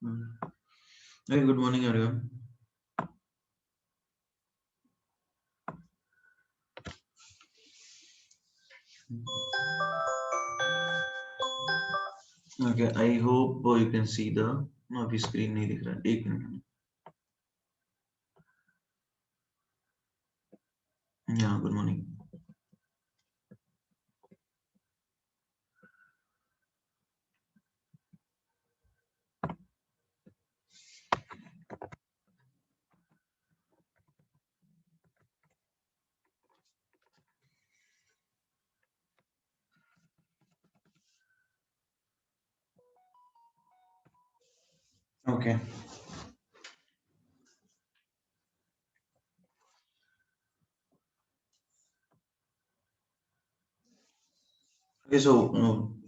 Hey, good morning, everyone. Okay, I hope you can see the no अभी screen नहीं दिख रहा है एक minute Yeah, good morning. Okay. Okay, so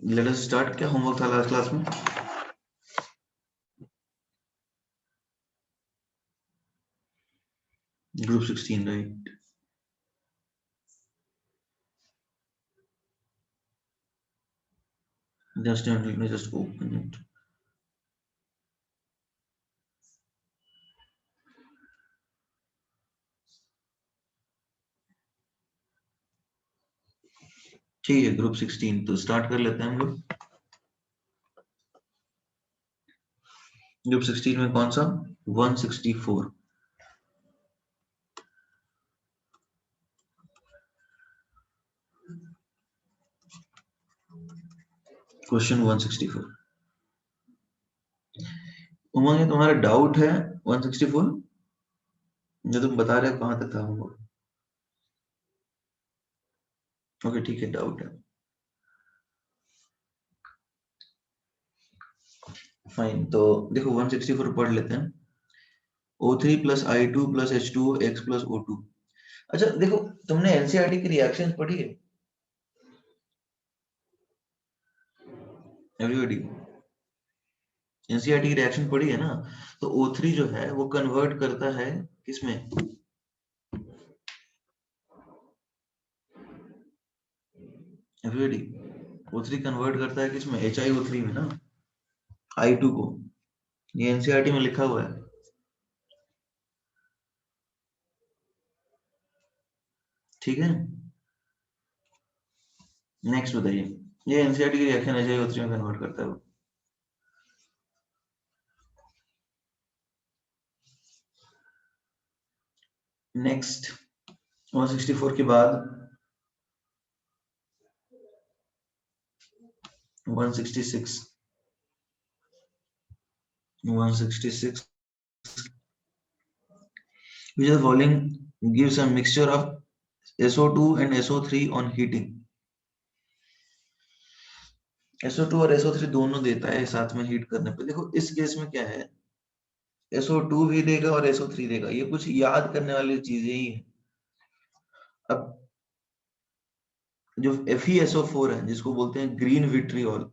let us start. क्या homework था last class में? Group 16, right? Just let me just open it. ठीक है, Group 16 तो start कर लेते हैं हम लोग. Group 16 में कौन सा? 164. Question 164. उमंग ये तुम्हारा डाउट है 164 जो तुम बता रहे हो कहाँ तक था होमवर्क? ओके ठीक है, डाउट है. फाइन, तो देखो 164 पढ़ लेते हैं. O3 plus I2 plus H2O X plus O2. अच्छा देखो, तुमने एनसीईआरटी की रिएक्शंस पढ़ी है? एवरीबॉडी एनसीईआरटी की रिएक्शन पढ़ी है ना? तो O3 जो है वो कन्वर्ट करता है किसमें? एवरीबॉडी O3 कन्वर्ट करता है किसमें? HiO3 में ना, I2 को. ये एनसीईआरटी में लिखा हुआ है. ठीक है, नेक्स्ट बताइए. ये एनसीईआरटी की रिएक्शन HiO3 में कन्वर्ट करता है वो. नेक्स्ट 164 के बाद 166. 166. Which of the following gives a mixture of SO2 and SO3 on heating? SO2 और SO3 दोनों देता है साथ में हीट करने पे. देखो इस केस में क्या है, SO2 भी देगा और SO3 देगा. ये कुछ याद करने वाली चीजें ही है. अब जो FeSO4 है जिसको बोलते हैं ग्रीन विट्रियोल,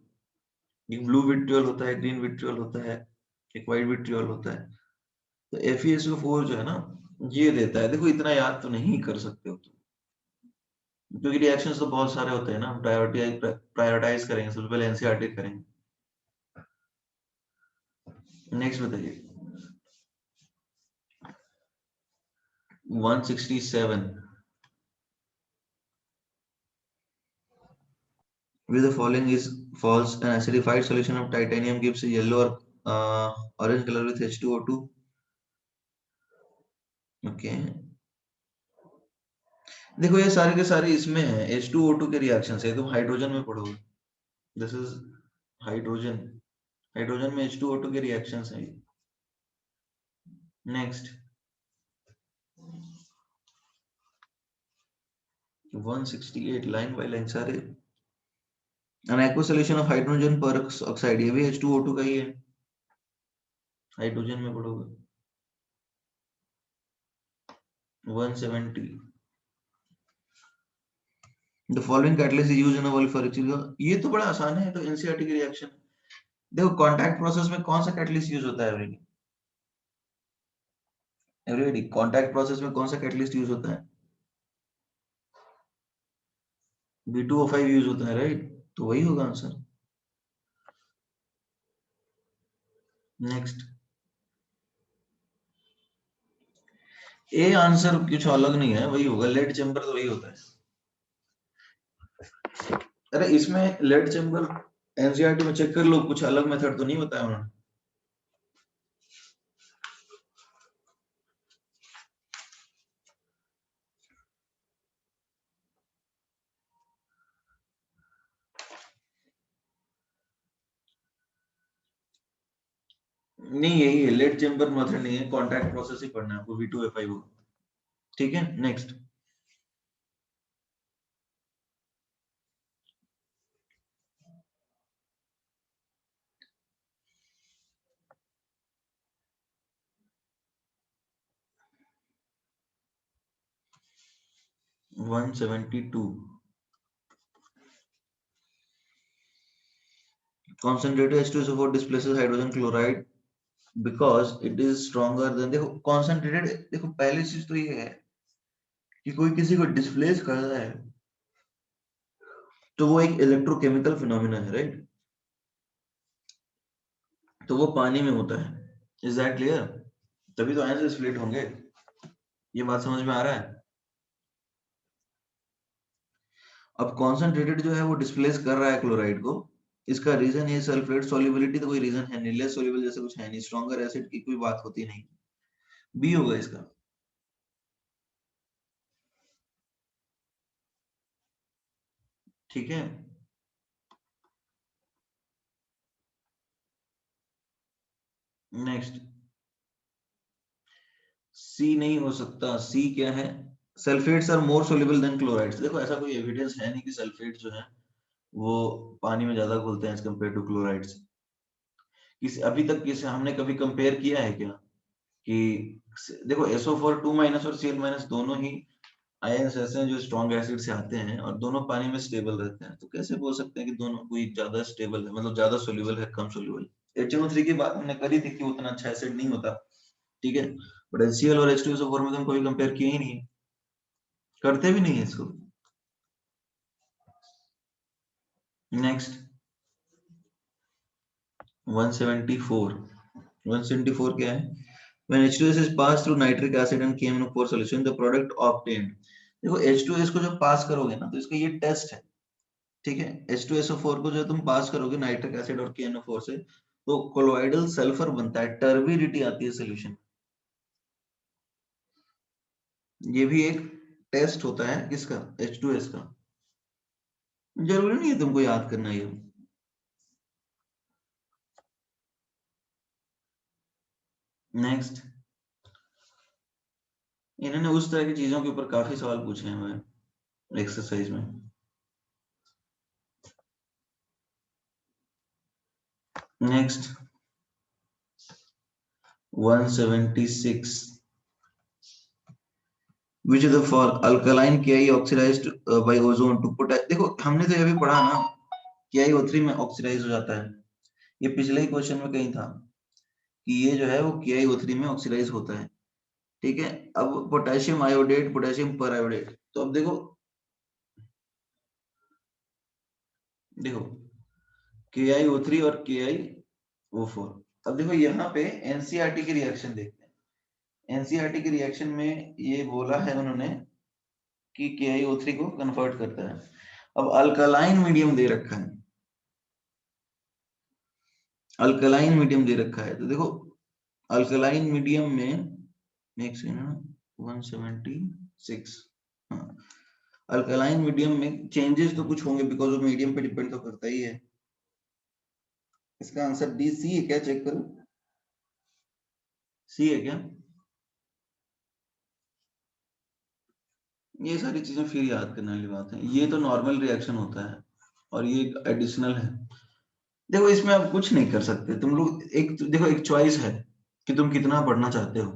एक ब्लू विट्रियोल होता है, ग्रीन विट्रियोल होता है, एक व्हाइट विट्रियोल होता है. तो FeSO4 जो है ना, ये देता है. देखो इतना याद तो नहीं कर सकते हो तुम, क्योंकि रिएक्शंस तो बहुत सारे होते हैं ना. प्रायोरिटाइज करेंगे, सबसे पहले एनसीईआरटी करेंगे. नेक्स्ट बताइए 167. Which the following is false? An acidified solution of titanium gives a yellow or orange color with H2O2. Okay, देखो ये सारे के सारे इसमें है, H2O2 के रिएक्शन है. तुम हाइड्रोजन में पढ़ोगे. This is hydrogen. हाइड्रोजन में H2O2 के रिएक्शन है. नेक्स्ट 168, लाइन बाय लाइन सारे. An aqueous solution of hydrogen peroxide, ये भी H2O2 का ही है, हाइड्रोजन में पढ़ोगे. 170. The following catalyst is used in a valve for example. ये तो बड़ा आसान है, तो एनसीईआरटी की रिएक्शन. देखो कॉन्टैक्ट प्रोसेस में कौन सा कैटलिस्ट यूज होता है? एवरीडी एवरीडी कॉन्टैक्ट प्रोसेस में कौन सा कैटलिस्ट यूज होता है? B2O5 यूज होता है, राइट? तो वही होगा आंसर. नेक्स्ट, ए आंसर कुछ अलग नहीं है, वही होगा, लेड चेम्बर तो वही होता है। अरे इसमें लेड चेम्बर एनसीईआरटी में चेक कर लो, कुछ अलग मेथड तो नहीं बताया उन्होंने। नहीं यही है, लेड चेम्बर मेथड नहीं है, कॉन्टैक्ट प्रोसेस ही पढ़ना है आपको, V2F5 होगा। ठीक है, next. 172 concentrated H2SO4 displaces hydrogen chloride because it is stronger than, देखो concentrated, देखो पहली चीज तो ये है कि कोई किसी को डिस्प्लेस कर रहा है तो वो एक इलेक्ट्रोकेमिकल फिनोमिना है, राइट? तो वो पानी में होता है, इज दैट क्लियर? तभी तो आयंस स्प्लिट होंगे, ये बात समझ में आ रहा है? अब कॉन्सेंट्रेटेड जो है वो डिस्प्लेस कर रहा है क्लोराइड को, इसका रीजन ये सल्फेट सॉल्युबिलिटी, तो कोई रीजन है नहीं, लेस सॉल्युबल जैसे कुछ है नहीं, स्ट्रॉन्गर एसिड की कोई बात होती नहीं, बी होगा इसका। ठीक है, नेक्स्ट। सी नहीं हो सकता, सी क्या है? Sulphates are more soluble than chlorides, देखो ऐसा कोई एविडेंस है नहीं कि सल्फेट जो है वो पानी में ज्यादा घुलते हैं एज कम्पेयर टू क्लोराइड्स। किसी अभी तक किसी हमने कभी कंपेयर किया है क्या कि, देखो SO4 2 माइनस और Cl माइनस दोनों ही आयंस ऐसे हैं जो स्ट्रॉन्ग एसिड से आते हैं और दोनों पानी में स्टेबल रहते हैं, तो कैसे बोल सकते हैं कि दोनों कोई ज्यादा स्टेबल है, मतलब ज्यादा सोल्यूबल है कम सोल्यूबल? HNO3 की बात हमने करी थी कि उतना अच्छा एसिड नहीं होता, ठीक है, बट HCl और H2SO4 में तो हम कभी कंपेयर किए ही नहीं, करते भी नहीं है इसको। नेक्स्ट, 174 174 क्या है? When H2S is passed through nitric acid and KMnO4 solution, the product obtained, देखो H2S को जब पास करोगे ना तो इसका ये टेस्ट है, ठीक है, H2SO4 को जब तुम पास करोगे नाइट्रिक एसिड और KNO4 से तो कोलोइडल सल्फर बनता है, टर्बिडिटी आती है सोल्यूशन। ये भी एक टेस्ट होता है किसका? H2S का। जरूरी नहीं है तुमको याद करना ये। नेक्स्ट, इन्होंने उस तरह की चीजों के ऊपर काफी सवाल पूछे हैं हमें एक्सरसाइज में। Next, 176 which of the fall alkaline Ki oxidized by ozone to potash, देखो हमने तो ये भी पढ़ा ना, KiO3 में ऑक्सीडाइज हो जाता है, ये पिछले ही क्वेश्चन में कहीं था कि ये जो है वो KiO3 में ऑक्सीडाइज होता है, ठीक है। अब पोटेशियम आयोडेट, पोटेशियम पर आयोडेट, तो अब देखो, देखो KiO3 और KiO4, अब देखो यहाँ पे एनसीईआरटी की रिएक्शन देखते हैं। एनसीईआरटी की रिएक्शन में ये बोला है उन्होंने कि KiO3 को कन्वर्ट करता है। अब अल्कलाइन मीडियम दे रखा है, अल्कलाइन मीडियम दे रखा है, तो देखो अल्कलाइन मीडियम में, एक सेकंड, 176, हाँ, अल्कलाइन मीडियम में चेंजेस तो कुछ होंगे बिकॉज ऑफ मीडियम पे डिपेंड तो करता ही है। इसका आंसर डी, सी है क्या? चेक करो, सी है क्या? ये सारी चीजें फिर याद करने वाली बात है, ये तो नॉर्मल रिएक्शन होता है और ये एडिशनल है। देखो इसमें आप कुछ नहीं कर सकते तुम लोग, एक देखो एक चॉइस है कि तुम कितना पढ़ना चाहते हो।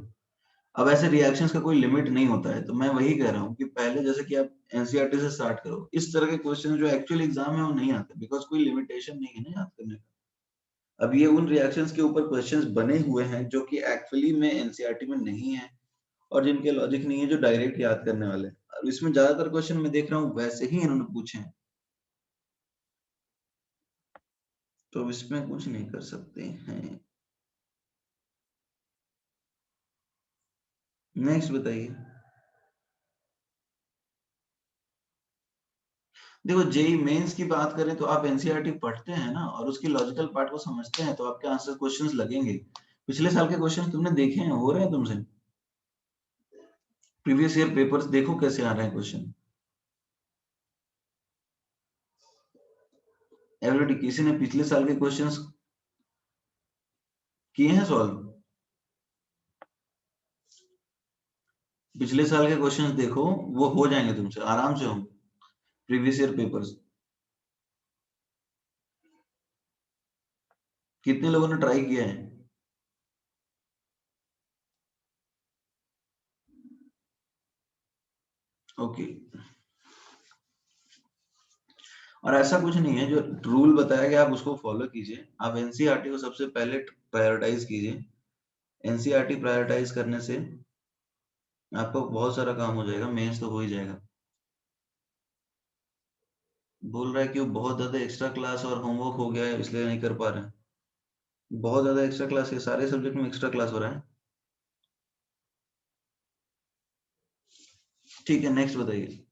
अब ऐसे रिएक्शंस का कोई लिमिट नहीं होता है, तो मैं वही कह रहा हूँ कि पहले जैसे कि आप एनसीईआरटी से स्टार्ट करो, इस तरह के क्वेश्चन जो एक्चुअल एग्जाम में वो नहीं आते बिकॉज कोई लिमिटेशन नहीं है ना याद करने का। अब ये उन रिएक्शंस के ऊपर क्वेश्चंस बने हुए हैं जो कि एक्चुअली में एनसीईआरटी में नहीं है और जिनके लॉजिक नहीं है, जो डायरेक्ट याद करने वाले हैं। और इसमें ज्यादातर क्वेश्चन मैं देख रहा हूँ वैसे ही इन्होंने पूछे हैं, तो इसमें कुछ नहीं कर सकते हैं। नेक्स्ट बताइए। देखो जेई मेंस की बात करें तो आप एनसीईआरटी पढ़ते हैं ना और उसकी लॉजिकल पार्ट को समझते हैं तो आपके आंसर क्वेश्चंस लगेंगे। पिछले साल के क्वेश्चंस तुमने देखे हैं, हो रहे हैं तुमसे? प्रीवियस ईयर पेपर्स देखो कैसे आ रहे हैं क्वेश्चन। एवरीबॉडी, किसी ने पिछले साल के क्वेश्चंस किए हैं सॉल्व? पिछले साल के क्वेश्चंस देखो, वो हो जाएंगे तुमसे, आराम से होंगे प्रीवियस ईयर पेपर्स। कितने लोगों ने ट्राई किया है? ओके। और ऐसा कुछ नहीं है, जो रूल बताया गया आप उसको फॉलो कीजिए। आप एनसीईआरटी को सबसे पहले प्रायोरिटाइज कीजिए। एनसीईआरटी प्रायोरिटाइज करने से आपको बहुत सारा काम हो जाएगा, मेंस तो हो ही जाएगा। बोल रहा है कि वो बहुत ज्यादा एक्स्ट्रा क्लास और होमवर्क हो गया है इसलिए नहीं कर पा रहे हैं। बहुत ज्यादा एक्स्ट्रा क्लास है, सारे सब्जेक्ट में एक्स्ट्रा क्लास हो रहा है। ठीक है, नेक्स्ट बताइए।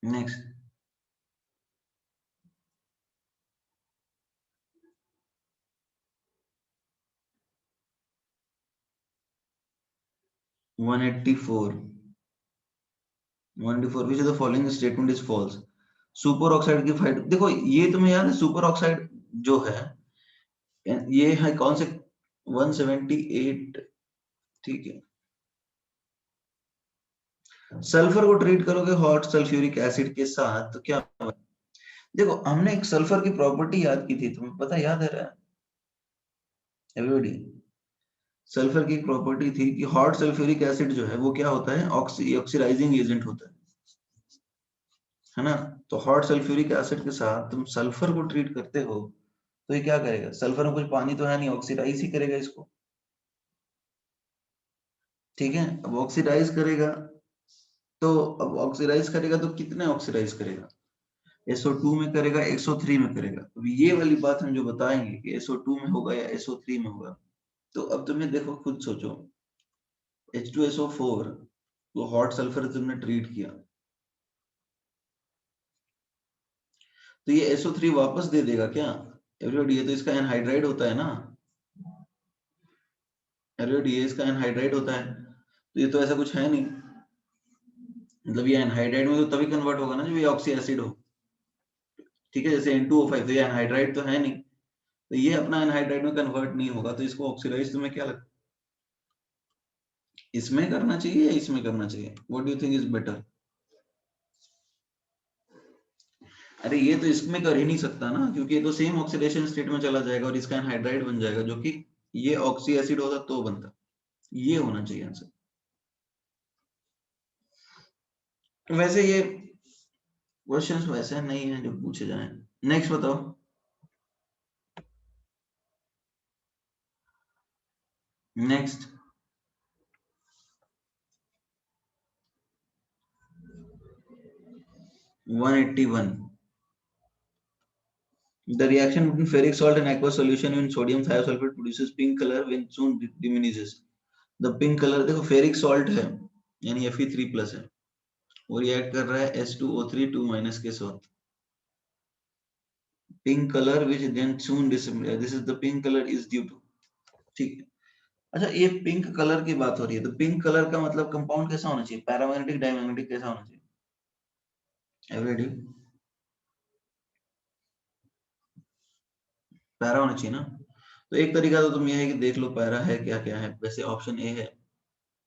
Next. 184। 184 which of the following statement is false? Super oxide की फाइट, देखो ये तुम्हें याद है सुपर ऑक्साइड जो है, ये है कौन से? 178। ठीक है। सल्फर को ट्रीट करोगे हॉट सल्फ्यूरिक एसिड के साथ तो क्या होगा? देखो हमने एक सल्फर की प्रॉपर्टी याद की थी, तुम्हें पता याद है रहा? एवरीबॉडी, सल्फर की एक प्रॉपर्टी थी कि हॉट सल्फ्यूरिक एसिड जो है वो क्या होता है, ऑक्सीडाइजिंग एजेंट होता है ना? तो हॉट सल्फ्यूरिक एसिड के साथ तुम सल्फर को ट्रीट करते हो तो ये क्या करेगा? सल्फर में कुछ पानी तो है नहीं, ऑक्सीडाइज ही करेगा इसको। ठीक है, अब ऑक्सीडाइज करेगा तो अब ऑक्सीडाइज करेगा तो कितने ऑक्सीडाइज करेगा? SO2 में करेगा, SO3 में करेगा। अब ये वाली बात हम जो बताएंगे कि SO2 में होगा या SO3 में होगा। तो अब तुम्हें देखो, खुद सोचो, H2SO4 वो हॉट सल्फर तुमने ट्रीट किया तो ये SO3 वापस दे देगा क्या? एवरीबॉडी, ये तो इसका एनहाइड्राइड होता है ना। एवरीबॉडी, ये इसका एनहाइड्राइड होता है, तो ये तो ऐसा कुछ है नहीं। मतलब ये एनहाइड्राइड में तो तभी कन्वर्ट होगा ना जब ये ऑक्सी एसिड हो। ठीक है, जैसे N2O5, तो ये एनहाइड्राइड तो है नहीं, तो ये अपना एनहाइड्राइड में कन्वर्ट नहीं होगा, तो इसको ऑक्सीडाइज तुम्हें क्या लगता है, इसमें करना चाहिए या इसमें करना चाहिए? What do you think is better? अरे ये तो इसमें कर ही नहीं सकता ना, क्योंकि ये तो सेम ऑक्सीडेशन स्टेट में चला जाएगा और इसका एनहाइड्राइड बन जाएगा, जो कि ये ऑक्सी एसिड होता तो बनता। ये होना चाहिए आंसर। वैसे ये क्वेश्चंस वैसे नहीं है जो पूछे जाएं। नेक्स्ट बताओ। Next. 181। The reaction between ferric salt and aqueous solution in sodium thiosulfate produces pink color when soon diminishes. The pink color, देखो फेरिक सॉल्ट है यानी Fe3 प्लस है, वो रिएक्ट कर रहा है H2O3 2 माइनस के साथ। Pink colour which then soon disappears, this is the pink color is due to। ठीक है। अच्छा, ये पिंक कलर की बात हो रही है तो पिंक कलर का मतलब कंपाउंड कैसा होना चाहिए? पैरामैग्नेटिक, डायमैग्नेटिक, कैसा होना चाहिए? एवरीडी, पैरा होना चाहिए ना। तो एक तरीका तो तुम ये है कि देख लो पैरा है क्या क्या है। वैसे ऑप्शन ए है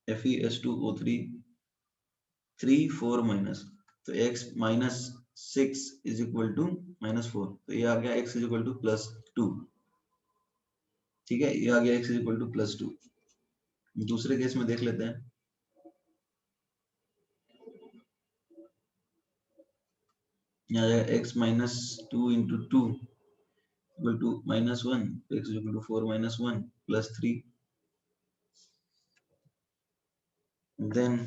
FeS2O3 3 4 माइनस, तो x minus 6 is equal to -4, तो ये आ गया x इज इक्वल टू +2। ठीक है, ये आ गया x इज इक्वल टू +2। दूसरे केस में देख लेते हैं। यहाँ आ जाएगा x -2 इंटू 2 इक्वल टू -1, तो x is equal to 4 -1 +3। Then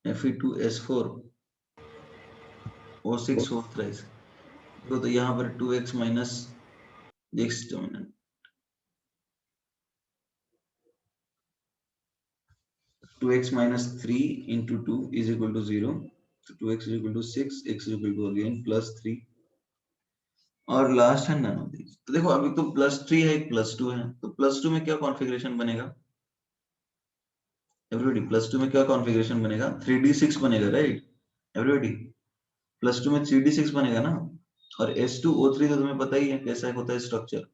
Fe2S4 O6 fourth raise देखो, तो यहाँ पर 2x minus x dominant 2x minus 3 into 2 is equal to 0. So 2x is equal to 6, x is equal to again plus 3 और last है none of these. तो देखो अभी तो +3 है, एक +2 है, तो +2 में क्या कॉन्फ़िगरेशन बनेगा एवरीबॉडी? +2 में क्या कॉन्फ़िगरेशन बनेगा? 3d6 बनेगा, राइट एवरीबॉडी? +2 में 3d6 बनेगा ना। और S2O3 तो तुम्हें पता ही है कैसा होता है स्ट्रक्चर,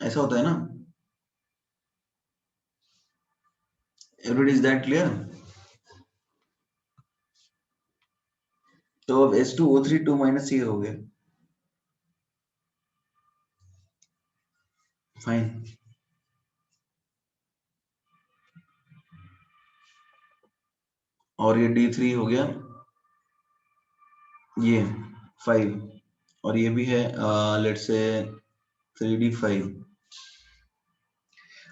ऐसा होता है ना। Everybody is that clear? तो अब S2O3 2 माइनस ये हो गया, फाइन। और ये D3 हो गया, ये 5 और ये भी है लेट्स से 3d5।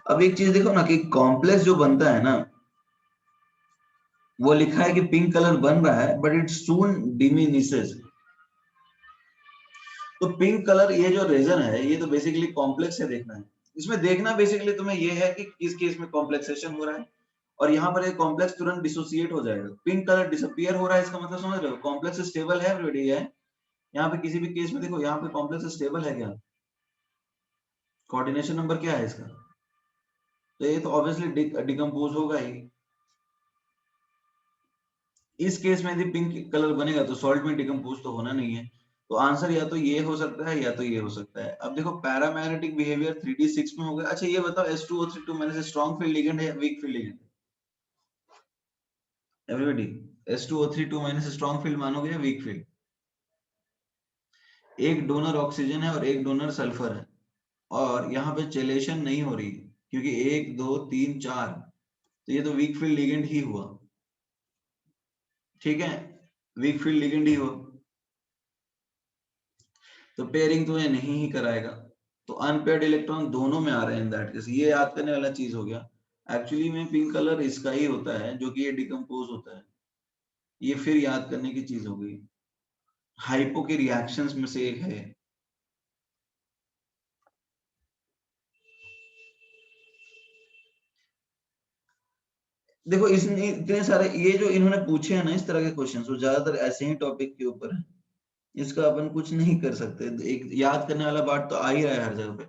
अब एक चीज देखो ना कि कॉम्प्लेक्स जो बनता है ना, वो लिखा है कि पिंक कलर बन रहा है बट इट सून डिमिनिशेस। तो पिंक कलर ये जो रीजन है ये तो बेसिकली कॉम्प्लेक्स है, देखना है इसमें। देखना बेसिकली तुम्हें ये है कि किस केस में कॉम्प्लेक्सेशन हो रहा है, और यहाँ पर ये कॉम्प्लेक्स तुरंत डिसोसिएट हो जाएगा। पिंक कलर डिसअपियर हो रहा है, इसका मतलब समझ रहे हो? कॉम्प्लेक्स स्टेबल है एवरीबॉडी है। यहाँ पे किसी भी केस में देखो, यहाँ पे कॉम्प्लेक्स स्टेबल है क्या? कोऑर्डिनेशन नंबर क्या है इसका? तो ये तो ऑब्वियसली डिकम्पोज होगा ही। इस केस में यदि पिंक कलर बनेगा तो सॉल्ट में डिकम्पोज तो होना नहीं है। तो आंसर या तो ये हो सकता है या तो ये हो सकता है। अब देखो पैरामैग्नेटिक बिहेवियर 3d6 में हो गया। अच्छा ये बताओ S2O3 2 स्ट्रॉन्ग फील्ड लिगेंड है या weak field ligand? Everybody S2O3 2 strong field मानोगे या वीक फील्ड? एक डोनर ऑक्सीजन है और एक डोनर सल्फर है, और यहाँ पे चेलेशन नहीं हो रही क्योंकि 1 2 3 4, तो ये तो वीक फील्ड लिगेंड ही हुआ। ठीक है, वीक फील्ड लिगेंड ही हुआ, तो पेयरिंग तो ये नहीं ही कराएगा। तो अनपेयर्ड इलेक्ट्रॉन दोनों में आ रहे हैं इन दैट केस। ये याद करने वाला चीज हो गया। एक्चुअली में पिंक कलर इसका ही होता है जो कि ये डिकम्पोज होता है। ये फिर याद करने की चीज हो गई, हाइपो के रिएक्शंस में से एक है। देखो इसने इतने सारे ये जो इन्होंने पूछे हैं ना इस तरह के क्वेश्चंस, वो ज्यादातर ऐसे ही टॉपिक के ऊपर है। इसका अपन कुछ नहीं कर सकते, एक याद करने वाला पार्ट तो आ ही रहा है हर जगह पे।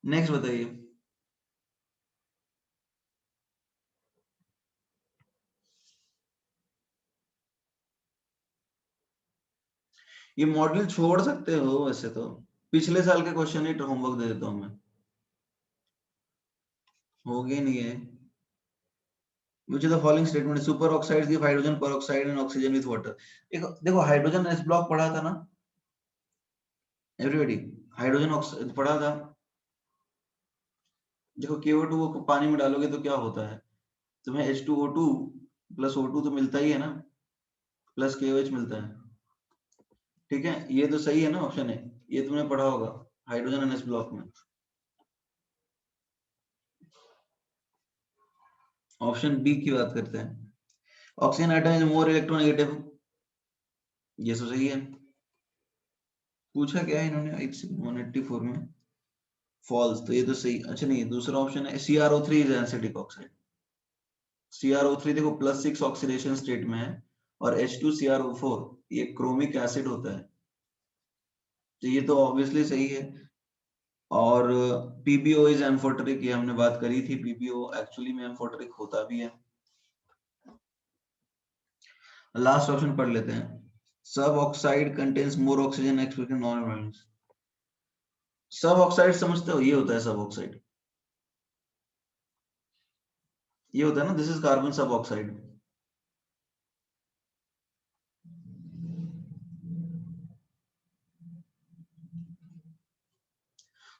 नेक्स्ट बताइए। ये मॉडल छोड़ सकते हो वैसे तो, पिछले साल के क्वेश्चन ही होमवर्क दे देता हूँ मैं। हो गए नहीं है। Which of the following statement super oxides give hydrogen peroxide and oxygen with water? देखो देखो हाइड्रोजन एस ब्लॉक पढ़ा था ना एवरीबॉडी? हाइड्रोजन पढ़ा था। देखो KO2 को पानी में डालोगे तो क्या होता है? तुम्हें H2O2 प्लस O2 तो मिलता ही है ना, प्लस KOH मिलता है। ठीक है, ये तो सही है ना, ऑप्शन है, ये तुमने पढ़ा होगा हाइड्रोजन एन एस ब्लॉक में। ऑप्शन बी की बात करते हैं, oxygen atom is more electronegative. ये तो सही है। पूछा क्या है इन्होंने 184 में? फॉल्स, तो ये तो सही। अच्छा नहीं, दूसरा ऑप्शन है CrO3 is acidic oxide. CrO3 देखो +6 ऑक्सीडेशन स्टेट में है, और H2CrO4 ये क्रोमिक एसिड होता है, तो ये तो ऑब्वियसली सही है। और PbO इज एम्फोटेरिक, ये हमने बात करी थी, PbO एक्चुअली में एम्फोटेरिक होता भी है। लास्ट ऑप्शन पढ़ लेते हैं, सब ऑक्साइड कंटेन्स मोर ऑक्सीजन एक्सपेक्टेड नॉन वैलेंस। सब ऑक्साइड समझते हो, ये होता है सब ऑक्साइड, ये होता है ना, दिस इज कार्बन सब ऑक्साइड।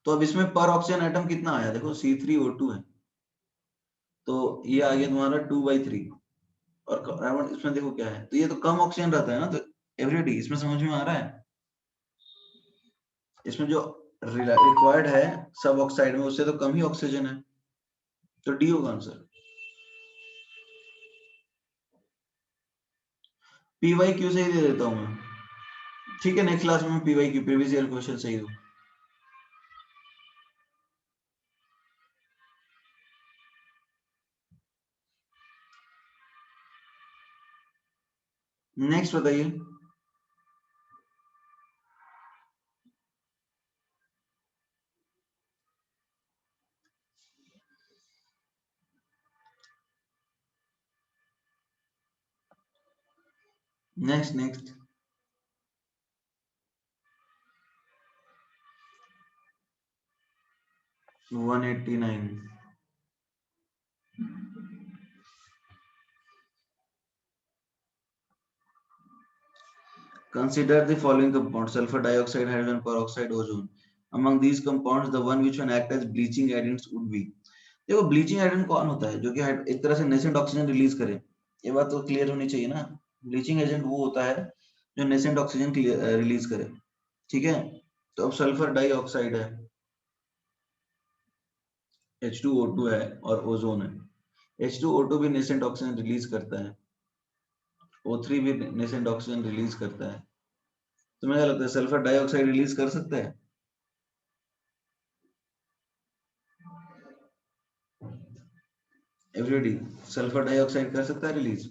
तो अब इसमें पर ऑक्सीजन एटम कितना आया? देखो C3O2 है, तो ये आ गया तुम्हारा 2/3, और कार्बन इसमें देखो क्या है, तो ये तो कम ऑक्सीजन रहता है ना। तो एवरीबॉडी इसमें समझ में आ रहा है? इसमें जो रिक्वायर्ड है सब ऑक्साइड में, उससे तो कम ही ऑक्सीजन है। तो डी होगा आंसर। पीवाई क्यू से ही दे देता हूं मैं। ठीक है, नेक्स्ट क्लास में PY Q previous year question सही दूं। नेक्स्ट बताइए। Next next. 189। Consider the following compounds: sulfur dioxide, hydrogen peroxide, ozone. Among these compounds, the one which can act as bleaching agents would be। देखो bleaching agent कौन होता है जो कि एक तरह से नेसेंट ऑक्सीजन रिलीज करे, ये बात तो क्लियर होनी चाहिए ना। ब्लीचिंग एजेंट वो होता है जो नेसेंट ऑक्सीजन रिलीज करे। ठीक है, तो अब सल्फर डाइऑक्साइड है, H2O2 है और ओजोन है। H2O2 भी नेसेंट ऑक्सीजन रिलीज करता है, O3 भी नेसेंट ऑक्सीजन रिलीज करता है। तुम्हें क्या लगता है सल्फर डाइऑक्साइड रिलीज कर सकता है? एवरीबॉडी, सल्फर डाइऑक्साइड कर सकता है रिलीज?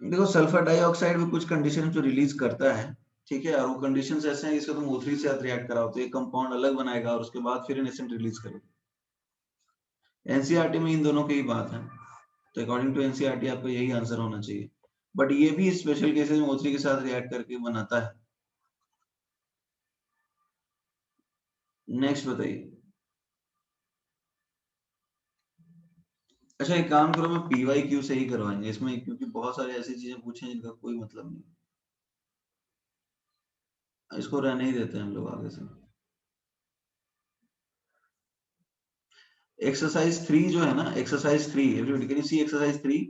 देखो सल्फर डाइऑक्साइड भी कुछ कंडीशन जो रिलीज करता है, ठीक है, और वो कंडीशंस ऐसे हैं जिसको तुम O3 से साथ रिएक्ट कराओ तो एक कंपाउंड अलग बनाएगा और उसके बाद फिर नेसेंट रिलीज करेगा। एनसीईआरटी में इन दोनों की ही बात है, तो अकॉर्डिंग टू एनसीईआरटी आपको यही आंसर होना चाहिए। बट ये भी स्पेशल केसेस में O3 के साथ रिएक्ट करके बनाता है। नेक्स्ट बताइए। अच्छा एक काम करो, मैं पीवाई क्यू से ही करवाएंगे इसमें, क्योंकि बहुत सारी ऐसी चीजें पूछे हैं जिनका कोई मतलब नहीं। इसको रहने ही देते हैं हम लोग आगे से। एक्सरसाइज 3 जो है ना, exercise 3, everybody can you see exercise 3?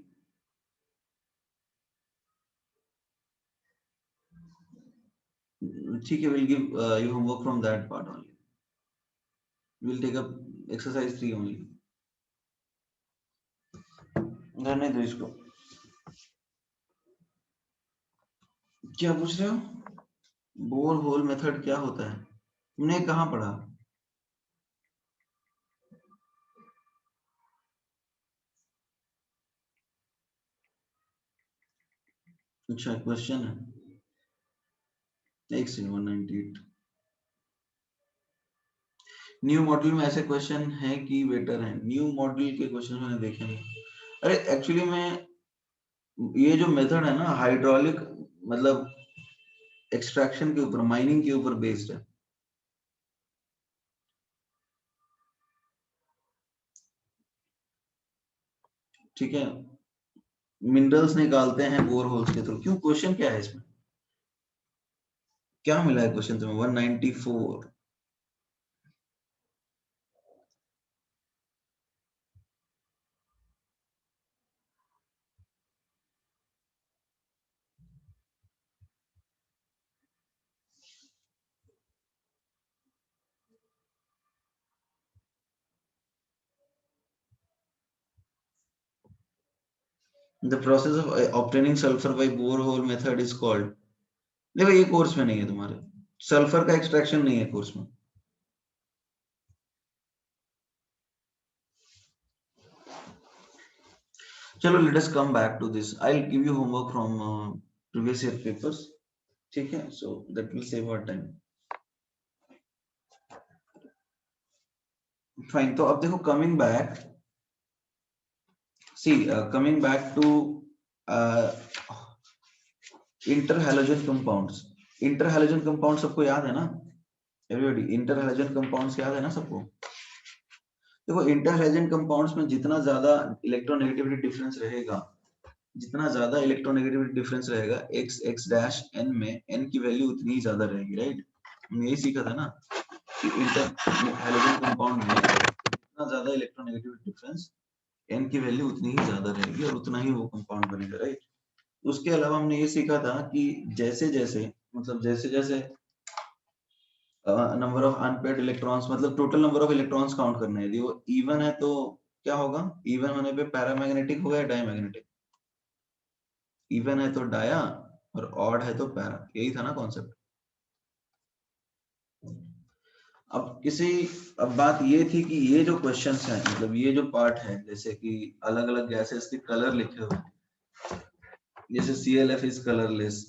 ठीक है, will give you homework from that part only, will take up exercise 3 only. रहने दो इसको। क्या पूछ रहे हो? बोर होल मेथड क्या होता है? तुमने कहाँ पढ़ा? अच्छा क्वेश्चन है, एक सेकंड। 198 न्यू मॉड्यूल में ऐसे क्वेश्चन है कि बेटर है? न्यू मॉड्यूल के क्वेश्चन मैंने देखे नहीं। अरे एक्चुअली में ये जो मेथड है ना हाइड्रोलिक, मतलब एक्सट्रैक्शन के ऊपर, माइनिंग के ऊपर बेस्ड है। ठीक है, मिनरल्स निकालते हैं बोर होल्स के थ्रू। क्यों, क्वेश्चन क्या है इसमें? क्या मिला है क्वेश्चन तुम्हें? 194। The process of obtaining sulphur by bore hole method is called. देखो ये कोर्स में नहीं है तुम्हारे, सल्फर का एक्सट्रैक्शन नहीं है कोर्स में। चलो let us come back to this, I will give you homework from previous year papers. ठीक है, so that will save our time. Fine, तो अब देखो coming back, see coming back to interhalogen compounds. Interhalogen compound सबको याद है ना everybody? Interhalogen compounds याद है ना सबको? देखो इंटरहैलोजन कंपाउंड्स में जितना ज्यादा इलेक्ट्रोनेगेटिविटी डिफरेंस रहेगा, जितना ज्यादा इलेक्ट्रोनेगेटिविटी डिफरेंस रहेगा एक्स एक्स डैश एन में, एन की वैल्यू उतनी ही ज्यादा रहेगी, राइट? हमने यही सीखा था ना कि इंटरहैलोजन कंपाउंड में जितना ज्यादा इलेक्ट्रोनेगेटिविटी डिफरेंस, एन की वैल्यू उतनी ही ज्यादा रहेगी और उतना ही वो कंपाउंड बनेगा, राइट? उसके अलावा हमने ये सीखा था कि जैसे जैसे, मतलब जैसे जैसे नंबर ऑफ अनपेयर्ड इलेक्ट्रॉन्स मतलब total number of electrons count करना है। यदि वो इवन है तो क्या होगा, इवन होने पे पैरामैग्नेटिक होगा या डायमैग्नेटिक, इवन है तो डाया और ऑड है तो पैरा, यही था ना कॉन्सेप्ट। अब किसी, अब बात ये थी कि ये जो क्वेश्चंस हैं मतलब ये जो पार्ट है जैसे कि अलग अलग गैसेस के कलर लिखे हुए हैं, जैसे CLF is colourless,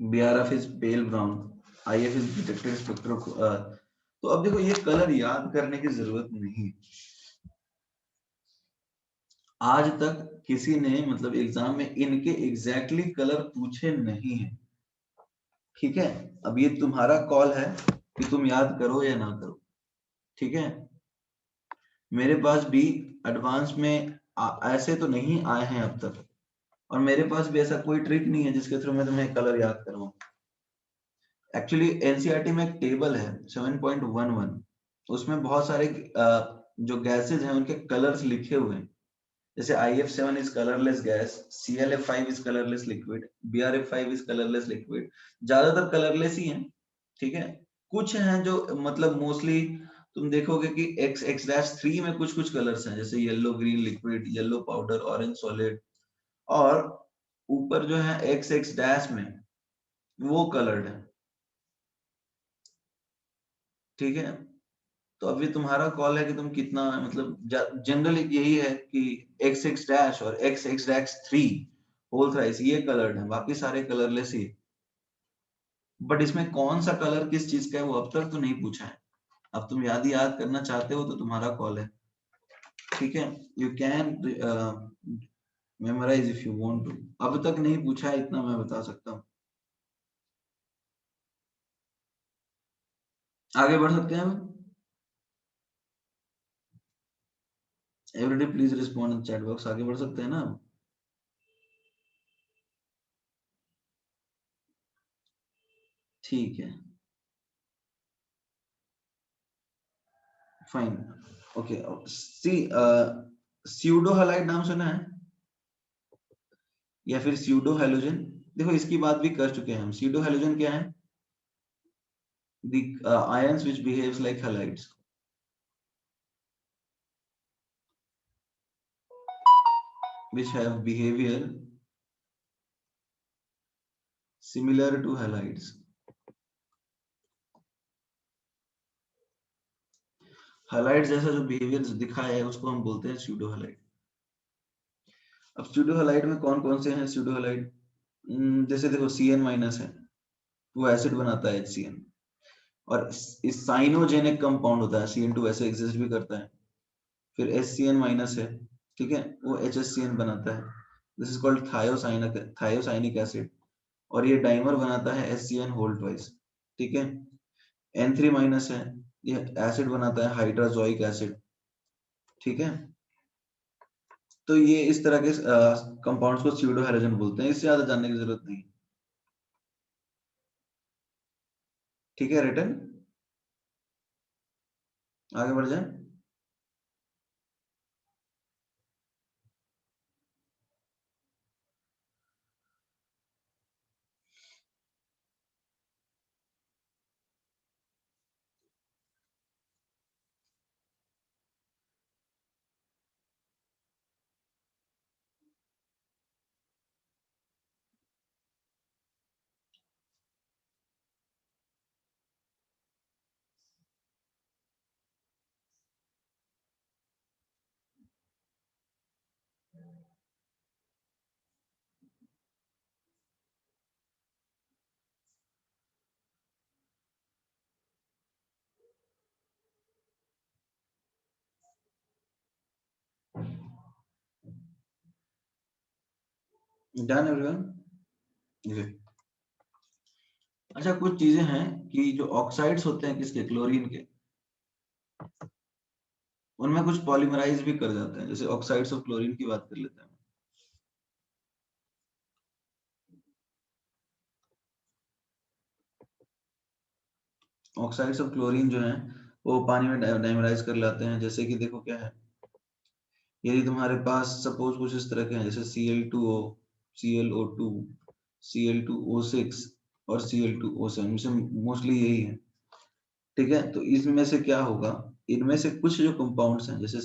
BRF is pail brown, IF is detected spectro. तो अब देखो ये कलर याद करने की जरूरत नहीं, आज तक किसी ने मतलब एग्जाम में इनके एग्जैक्टली कलर पूछे नहीं है, ठीक है। अब ये तुम्हारा कॉल है कि तुम याद करो या ना करो, ठीक है। मेरे पास भी एडवांस में ऐसे तो नहीं आए हैं अब तक, और मेरे पास भी ऐसा कोई ट्रिक नहीं है जिसके थ्रू मैं तुम्हें कलर याद करवाऊं। एक्चुअली एनसीईआरटी में एक टेबल है 7.11, उसमें बहुत सारे जो गैसेज हैं उनके कलर्स लिखे हुए हैं, जैसे IF7 is colourless gas, CLF5 is colourless liquid, BRF5 is colourless liquid. ज्यादातर कलरलेस ही हैं, ठीक है। कुछ हैं जो मतलब मोस्टली तुम देखोगे कि X3 में कुछ कुछ कलर्स हैं, जैसे yellow green liquid, yellow powder, orange solid, और ऊपर जो है XX- में वो कलर्ड है, ठीक है। तो अभी तुम्हारा कॉल है कि तुम कितना मतलब जनरल यही है कि XX- और XX-3 होल थ्राइस ये कलर्ड है, बाकी सारे कलरलेस ही। बट इसमें कौन सा कलर किस चीज का है वो अब तक तो नहीं पूछा है। अब तुम याद करना चाहते हो तो तुम्हारा कॉल है, ठीक है। You can memorise if you want to. अब तक नहीं पूछा है इतना मैं बता सकता हूँ। आगे बढ़ सकते हैं हम। Everyday please respond in chat box, आगे बढ़ सकते हैं ना। ठीक है, फाइन, ओके। सी स्यूडो हैलाइड नाम सुना है, या फिर स्यूडो हैलोजन। देखो इसकी बात भी कर चुके हैं हम। स्यूडो हैलोजन क्या है? the ions which behaves like halides, which have behavior similar to halides। Halide जैसा जो बिहेवियर दिखाया है उसको हम बोलते हैं स्यूडो हलाइड। अब स्यूडो हलाइड में कौन कौन से हैं स्यूडो हलाइड? जैसे देखो CN- है, वो एसिड बनाता है HCN, और इस साइनोजेनिक कंपाउंड होता है, CN2 ऐसे एग्जिस्ट भी करता है। फिर SCN- है, ठीक है, वो HCN बनाता है, दिस इज कॉल्ड थायोसाइनिक एसिड, और ये डाइमर बनाता है SCN होल ट्वाइस, ठीक है। N3- है, ये एसिड बनाता है हाइड्राजोइक एसिड, ठीक है। तो ये इस तरह के कंपाउंड्स को स्यूडो हैलोजन बोलते हैं, इससे ज्यादा जानने की जरूरत नहीं, ठीक है। रिटर्न आगे बढ़ जाए। Done everyone. अच्छा, कुछ चीजें हैं कि जो ऑक्साइड्स होते हैं किसके, क्लोरीन के, उनमें कुछ पॉलीमराइज भी कर जाते हैं, जैसे ऑक्साइड्स ऑफ क्लोरीन की बात कर लेते हैं। ऑक्साइड्स ऑफ क्लोरीन जो है वो पानी में डाइमराइज कर लाते हैं, जैसे कि देखो क्या है, यदि तुम्हारे पास सपोज कुछ इस तरह के हैं जैसे Cl2O, ClO2, Cl2O6, और Cl2O7 से मोस्टली यही है। ठीक है, तो इसमें से क्या होगा, इनमें से कुछ जो कंपाउंड्स हैं जैसे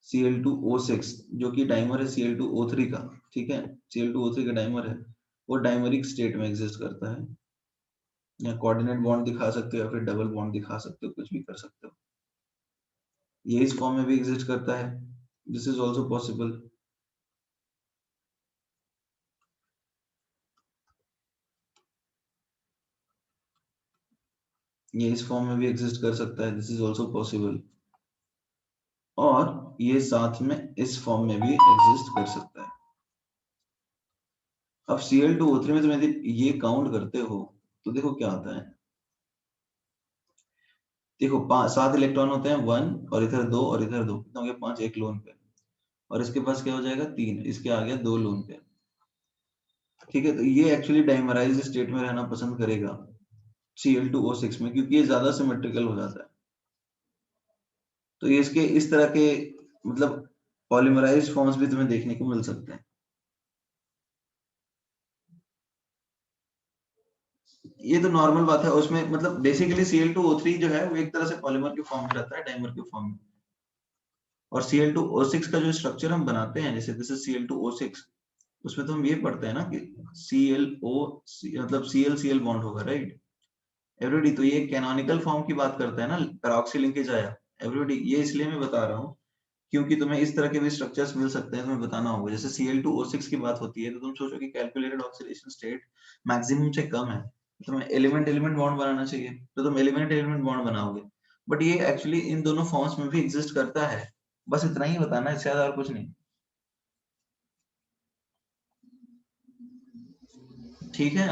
Cl2O6 जो कि डाइमर है Cl2O3 का, ठीक है, Cl2O3 का डाइमर है, वो डाइमरिक स्टेट में एग्जिस्ट करता है, या कोऑर्डिनेट बॉन्ड दिखा सकते हो या फिर डबल बॉन्ड दिखा सकते हो, कुछ भी कर सकते हो। ये इस फॉर्म में भी एग्जिस्ट करता है, दिस इज ऑल्सो पॉसिबल। ये इस फॉर्म में भी एग्जिस्ट कर सकता है, दिस इज ऑल्सो पॉसिबल। और ये साथ में इस फॉर्म में भी एग्जिस्ट कर सकता है। अब Cl2O3 में तुम यदि ये काउंट करते हो तो देखो क्या आता है। देखो 7 इलेक्ट्रॉन होते हैं, 1 और इधर 2 और इधर 2, कितना हो गया 5, एक लोन पे, और इसके पास क्या हो जाएगा 3, इसके आ गया 2 लोन पे। ठीक है, तो ये एक्चुअली डाइमराइज स्टेट में रहना पसंद करेगा Cl2O6 में, क्योंकि ये ज्यादा सिमेट्रिकल हो जाता है। तो ये इसके इस तरह के मतलब पॉलीमराइज्ड फॉर्म्स भी तुम्हें देखने को मिल सकते हैं। ये तो नॉर्मल बात है, उसमें मतलब बेसिकली Cl2O3 जो है वो एक तरह से पॉलीमर के फॉर्म में रहता है, डाइमर के फॉर्म में। और Cl2O6 का जो स्ट्रक्चर हम बनाते हैं, जैसे दिस इज Cl2O6, उसमें तो हम ये पढ़ते हैं ना कि मतलब Cl बॉन्ड होगा, राइट एवरीबॉडी। तो ये कैनोनिकल फॉर्म की बात करता है ना, पैरोक्सी लिंकेज आया एवरीबॉडी, ये इसलिए मैं बता रहा हूँ क्योंकि तुम्हें इस तरह के भी स्ट्रक्चर्स मिल सकते हैं, तुम्हें बताना होगा। जैसे Cl2O6 की बात होती है तो तुम सोचो कि कैलकुलेटेड ऑक्सीडेशन स्टेट मैक्सिमम से कम है, तो तुम्हें एलिमेंट एलिमेंट बॉन्ड बनाना चाहिए, तो तुम एलिमेंट एलिमेंट बॉन्ड बनाओगे। बट ये एक्चुअली इन दोनों फॉर्म्स में भी एग्जिस्ट करता है, बस इतना ही बताना है, इससे ज्यादा और कुछ नहीं। ठीक है,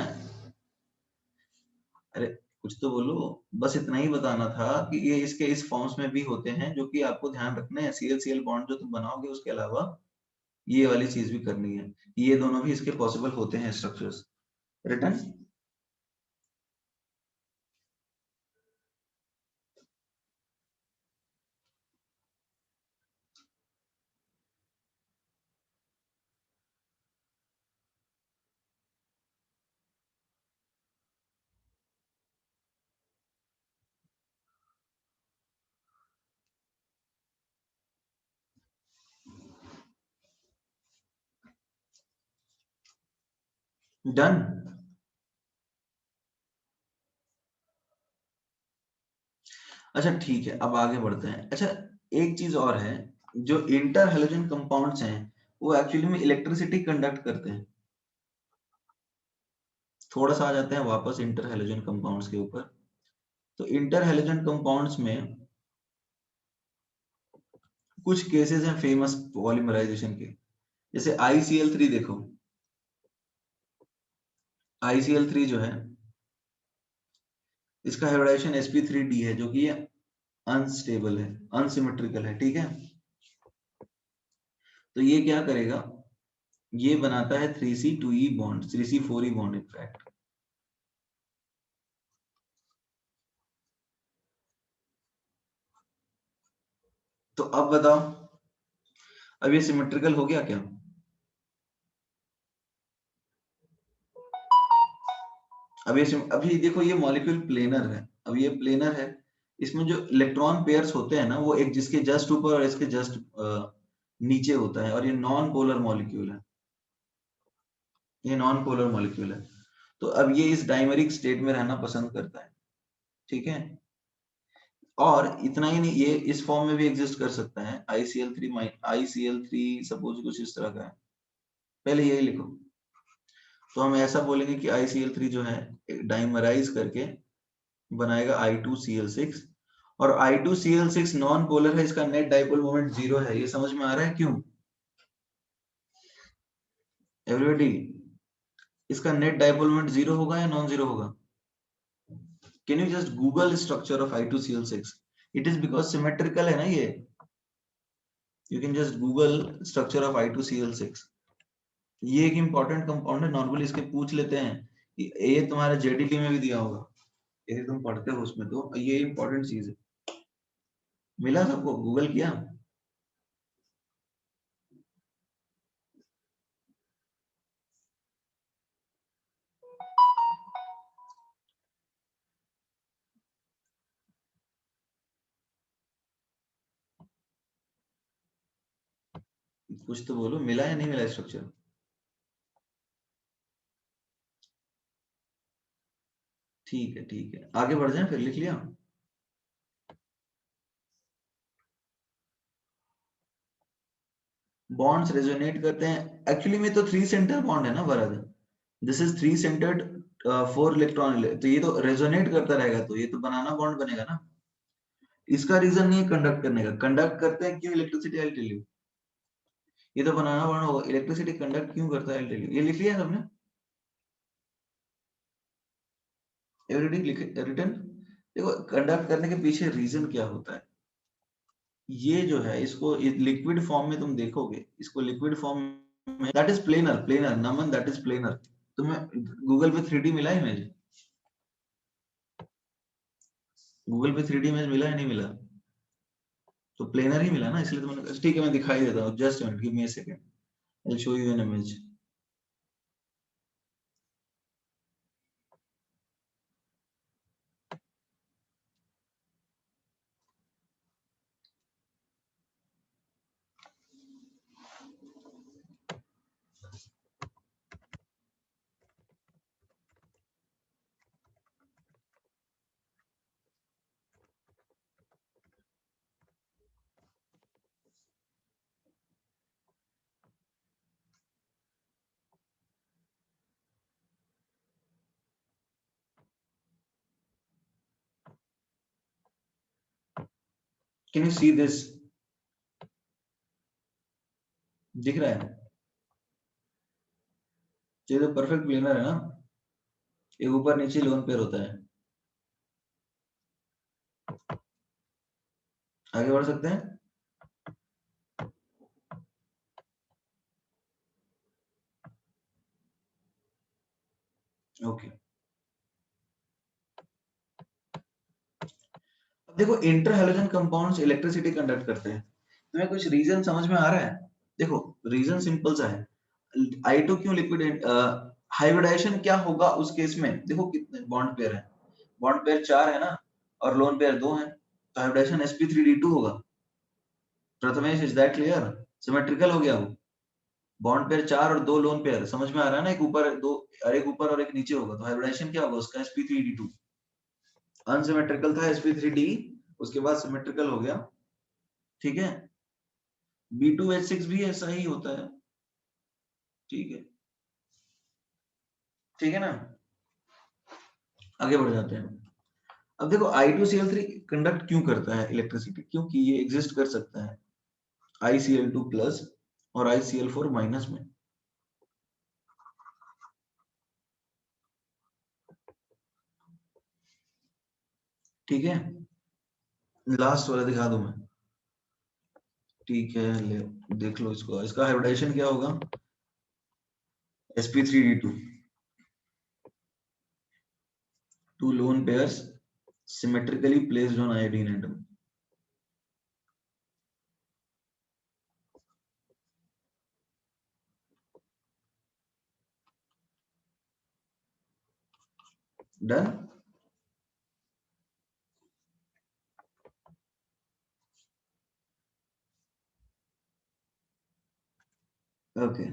अरे कुछ तो बोलो, बस इतना ही बताना था कि ये इसके इस फॉर्म्स में भी होते हैं, जो कि आपको ध्यान रखना है। Cl बॉन्ड जो तुम बनाओगे उसके अलावा ये वाली चीज भी करनी है, ये दोनों भी इसके पॉसिबल होते हैं स्ट्रक्चर्स। Return done. अच्छा ठीक है, अब आगे बढ़ते हैं। अच्छा, एक चीज और है, जो इंटर हेलोजन कंपाउंड्स हैं वो एक्चुअली में इलेक्ट्रिसिटी कंडक्ट करते हैं। थोड़ा सा आ जाते हैं वापस इंटर हेलोजन कंपाउंड्स के ऊपर। तो इंटर हेलोजन कंपाउंड्स में कुछ केसेस हैं फेमस पॉलीमराइजेशन के, जैसे ICl3 देखो, ICl3 जो है इसका हाइब्रिडाइजेशन sp3d है, जो कि अनस्टेबल है, अनसिमेट्रिकल है, ठीक है। तो ये क्या करेगा, ये बनाता है 3C2E bond, 3C4E bond in fact. तो अब बताओ, अब ये सिमेट्रिकल हो गया क्या? अभी देखो ये मॉलिक्यूल प्लेनर है, अब ये प्लेनर है, इसमें जो इलेक्ट्रॉन पेयर्स होते हैं ना वो एक जिसके जस्ट ऊपर और इसके जस्ट नीचे होता है, और ये नॉन पोलर मॉलिक्यूल है, ये नॉन पोलर मॉलिक्यूल है। तो अब ये इस डाइमेरिक स्टेट में रहना पसंद करता है, ठीक है। और इतना ही नहीं, ये इस फॉर्म में भी एग्जिस्ट कर सकता है, ICl3 सपोज कुछ इस तरह का है, पहले यही लिखो। तो हम ऐसा बोलेंगे कि ICl3 जो है डाइमराइज करके बनाएगा I2Cl6, और I2Cl6 नॉन पोलर है, इसका नेट डाइपोल मोमेंट 0 है, ये समझ में आ रहा है क्यों एवरीबॉडी? इसका नेट डाइपोल मोमेंट 0 होगा या नॉन जीरो होगा? Can you just Google structure of I2Cl6? It is because symmetrical है ना ये, you can just Google structure of I2Cl6। ये एक इंपॉर्टेंट कंपाउंड है, नॉर्मली इसके पूछ लेते हैं, ये तुम्हारे JDT में भी दिया होगा, यदि तुम पढ़ते हो उसमें, तो ये इंपॉर्टेंट चीज है। मिला सबको, गूगल किया? कुछ तो बोलो, मिला या नहीं मिला स्ट्रक्चर? ठीक है, आगे बढ़ जाए फिर, लिख लिया? बॉन्ड्स रेजोनेट करते हैं, एक्चुअली में तो थ्री सेंटर बॉन्ड है ना Bharat, this is three centred, four electron, तो ये तो रेजोनेट करता रहेगा, तो ये तो बनाना बॉन्ड बनेगा ना। इसका रीजन नहीं है कंडक्ट करने का, कंडक्ट करते हैं क्यों इलेक्ट्रिसिटी, आई टेल यू। ये तो बनाना बॉन्ड होगा, इलेक्ट्रिसिटी कंडक्ट क्यों करता है, आई टेल यू। ये लिख लिया सबने, एवरीथिंग लिख रिटन। देखो कंडक्ट करने के पीछे रीजन क्या होता है, ये जो है इसको लिक्विड फॉर्म में तुम देखोगे, इसको लिक्विड फॉर्म में, that is planar, planar Naman, that is planar. तुम्हें गूगल पे 3D मिला इमेज, गूगल पे 3D इमेज मिला या नहीं मिला? तो प्लेनर ही मिला ना, इसलिए तो मैंने, ठीक है मैं दिखाई देता हूँ, just minute, give me a second, I will show you an image. Can you see this, दिख रहा है? ये तो परफेक्ट प्लेनर है ना, ये ऊपर नीचे लोन पेयर होता है। आगे बढ़ सकते हैं? ओके, अब देखो inter halogen compounds electricity conduct करते हैं, तुम्हें कुछ रीजन समझ में आ रहा है? देखो रीजन सिंपल सा है, I2 क्यों लिक्विड, हाइब्रिडाइजेशन क्या होगा उस केस में, देखो कितने बॉन्ड पेयर है, बॉन्ड पेयर 4 है ना, और लोन पेयर 2 है, तो हाइब्रिडाइजेशन sp3d2 होगा। Prathamesh, is that clear? Symmetrical हो गया वो, बॉन्ड पेयर 4 और 2 लोन पेयर, समझ में आ रहा है ना, एक ऊपर दो, और एक ऊपर और एक नीचे होगा, तो हाइब्रिडाइजेशन क्या होगा उसका, sp3d2। अनसिमेट्रिकल था sp3d, उसके बाद सिमेट्रिकल हो गया, ठीक है। B2H6 भी ऐसा ही होता है, ठीक है, ठीक है ना। आगे बढ़ जाते हैं, अब देखो I2Cl3 कंडक्ट क्यों करता है इलेक्ट्रिसिटी, क्योंकि ये एग्जिस्ट कर सकता है ICl2 प्लस और ICl4 माइनस में, ठीक है। लास्ट वाला दिखा दूं मैं, ठीक है, ले देख लो इसको, इसका हाइब्रिडाइजेशन क्या होगा, sp3d2, two lone pairs symmetrically placed on iodine atom, done। Okay,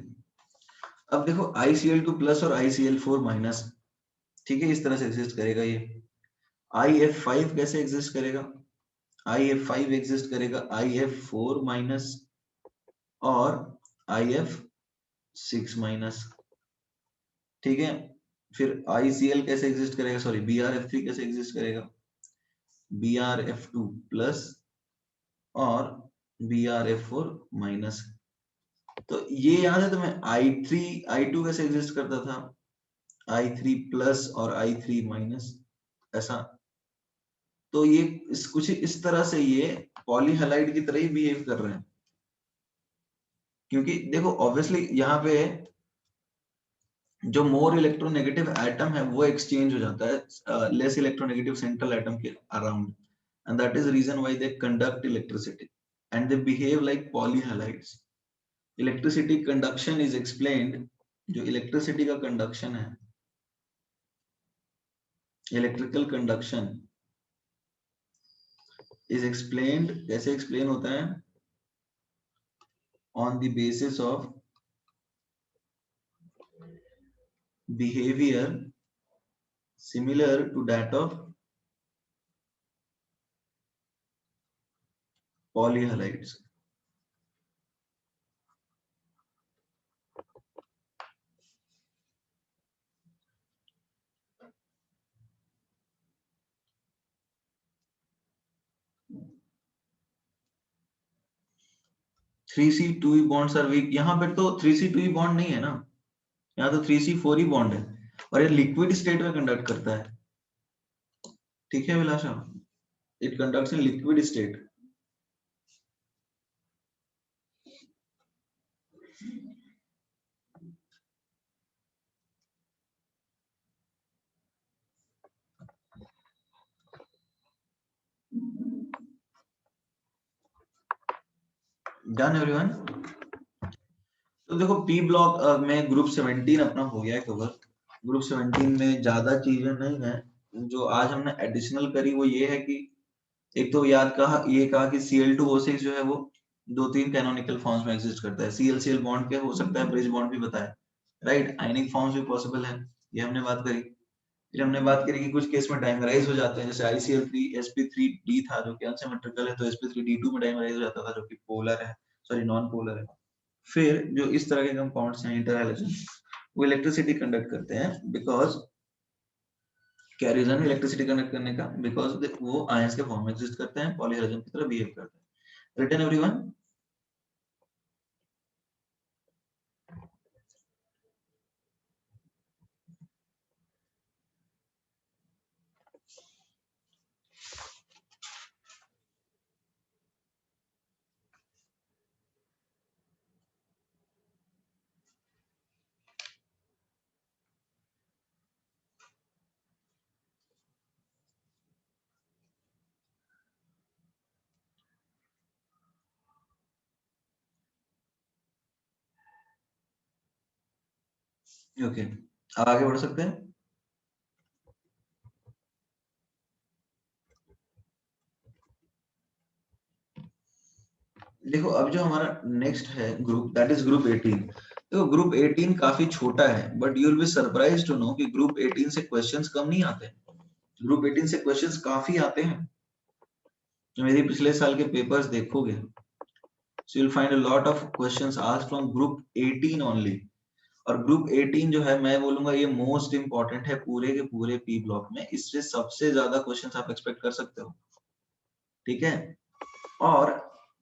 अब देखो ICl2 प्लस और ICl4 माइनस, ठीक है, इस तरह से एग्जिस्ट करेगा ये। IF5 कैसे एग्जिस्ट करेगा, IF5 एग्जिस्ट करेगा IF4 माइनस और IF6 माइनस, ठीक है। फिर ICl कैसे एग्जिस्ट करेगा, सॉरी BrF3 कैसे एग्जिस्ट करेगा, BrF2 प्लस और BrF4 माइनस। तो ये याद है तुम्हें, I2 कैसे एग्जिस्ट करता था, I3 प्लस और I3 माइनस, ऐसा। तो ये कुछ इस तरह से ये पॉलीहैलाइड की तरह ही बिहेव कर रहे हैं, क्योंकि देखो ऑब्वियसली यहाँ पे जो मोर इलेक्ट्रोनेगेटिव एटम है वो एक्सचेंज हो जाता है लेस इलेक्ट्रोनेगेटिव सेंट्रल एटम के around, and that is reason why they conduct electricity and they behave like polyhalides. Electricity conduction is explained, जो इलेक्ट्रिसिटी का कंडक्शन है, इलेक्ट्रिकल कंडक्शन इज एक्सप्लेन्ड, कैसे एक्सप्लेन होता है, on the basis of behavior similar to that of polyhalides. Three C two E bonds are weak, यहाँ पर तो three C two E bond नहीं है ना, यहाँ तो three C four E bond है और ये लिक्विड स्टेट में कंडक्ट करता है। ठीक है Vilasa, it conducts in liquid state. Done everyone. तो देखो पी ब्लॉक में ग्रुप 17 अपना हो गया है कवर। ग्रुप 17 में ज्यादा चीजें नहीं है, जो आज हमने एडिशनल करी वो ये है कि एक तो याद कहा, ये कहा कि Cl2O6 जो है वो दो तीन कैनोनिकल फॉर्म्स में एग्जिस्ट करता है। ClCl बॉन्ड क्या हो सकता है, ब्रिज बॉन्ड भी बताया, राइट। आयनिक फॉर्म्स भी पॉसिबल है, ये हमने बात करी। फिर हमने बात करी कि कुछ केस में डाइमराइज हो जाते हैं, जैसे ICl3 sp3d था जो कि अनसिमेट्रिकल है, तो sp3d2 में डाइमराइज हो जाता था जो कि पोलर है, सॉरी नॉन पोलर है। फिर जो इस तरह के कंपाउंड्स हैं इंटरहैलोजन, वो इलेक्ट्रिसिटी कंडक्ट करते हैं बिकॉज क्या रीजन है इलेक्ट्रिसिटी कंडक्ट करने का, बिकॉज वो आयंस के फॉर्म में एग्जिस्ट करते हैं, पॉलीहैलोजन की तरह बिहेव करते हैं। Written everyone. ओके, आगे बढ़ सकते हैं। देखो अब जो हमारा नेक्स्ट है ग्रुप, दैट इज ग्रुप 18। देखो ग्रुप 18 काफी छोटा है, but you will be surprised to know कि ग्रुप 18 से क्वेश्चंस कम नहीं आते। ग्रुप 18 से क्वेश्चंस काफी आते हैं। तो मेरे पिछले साल के पेपर्स देखोगे, so you'll find a lot of questions asked from group 18 only। और ग्रुप 18 जो है मैं बोलूंगा ये मोस्ट इंपॉर्टेंट है पूरे के पूरे पी ब्लॉक में, इससे सबसे ज्यादा क्वेश्चंस आप एक्सपेक्ट कर सकते हो। ठीक है, और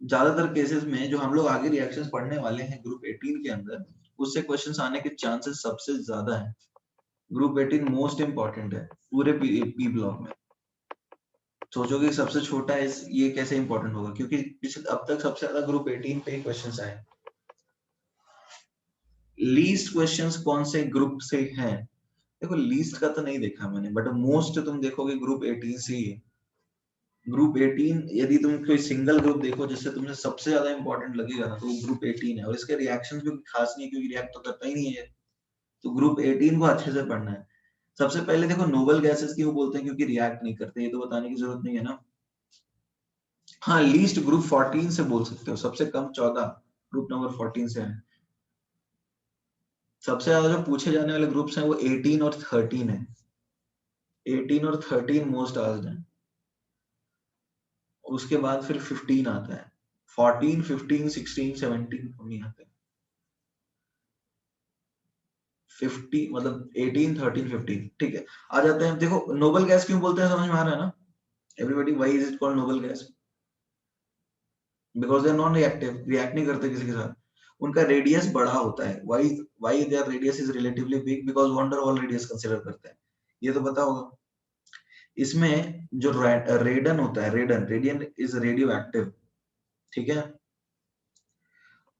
ज्यादातर केसेस में जो हम लोग आगे रिएक्शंस पढ़ने वाले हैं ग्रुप 18 के अंदर, उससे क्वेश्चंस आने के चांसेस सबसे ज्यादा है। ग्रुप 18 मोस्ट इंपॉर्टेंट है पूरे पी ब्लॉक में। सोचोगे सबसे छोटा है, ये कैसे इंपॉर्टेंट होगा, क्योंकि अब तक सबसे ज्यादा ग्रुप 18 पे ही क्वेश्चंस आए। लीस्ट क्वेश्चंस कौन से ग्रुप से हैं? देखो लीस्ट का तो नहीं देखा मैंने, बट मोस्ट तुम देखोगे ग्रुप 18 से ही है। ग्रुप 18 यदि तुम कोई सिंगल ग्रुप देखो जिससे तुम्हें सबसे ज्यादा इंपॉर्टेंट लगेगा ना, तो वो ग्रुप 18 है। और इसके रिएक्शंस भी खास नहीं है क्योंकि रिएक्ट तो करता ही नहीं है, तो ग्रुप 18 को अच्छे से पढ़ना है। सबसे पहले देखो नोबल गैसेस क्यों बोलते हैं, क्योंकि रिएक्ट नहीं करते, ये तो बताने की जरूरत नहीं है ना। हाँ लीस्ट ग्रुप 14 से बोल सकते हो, सबसे कम 14 ग्रुप नंबर 14 से है। सबसे ज्यादा जो पूछे जाने वाले ग्रुप्स हैं वो 18 और 13 है। 18 और 13 मोस्ट आस्क्ड है, उसके बाद फिर 15 आता है। 14, 15, 16, 17 नहीं आते। 50 मतलब 18, 13, 15। ठीक है, आ जाते हैं। देखो नोबल गैस क्यों बोलते हैं समझ में आ रहा है ना everybody, why is it called noble gas? Because they are non reactive, react नहीं करते किसी के साथ। उनका रेडियस बड़ा होता है। Why there radius is relatively big? Because one डर वाल रेडियस कंसीडर करते हैं, ये तो पता होगा। इसमें जो रेडन होता है, रेडियन इज रेडियो एक्टिव। ठीक है,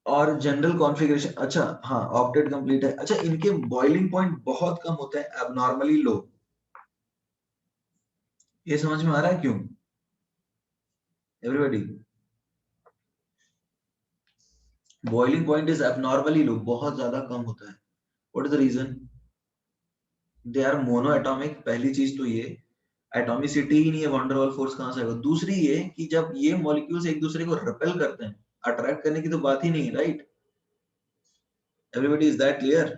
और जनरल कॉन्फ़िगरेशन, अच्छा हाँ ऑक्टेट कंप्लीट है। अच्छा इनके बॉइलिंग पॉइंट बहुत कम होता है, एबनॉर्मली लो। ये समझ में आ रहा है क्यों everybody? Boiling point is abnormally low, बहुत ज्यादा कम होता है। What is the reason? They are mono atomic, पहली चीज तो ये। एटॉमिसिटी ही नहीं है, वंडरवॉल फोर्स कहां से आएगा? दूसरी ये कि जब ये मॉलिक्यूल्स एक दूसरे को रिपेल करते हैं अट्रैक्ट करने की तो बात ही नहीं, right? Everybody is that clear?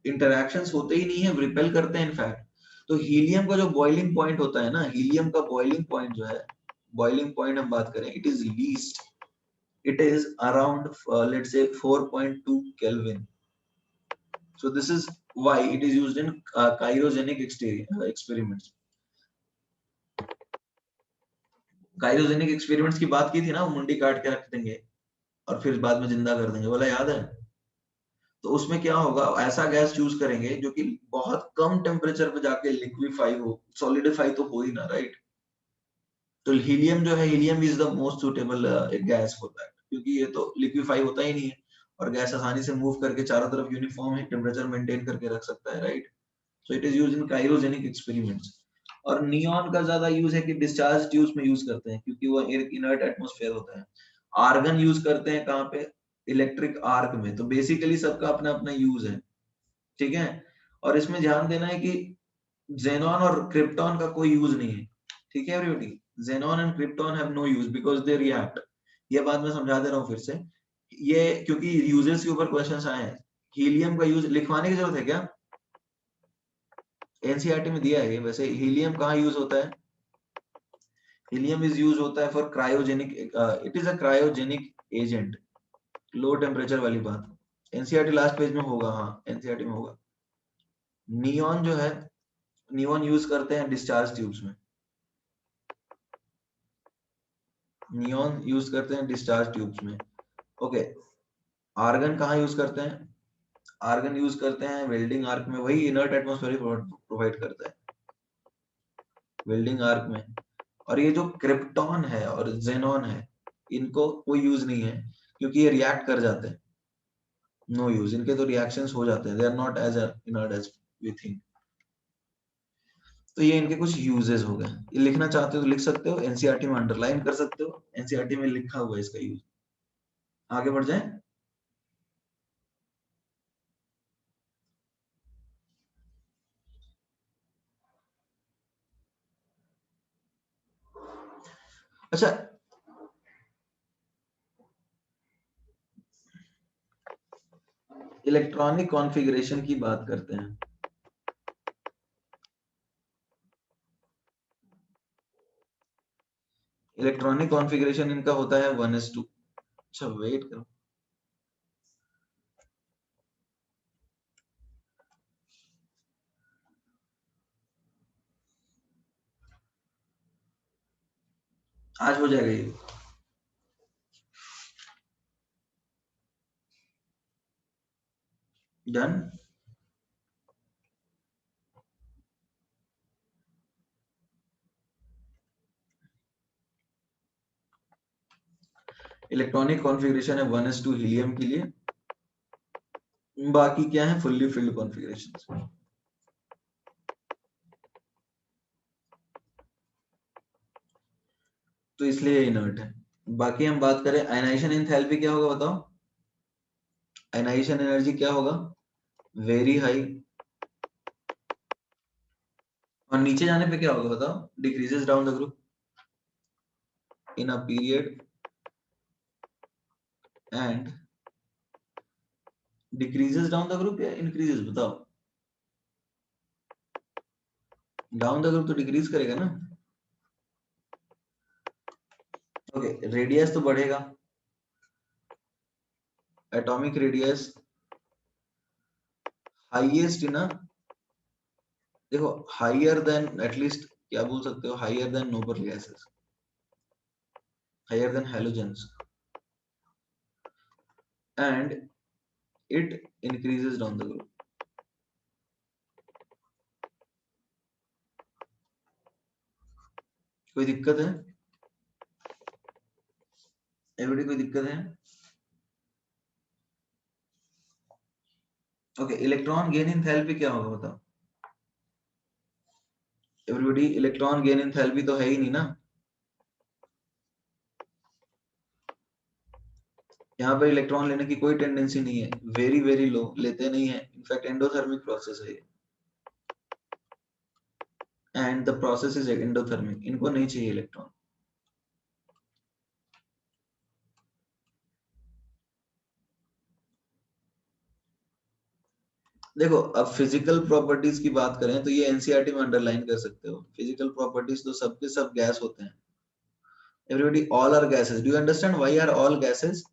Interactions होते ही नहीं है, रिपेल करते हैं इनफैक्ट। तो हीलियम का जो बॉइलिंग पॉइंट होता है ना, हीलियम का बॉइलिंग पॉइंट जो है, बॉइलिंग पॉइंट हम बात करें, it is least, it is around let's say 4.2 Kelvin. So this is why it is used in cryogenic experiments. Cryogenic experiments की बात की थी ना, वो मुंडी काट के रख देंगे और फिर बाद में जिंदा कर देंगे, बोला याद है? तो उसमें क्या होगा, ऐसा गैस चूज करेंगे जो कि बहुत कम टेम्परेचर पे जाके लिक्विफाई हो, सॉलिडिफाई तो हो ही ना, राइट? तो हीलियम जो है, helium is the most suitable gas for that, क्योंकि ये तो लिक्विफाई होता ही नहीं है और गैस आसानी से मूव करके चारों तरफ यूनिफॉर्म है टेम्परेचर मेंटेन करके रख सकता है, right? So it is used in cryogenic experiments. और नियॉन का ज्यादा यूज है कि डिस्चार्ज ट्यूब्स में यूज करते हैं, क्योंकि वो एक इनर्ट एटमॉस्फेयर होता है। आर्गन यूज करते हैं कहाँ पे? इलेक्ट्रिक आर्क में। तो बेसिकली सबका अपना अपना यूज है, ठीक है? और इसमें ध्यान देना है कि जेनॉन और क्रिप्टॉन का कोई यूज नहीं है, ठीक है everybody? Xenon and krypton have no use because they react. ये बात मैं समझा दे रहा हूँ फिर से, ये क्योंकि यूजेस के ऊपर क्वेश्चंस आए हैं। हीलियम का यूज लिखवाने की जरूरत है क्या? एनसीईआरटी में दिया है वैसे। हीलियम कहाँ यूज होता है? हीलियम इज यूज होता है for cryogenic, it is a cryogenic agent, low temperature वाली बात। एनसीईआरटी लास्ट पेज में होगा, हाँ एनसीईआरटी में होगा। नियॉन जो है, नियॉन यूज करते हैं डिस्चार्ज ट्यूब्स में, नियॉन यूज करते हैं डिस्चार्ज ट्यूब्स में। ओके, आर्गन कहाँ यूज करते हैं? आर्गन यूज करते हैं वेल्डिंग आर्क में, वही इनर्ट एटमॉस्फेयर प्रोवाइड करता है, वेल्डिंग आर्क में। और ये जो क्रिप्टॉन है और जेनॉन है, इनको कोई यूज नहीं है, क्योंकि ये रिएक्ट कर जाते हैं। नो यूज, इनके तो रिएक्शंस हो जाते हैं, they are not as inert as we think. तो ये इनके कुछ यूजेस हो गए। ये लिखना चाहते हो तो लिख सकते हो, एनसीईआरटी में अंडरलाइन कर सकते हो, एनसीईआरटी में लिखा हुआ है इसका यूज। आगे बढ़ जाए। अच्छा, इलेक्ट्रॉनिक कॉन्फ़िगरेशन की बात करते हैं। इलेक्ट्रॉनिक कॉन्फ़िगरेशन इनका होता है 1:2। अच्छा वेट करो, आज हो जाएगा ये। डन। इलेक्ट्रॉनिक कॉन्फ़िगरेशन है 1:2 हीलियम के लिए, बाकी क्या है फुल्ली फिल्ड कॉन्फ़िगरेशन, तो इसलिए इनर्ट है। बाकी हम बात करें आयनाइजेशन एंथैल्पी क्या होगा बताओ? आयनाइजेशन एनर्जी क्या होगा? Very high. और नीचे जाने पे क्या होगा बताओ? Decreases down the group in a period and decreases down the group या इंक्रीजेस बताओ? डाउन द ग्रुप तो डिक्रीज करेगा ना। ओके, रेडियस तो बढ़ेगा, एटॉमिक रेडियस हाईएस्ट इन, देखो हायर देन, एटलीस्ट क्या बोल सकते हो, higher than noble gases, higher than halogens, and it increases down the group. कोई दिक्कत है एवरीबॉडी? कोई दिक्कत है? ओके, इलेक्ट्रॉन गेन एंथैल्पी क्या होगा बताओ एवरीबॉडी? इलेक्ट्रॉन गेन एंथैल्पी तो है ही नहीं ना, यहाँ पर इलेक्ट्रॉन लेने की कोई टेंडेंसी नहीं है, वेरी वेरी लो, लेते नहीं है, इनफैक्ट एंडोथर्मिक प्रोसेस है ये, and the process is endothermic, इनको नहीं चाहिए इलेक्ट्रॉन। देखो अब फिजिकल प्रॉपर्टीज की बात करें तो ये एनसीईआरटी में अंडरलाइन कर सकते हो। फिजिकल प्रॉपर्टीज तो सबके सब गैस होते हैं। Everybody, all are gases. Do you understand why are all gases?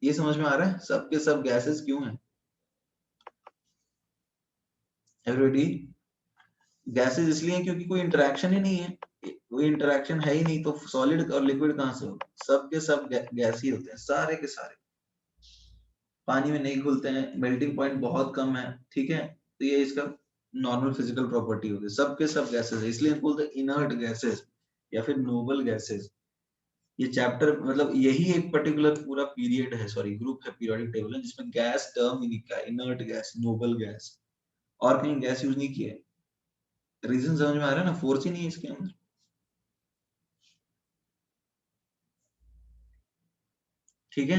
ये समझ में आ रहा है सबके सब गैसेस क्यों हैं? एवरीबॉडी, गैसेस इसलिए हैं क्योंकि कोई इंटरेक्शन ही नहीं है। कोई इंटरेक्शन है ही नहीं तो सॉलिड और लिक्विड कहां से हो? सबके सब गैस ही होते हैं, सारे के सारे। पानी में नहीं घुलते हैं, मेल्टिंग पॉइंट बहुत कम है, ठीक है। तो ये इसका नॉर्मल फिजिकल प्रॉपर्टी होगी। सबके सब गैसेस है, इसलिए बोलते हैं इनर्ट गैसेस या फिर नोबल गैसेस। ये चैप्टर मतलब यही एक पर्टिकुलर पूरा पीरियड है, सॉरी ग्रुप है, पीरियोडिक टेबल है, जिसमें गैस टर्म ही निकला, इनर्ट गैस, नोबल गैस। और कहीं गैस यूज नहीं किया है। रीजन समझ में आ रहा है ना? फोर्स ही नहीं है इसके अंदर। ठीक है,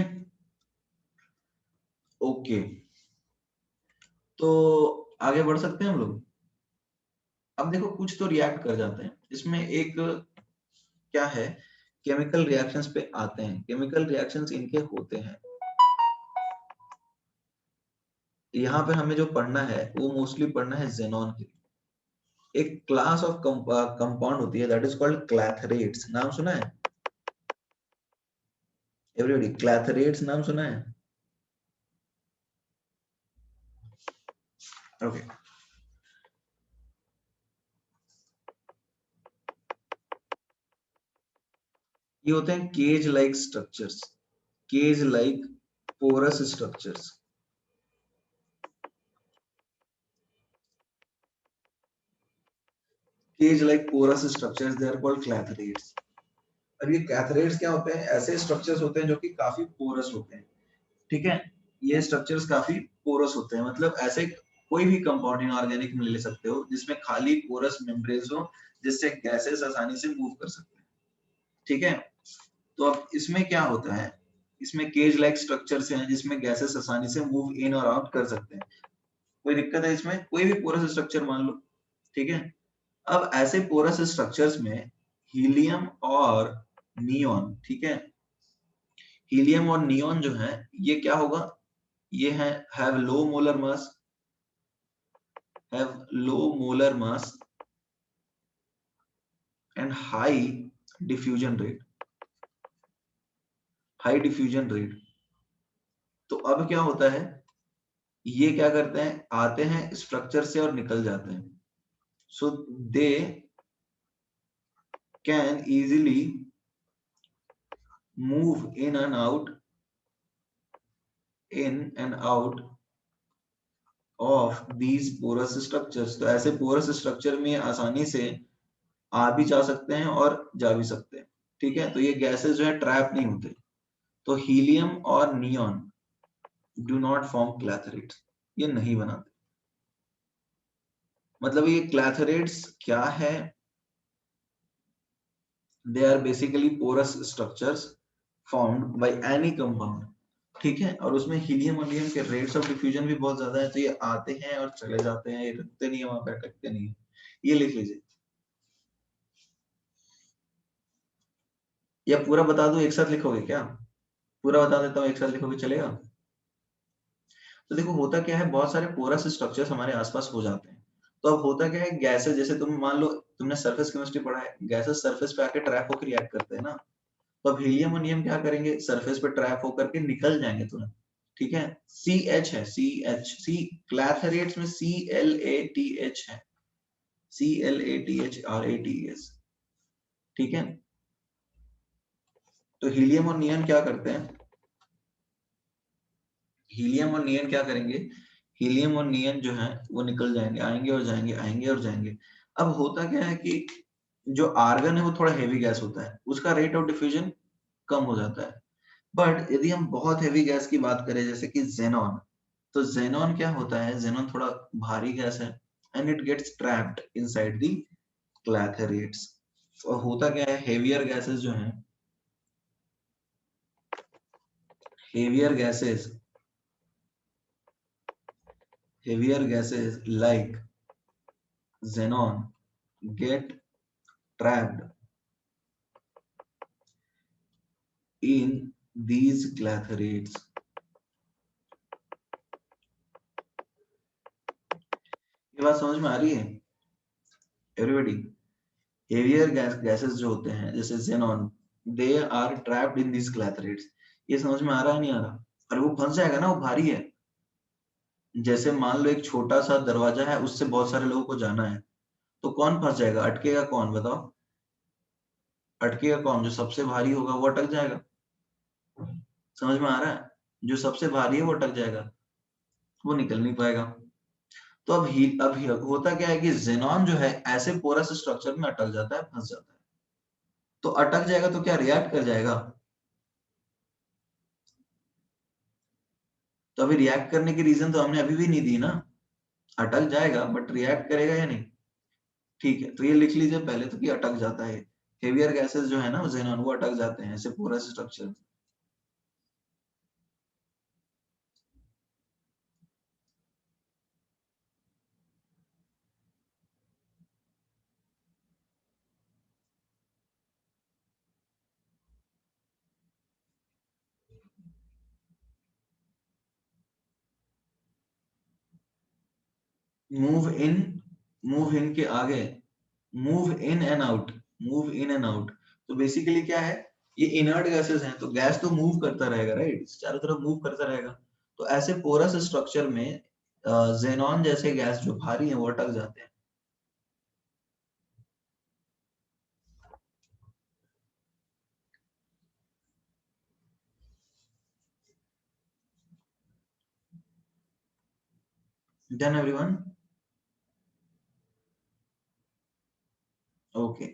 ओके। तो आगे बढ़ सकते हैं हम लोग। अब देखो कुछ तो रिएक्ट कर जाते हैं इसमें। एक क्या है, केमिकल रिएक्शंस पे आते हैं। केमिकल रिएक्शंस इनके होते हैं, यहाँ पे हमें जो पढ़ना है वो मोस्टली पढ़ना है जेनॉन के। एक क्लास ऑफ कंपाउंड होती है दैट इज कॉल्ड क्लैथरेट्स। नाम सुना है एवरीबॉडी? क्लैथरेट्स नाम सुना है? ओके, ये होते हैं cage like structures. Cage like porous structures. Cage like porous structures, they are called clathrates. अब ये कैथरेट्स क्या होते हैं? ऐसे स्ट्रक्चर्स होते हैं जो कि काफी पोरस होते हैं, ठीक है। ये स्ट्रक्चर्स काफी पोरस होते हैं, मतलब ऐसे कोई भी कंपाउंड इनऑर्गेनिक में ले सकते हो जिसमें खाली पोरस मेम्ब्रेन्स हो, जिससे गैसेस आसानी से मूव कर सकते हैं, ठीक है। तो अब इसमें क्या होता है, इसमें केज लाइक स्ट्रक्चर्स हैं जिसमें गैसेस आसानी से मूव इन और आउट कर सकते हैं। कोई दिक्कत है इसमें? कोई भी पोरस स्ट्रक्चर मान लो, ठीक है। अब ऐसे पोरस स्ट्रक्चर्स में हीलियम और नियॉन, ठीक है, हीलियम और नियॉन जो है ये क्या होगा, ये है have low molar mass, have low molar mass and high diffusion rate, high diffusion rate। तो अब क्या होता है, ये क्या करते हैं, आते हैं स्ट्रक्चर से और निकल जाते हैं। So they can easily move in and out, in and out of these porous structures. तो ऐसे पोरस स्ट्रक्चर में आसानी से आ भी जा सकते हैं और जा भी सकते हैं, ठीक है। तो ये गैसेस जो है ट्रैप नहीं होते। तो हीलियम और neon do not form clathrates, ये नहीं बनाते। मतलब ये क्लैथरेट्स क्या है, they are basically porous structures found by any compound, ठीक है। और उसमें हीलियम और नियम के रेट्स ऑफ डिफ्यूजन भी बहुत ज्यादा है, तो ये आते हैं और चले जाते हैं, ये रुकते नहीं है वहां पे, अटकते नहीं है। ये लिख लीजिए, या पूरा बता दूं एक साथ लिखोगे क्या? पूरा बता देता हूँ एक साथ लिखोगे चलेगा? तो देखो होता क्या है, बहुत सारे पोरस स्ट्रक्चर्स हमारे आसपास हो जाते हैं। तो अब होता क्या है, गैसेस जैसे तुम मान लो तुमने सरफेस केमिस्ट्री पढ़ा है, गैसेस सरफेस पे आके ट्रैप होकर रिएक्ट करते हैं ना। तो अब हीलियम और नियम क्या करेंगे, सरफेस पे ट्रैप होकर के निकल जाएंगे तुरंत, ठीक है। सी एच है, सी एच, सी क्लैथरेट्स में C L A T H है, C L A T H R A T S, ठीक है। तो हीलियम और नियन क्या करते हैं, हीलियम और नियन क्या करेंगे, हीलियम और नियन जो है वो निकल जाएंगे, आएंगे और जाएंगे, आएंगे और जाएंगे। अब होता क्या है कि जो आर्गन है वो थोड़ा हेवी गैस होता है, उसका रेट ऑफ डिफ्यूजन कम हो जाता है। बट यदि हम बहुत हेवी गैस की बात करें जैसे कि जेनॉन, तो जेनॉन क्या होता है, जेनॉन थोड़ा भारी गैस है and it gets trapped inside the clathrates. और होता क्या है, हेवियर गैसेस जो हैं, heavier gases, heavier gases like xenon get trapped in these clathrates ये बात समझ में आ रही है एवरीबॉडी? हेवियर गैसेस जो होते हैं जैसे xenon, they are trapped in this clathrates. ये समझ में आ रहा है नहीं आ रहा? अरे वो फंस जाएगा ना, वो भारी है। जैसे मान लो एक छोटा सा दरवाजा है, उससे बहुत सारे लोगों को जाना है, तो कौन फंस जाएगा? अटकेगा कौन बताओ? अटकेगा कौन? जो सबसे भारी होगा वो अटक जाएगा। समझ में आ रहा है? जो सबसे भारी है वो अटक जाएगा, वो निकल नहीं पाएगा। तो अब होता क्या है कि जेनॉन जो है ऐसे पोरस स्ट्रक्चर में अटक जाता है, फंस जाता है। तो अटक जाएगा तो क्या रिएक्ट कर जाएगा? तो अभी रिएक्ट करने की रीजन तो हमने अभी भी नहीं दी ना। अटक जाएगा बट रिएक्ट करेगा या नहीं? ठीक है, तो ये लिख लीजिए पहले तो कि अटक जाता है। हेवियर गैसेस जो है ना जेनॉन, वो अटक जाते हैं ऐसे porous structure. Move in, move in के आगे move in and out, move in and out. तो बेसिकली क्या है, ये इनर्ट गैसेस हैं तो गैस तो मूव करता रहेगा, राइट? चारों तरफ मूव करता रहेगा। तो ऐसे पोरस स्ट्रक्चर में जेनॉन जैसे गैस जो भारी है वो अटक जाते हैं। Done everyone? ओके।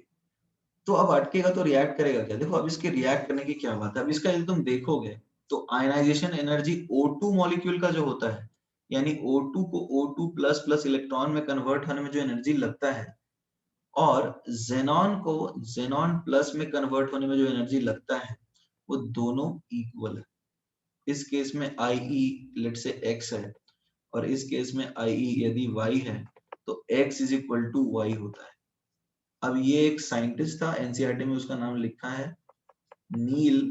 तो अब अटकेगा तो रिएक्ट करेगा क्या? देखो अब इसके रिएक्ट करने की क्या बात है। अब इसका यदि तुम देखोगे तो आयनाइजेशन एनर्जी O2 मॉलिक्यूल का जो होता है, यानी O2 को O2 प्लस प्लस इलेक्ट्रॉन में कन्वर्ट होने में जो एनर्जी लगता है, और जेनॉन को जेनॉन प्लस में कन्वर्ट होने में जो एनर्जी लगता है, वो दोनों इक्वल है। इस केस में IE लेट से x है, और इस केस में IE यदि y है, तो x is equal to y होता है। अब ये एक साइंटिस्ट था, एनसीईआरटी में उसका नाम लिखा है नील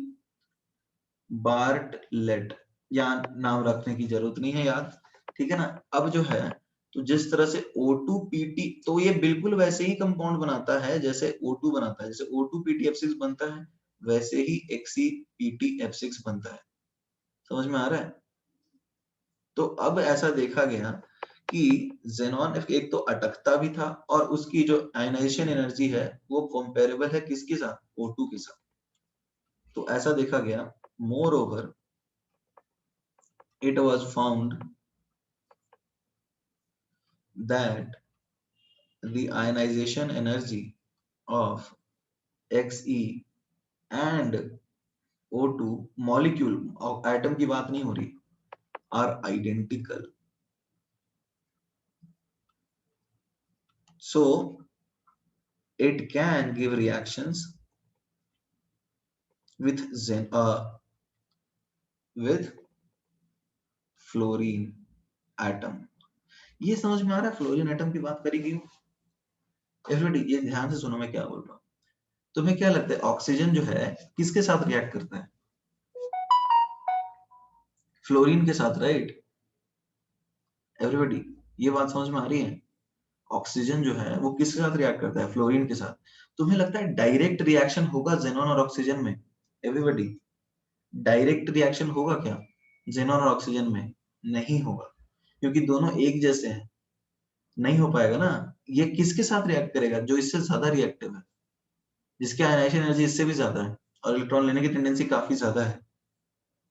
बार्टलेट। या नाम रखने की जरूरत नहीं है याद, ठीक है ना? अब जो है, तो जिस तरह से O2PT, तो ये बिल्कुल वैसे ही कंपाउंड बनाता है जैसे O2 बनाता है। जैसे O2PtF6 बनता है, वैसे ही XePtF6 बनता है। समझ में आ रहा है? तो अब ऐसा देखा गया कि जेनॉन एक तो अटकता भी था, और उसकी जो आयनाइजेशन एनर्जी है वो कंपेरेबल है किसके साथ? O2 के साथ। तो ऐसा देखा गया। More over, it was found that the ionization energy of Xe and O2 molecule, of atom की बात नहीं हो रही, are identical. So it can give reactions with with fluorine atom. ये समझ में आ रहा है फ्लोरीन एटम की बात करी गई? एवरीबॉडी ये ध्यान से सुनो मैं क्या बोल रहा हूँ। तुम्हें क्या लगता है ऑक्सीजन जो है किसके साथ रिएक्ट करता है? फ्लोरीन के साथ, राइट? एवरीबॉडी ये बात समझ में आ रही है? ऑक्सीजन जो है वो किसके साथ रिएक्ट करता है? फ्लोरीन के साथ। तुम्हें लगता है डायरेक्ट रिएक्शन होगा जेनॉन और ऑक्सीजन में? एवरीबॉडी डायरेक्ट रिएक्शन होगा क्या जेनॉन और ऑक्सीजन में? नहीं होगा, क्योंकि दोनों एक जैसे हैं। नहीं हो पाएगा ना। ये किसके साथ रिएक्ट करेगा? जो इससे ज्यादा रिएक्टिव है, जिसकी आयनाइजेशन एनर्जी इससे भी ज्यादा है और इलेक्ट्रॉन लेने की टेंडेंसी काफी ज्यादा है।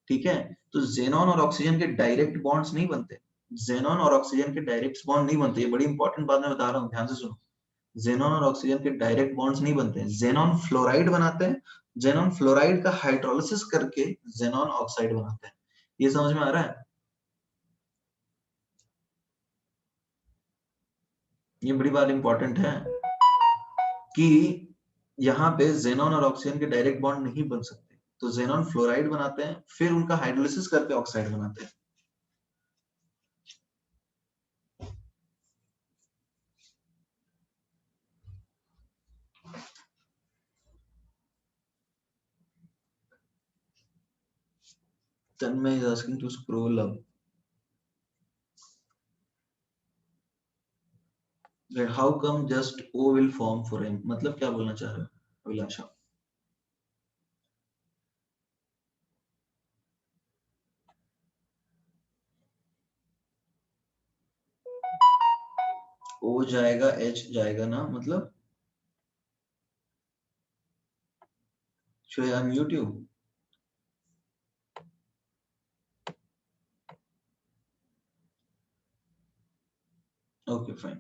ठीक है, तो जेनॉन और ऑक्सीजन के डायरेक्ट बॉन्ड्स नहीं बनते। जेनॉन और ऑक्सीजन के डायरेक्ट बॉन्ड नहीं बनते। ये बड़ी इंपॉर्टेंट बात मैं बता रहा हूँ, ध्यान से सुनो। जेनॉन और ऑक्सीजन के डायरेक्ट बॉन्ड्स नहीं बनते हैं। जेनॉन फ्लोराइड बनाते हैं, जेनॉन फ्लोराइड का हाइड्रोलिसिस करके जेनॉन ऑक्साइड बनाते हैं। ये समझ में आ रहा है? ये बड़ी बात इंपॉर्टेंट है कि यहाँ पे जेनॉन और ऑक्सीजन के डायरेक्ट बॉन्ड नहीं बन सकते। तो जेनॉन फ्लोराइड बनाते हैं, फिर उनका हाइड्रोलिसिस करके ऑक्साइड बनाते हैं। Tanmay is asking to scroll up. How come just oh will form for him, मतलब क्या बोलना चाह रहे हो अभिलाषा? ओ जाएगा एच जाएगा ना, मतलब should I unmute you? Okay, fine.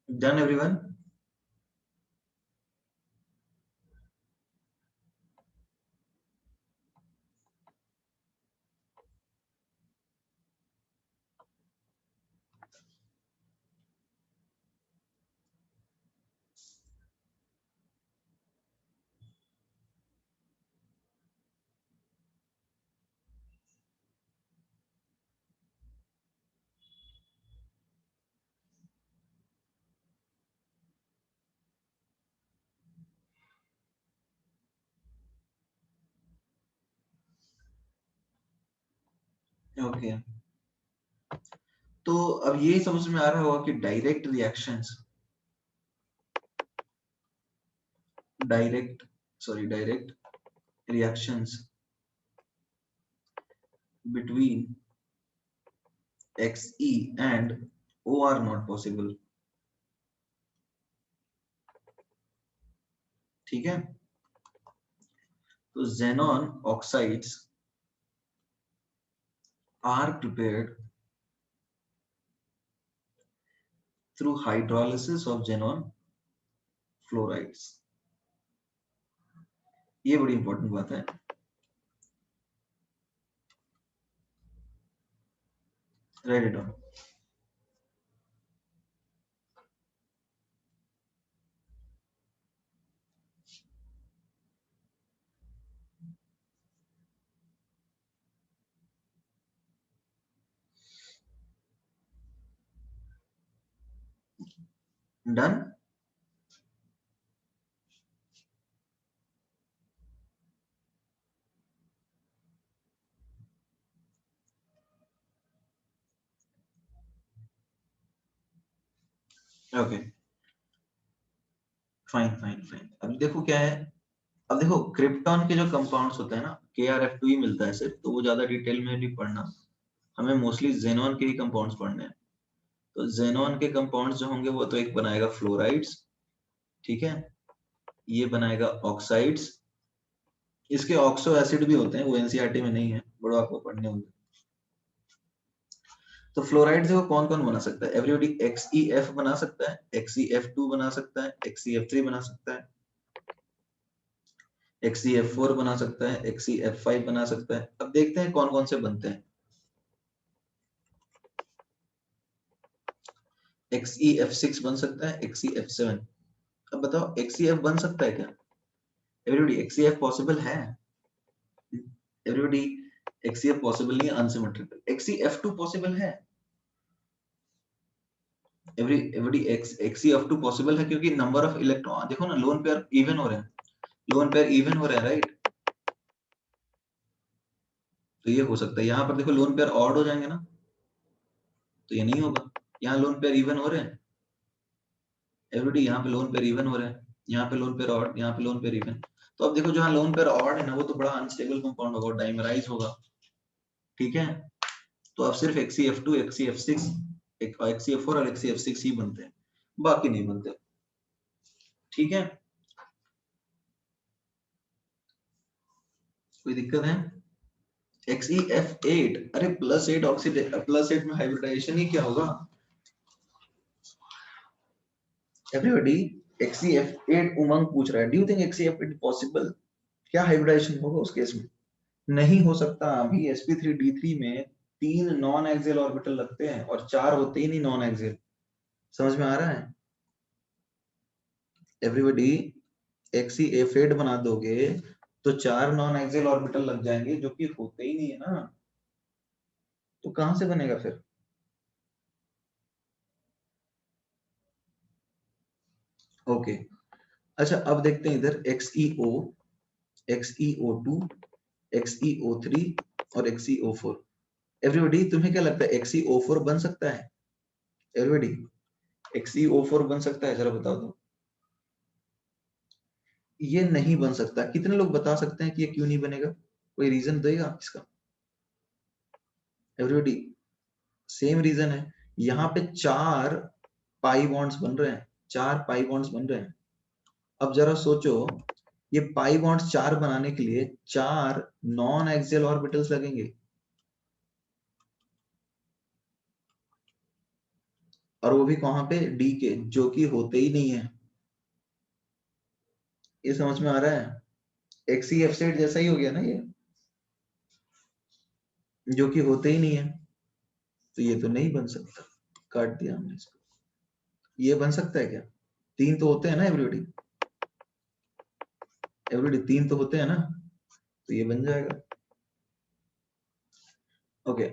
Done everyone? Okay. तो अब ये समझ में आ रहा होगा कि direct reactions, direct reactions between Xe and O are not possible. ठीक है, तो xenon oxides are prepared through hydrolysis of xenon fluorides. ये बड़ी इंपॉर्टेंट बात है. Write it down. Done? Okay. Fine. अब देखो क्या है, अब देखो क्रिप्टॉन के जो कंपाउंड्स होते हैं ना, KrF2 ही मिलता है सिर्फ, तो वो ज्यादा डिटेल में नहीं पढ़ना, हमें मोस्टली जेनॉन के ही कंपाउंड्स पढ़ने हैं. तो जेनॉन के कंपाउंड्स जो होंगे वो तो एक बनाएगा फ्लोराइड्स, ठीक है, ये बनाएगा ऑक्साइड्स, इसके ऑक्सो एसिड भी होते हैं, वो एनसीईआरटी में नहीं है, बड़ो आपको पढ़ने होंगे. तो फ्लोराइड देखो कौन कौन बना सकता है, एवरीबॉडी XeF बना सकता है, XeF2 बना सकता है, XeF3 बना सकता है, XeF4 बना सकता है, XeF5 बना सकता है. अब देखते हैं कौन कौन से बनते हैं. XeF6 बन सकता है, XeF7. अब बताओ XeF बन सकता है क्या? एवरीबॉडी XeF पॉसिबल है? एवरीबॉडी XeF पॉसिबल नहीं है, अनसिमेट्रिकल. XeF2 पॉसिबल है, एवरीबॉडी XeF2 पॉसिबल है, क्योंकि नंबर ऑफ इलेक्ट्रॉन देखो ना, लोन पेयर इवन हो रहे हैं, लोन पेयर इवन हो रहे हैं, राइट? तो ये हो सकता है. यहाँ पर देखो लोन पेयर ऑड हो जाएंगे ना, तो ये नहीं होगा. यहाँ लोन पेयर इवन हो रहे हैं, एवरीबॉडी यहाँ पे लोन पेयर इवन हो रहे हैं, यहाँ पे लोन पेयर ऑड, यहाँ पे लोन पेयर इवन. तो अब देखो जहाँ लोन पेयर ऑड है ना, वो तो बड़ा अनस्टेबल कंपाउंड होगा, डाइमराइज होगा, ठीक है. तो अब सिर्फ XeF2, XeF6, XeF4 और XeF6 ही बनते हैं, बाकी नहीं बनते, ठीक है. कोई दिक्कत है? XeF8, अरे +8 ऑक्सीडेशन, +8 में हाइब्रिडाइजेशन ही क्या होगा एवरीबॉडी? XeF8 उमंग पूछ रहा है, do you think XeF8 possible? क्या हाइब्रिडाइजेशन होगा उस केस में? नहीं हो सकता. अभी sp3d3 में 3 नॉन एक्सियल ऑर्बिटल लगते हैं और 4 होते ही नहीं नॉन एक्सियल. समझ में आ रहा है एवरीबॉडी? XeF8 बना दोगे तो 4 नॉन एक्सियल ऑर्बिटल लग जाएंगे, जो कि होते ही नहीं है ना, तो कहां से बनेगा फिर? ओके, अच्छा अब देखते हैं इधर XeO, XeO2, XeO3 और XeO4। एवरीबॉडी तुम्हें क्या लगता है XeO4 बन सकता है? एवरीबॉडी XeO4 बन सकता है, जरा बताओ तो। ये नहीं बन सकता। कितने लोग बता सकते हैं कि ये क्यों नहीं बनेगा? कोई रीजन देगा इसका? एवरीबॉडी सेम रीजन है। यहाँ पे 4 पाई बॉन्ड्स बन रहे हैं, 4 पाई बॉन्ड्स बन रहे हैं। अब जरा सोचो, ये पाई बॉन्ड्स 4 बनाने के लिए 4 नॉन एक्सियल ऑर्बिटल्स लगेंगे, और वो भी कहां पे? डी के, जो कि होते ही नहीं है। ये समझ में आ रहा है? XeF सेट जैसा ही हो गया ना ये, जो कि होते ही नहीं है। तो ये तो नहीं बन सकता, काट दिया हमने इसको। ये बन सकता है क्या? 3 तो होते हैं ना एवरीबॉडी, एवरीबॉडी 3 तो होते हैं ना, तो ये बन जाएगा। ओके,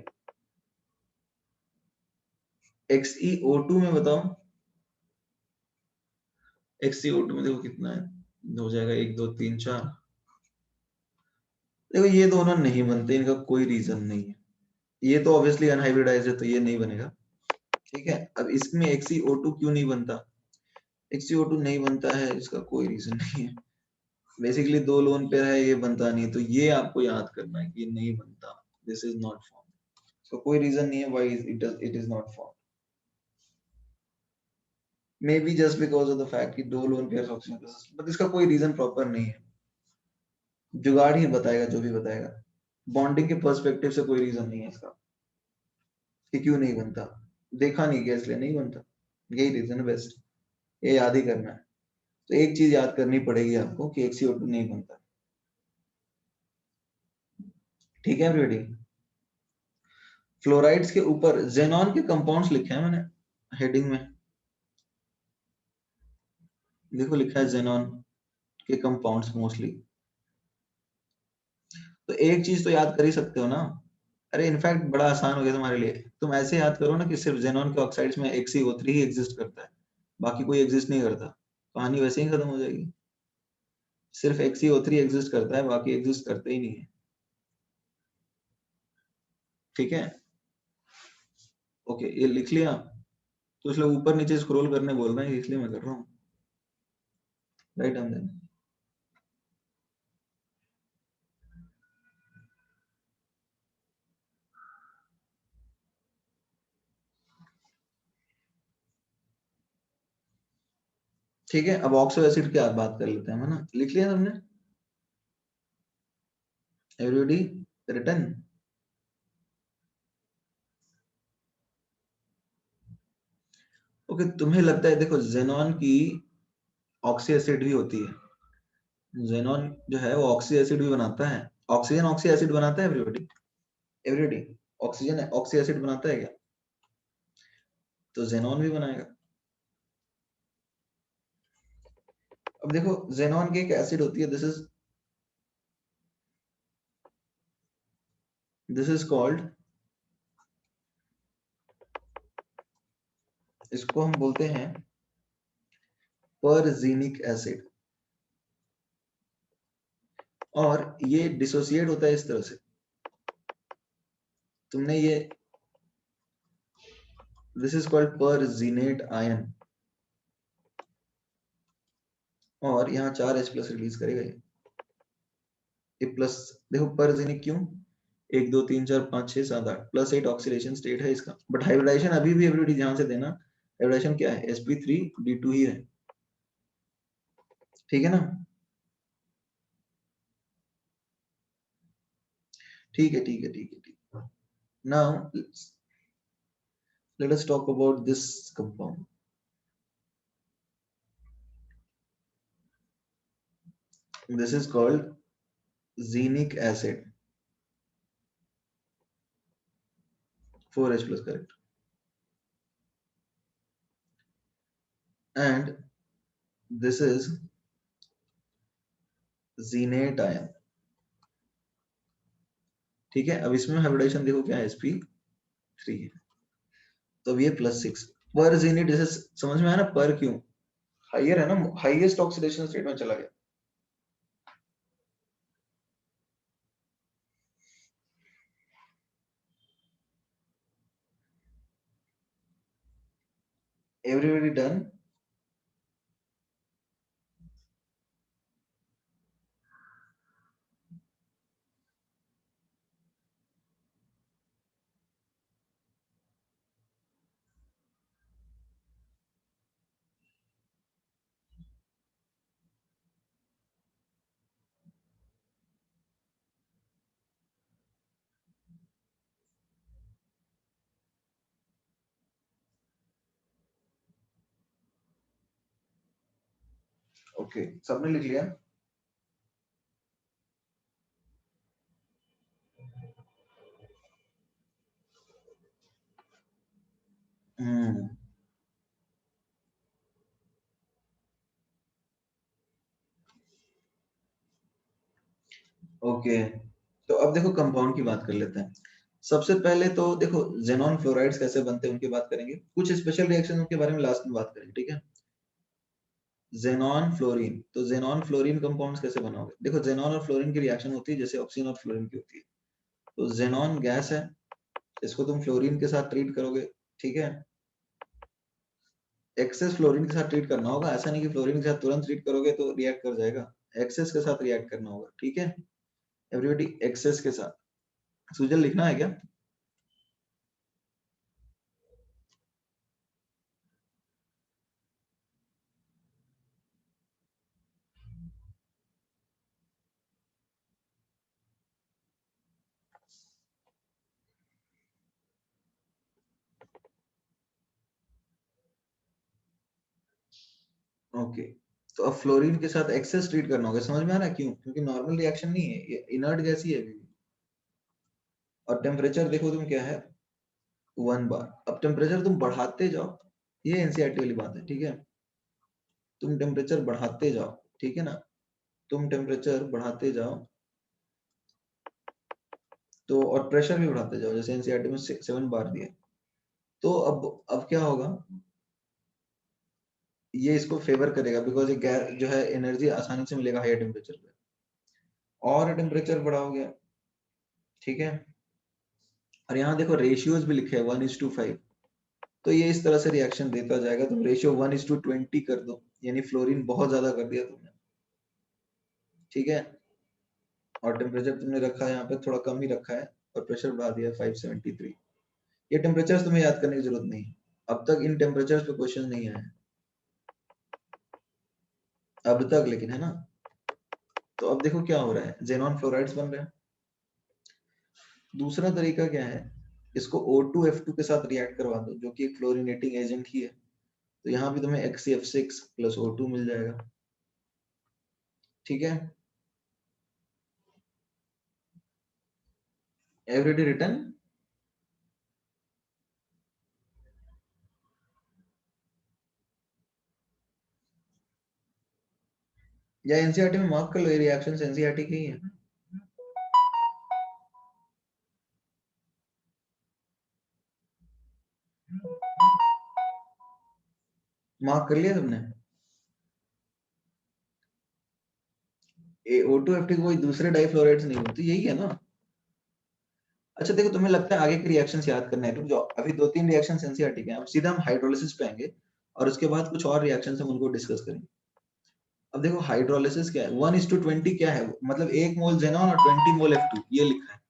XeO2 में बताओ, XeO2 में देखो कितना है, हो जाएगा 1 2 3 4। देखो ये दोनों नहीं बनते, इनका कोई रीजन नहीं है। ये तो ऑब्वियसली अनहाइब्रिडाइज्ड है, तो ये नहीं बनेगा। ठीक है, अब इसमें XeO2 क्यों नहीं बनता? XeO2 नहीं बनता है, इसका कोई रीजन नहीं है। बेसिकली 2 लोन पेयर है, ये बनता नहीं, तो ये आपको याद करना है कि ये नहीं बनता। This is not form. इसका कोई रीजन नहीं है why it is not form. May be just because of the fact कि 2 लोन पेयर ऑक्सीजन, बट इसका कोई रीजन प्रॉपर नहीं है। जुगाड़ ही बताएगा जो भी बताएगा। बॉन्डिंग के पर्सपेक्टिव से कोई रीजन नहीं है इसका कि क्यों नहीं बनता। देखा नहीं गया इसलिए नहीं बनता, यही रीजन है बेस्ट। ये याद ही करना है। तो एक चीज याद करनी पड़ेगी आपको कि XeO2 नहीं बनता। ठीक है एवरीबॉडी। फ्लोराइड्स के ऊपर जेनॉन के कंपाउंड्स लिखे हैं मैंने हेडिंग में, देखो लिखा है जेनॉन के कंपाउंड्स मोस्टली। तो एक चीज तो याद कर ही सकते हो ना। अरे इनफैक्ट बड़ा आसान हो गया तुम्हारे लिए, तुम ऐसे याद करो ना कि सिर्फ जेनॉन के ऑक्साइड्स में XeO3 ही एग्जिस्ट करता है, बाकी कोई एग्जिस्ट नहीं करता। कहानी वैसे ही खत्म हो जाएगी। सिर्फ XeO3 एग्जिस्ट करता है, बाकी एग्जिस्ट करते ही नहीं है। ठीक है, ओके, ये लिख लिया। तो इसलिए ऊपर नीचे स्क्रॉल करने बोल रहे हैं, इसलिए मैं कर रहा हूँ। Right on then. ठीक है, अब ऑक्सो एसिड की बात कर लेते हैं, है ना? लिख लिया तुमने एवरीबॉडी? रिटर्न। ओके, तुम्हें लगता है, देखो जेनॉन की ऑक्सी एसिड भी होती है। जेनॉन जो है वो ऑक्सी एसिड भी बनाता है। ऑक्सीजन ऑक्सी एसिड बनाता है everybody, everybody oxygen oxy acid बनाता है क्या? तो जेनॉन भी बनाएगा। अब देखो जेनॉन की एक एसिड होती है, दिस इज कॉल्ड, इसको हम बोलते हैं परजीनिक एसिड। और ये डिसोसिएट होता है इस तरह से, तुमने ये, दिस इज कॉल्ड परजीनेट आयन। और यहाँ 4 H प्लस रिलीज करेगा ये प्लस। देखो परजीनिक क्यों, 1 2 3 4 5 6 7 8 +8 ऑक्सीडेशन स्टेट है इसका, बट हाइब्रिडाइजेशन अभी भी एवरीबॉडी ध्यान से देना, हाइब्रिडाइजेशन क्या है? sp3d2 ही है। ठीक है ना? ठीक है, ठीक है, ठीक है, ठीक है। Now let us talk about this compound. This is called zenic acid, 4H plus, correct? And this is zenate ion। ठीक है, अब इसमें हाइब्रिडाइजेशन देखो क्या है, sp3 है, तो अब ये +6 पर जेनेट, जैसे समझ में आया ना पर क्यों? हाइयर है ना, हाईएस्ट ऑक्सीडेशन स्टेट में चला गया। Everybody done? ओके, सबने लिख लिया? हम्म, ओके। तो अब देखो कंपाउंड की बात कर लेते हैं। सबसे पहले तो देखो जेनॉन फ्लोराइड्स कैसे बनते हैं उनकी बात करेंगे, कुछ स्पेशल रिएक्शन के बारे में लास्ट में बात करेंगे, ठीक है। जेनॉन फ्लोरीन, तो जेनॉन फ्लोरीन कंपाउंड्स कैसे बनाओगे? देखो जेनॉन और फ्लोरीन की रिएक्शन होती है जैसे ऑक्सीजन और फ्लोरीन की होती है। तो जेनॉन गैस है, इसको तुम फ्लोरीन के साथ ट्रीट करोगे, ठीक है। एक्सेस फ्लोरीन के साथ ट्रीट करना होगा, ऐसा नहीं कि फ्लोरीन के साथ तुरंत ट्रीट करोगे तो रिएक्ट कर जाएगा। एक्सेस के साथ रिएक्ट करना होगा, ठीक है। एवरीबॉडी एक्सेस के साथ। सुजल लिखना है क्या? ओके, तो अब फ्लोरीन के साथ एक्सेस ट्रीट करना होगा, समझ में आ रहा है क्यों? क्योंकि नॉर्मल रिएक्शन नहीं है, ये इनर्ट गैस ही है अभी भी। और टेम्परेचर देखो तुम क्या है, 1 बार। अब टेम्परेचर तुम बढ़ाते जाओ, ये एनसीईआरटी वाली बात है, ठीक है। तुम टेम्परेचर बढ़ाते जाओ, ठीक है ना, तुम टेम्परेचर बढ़ाते जाओ, तो और प्रेशर भी बढ़ाते जाओ, जैसे एनसीईआरटी में 7 बार दिए। तो अब क्या होगा, ये इसको फेवर करेगा, बिकॉज ये गैस जो है एनर्जी आसानी से मिलेगा हायर टेम्परेचर पे। और टेम्परेचर बढ़ाओगे, ठीक है। और यहाँ देखो रेशियोज भी लिखे हैं 1:5, तो ये इस तरह से रिएक्शन देता जाएगा। तुम रेशियो 1:20 कर दो, यानी फ्लोरीन बहुत ज्यादा कर दिया तुमने, ठीक है। और टेम्परेचर तुमने रखा है यहाँ पे थोड़ा कम ही रखा है, और प्रेशर बढ़ा दिया 573। ये टेम्परेचर तुम्हें याद करने की जरूरत नहीं है, अब तक इन टेम्परेचर पे क्वेश्चन नहीं आया है अब तक, लेकिन है ना। तो अब देखो क्या हो रहा है, जेनॉन फ्लोराइड्स बन रहे हैं। दूसरा तरीका क्या है, इसको O2F2 के साथ रिएक्ट करवा दो, जो कि एक फ्लोरिनेटिंग एजेंट ही है। तो यहाँ भी तुम्हें XCF6 प्लस O2 मिल जाएगा, ठीक है। एवरीडे रिटर्न या एनसीईआरटी में मार्क कर लो, ये रिएक्शंस एनसीईआरटी की ही है। मार्क कर लिया तुमने? O2F2 कोई दूसरे डाइफ्लोराइड्स नहीं होते, यही है ना। अच्छा देखो, तुम्हें लगता है आगे के रिएक्शंस याद करना है, रुक जाओ, अभी 2-3 रिएक्शंस एनसीईआरटी के हैं, अब सीधा हम हाइड्रोलिसिस पे आएंगे, और उसके बाद कुछ और रिएक्शंस हम उनको डिस्कस करेंगे। अब देखो हाइड्रोलिसिस क्या है, 1:20 क्या है, मतलब 1 मोल जेनॉन और 20 मोल F2, ये लिखा है,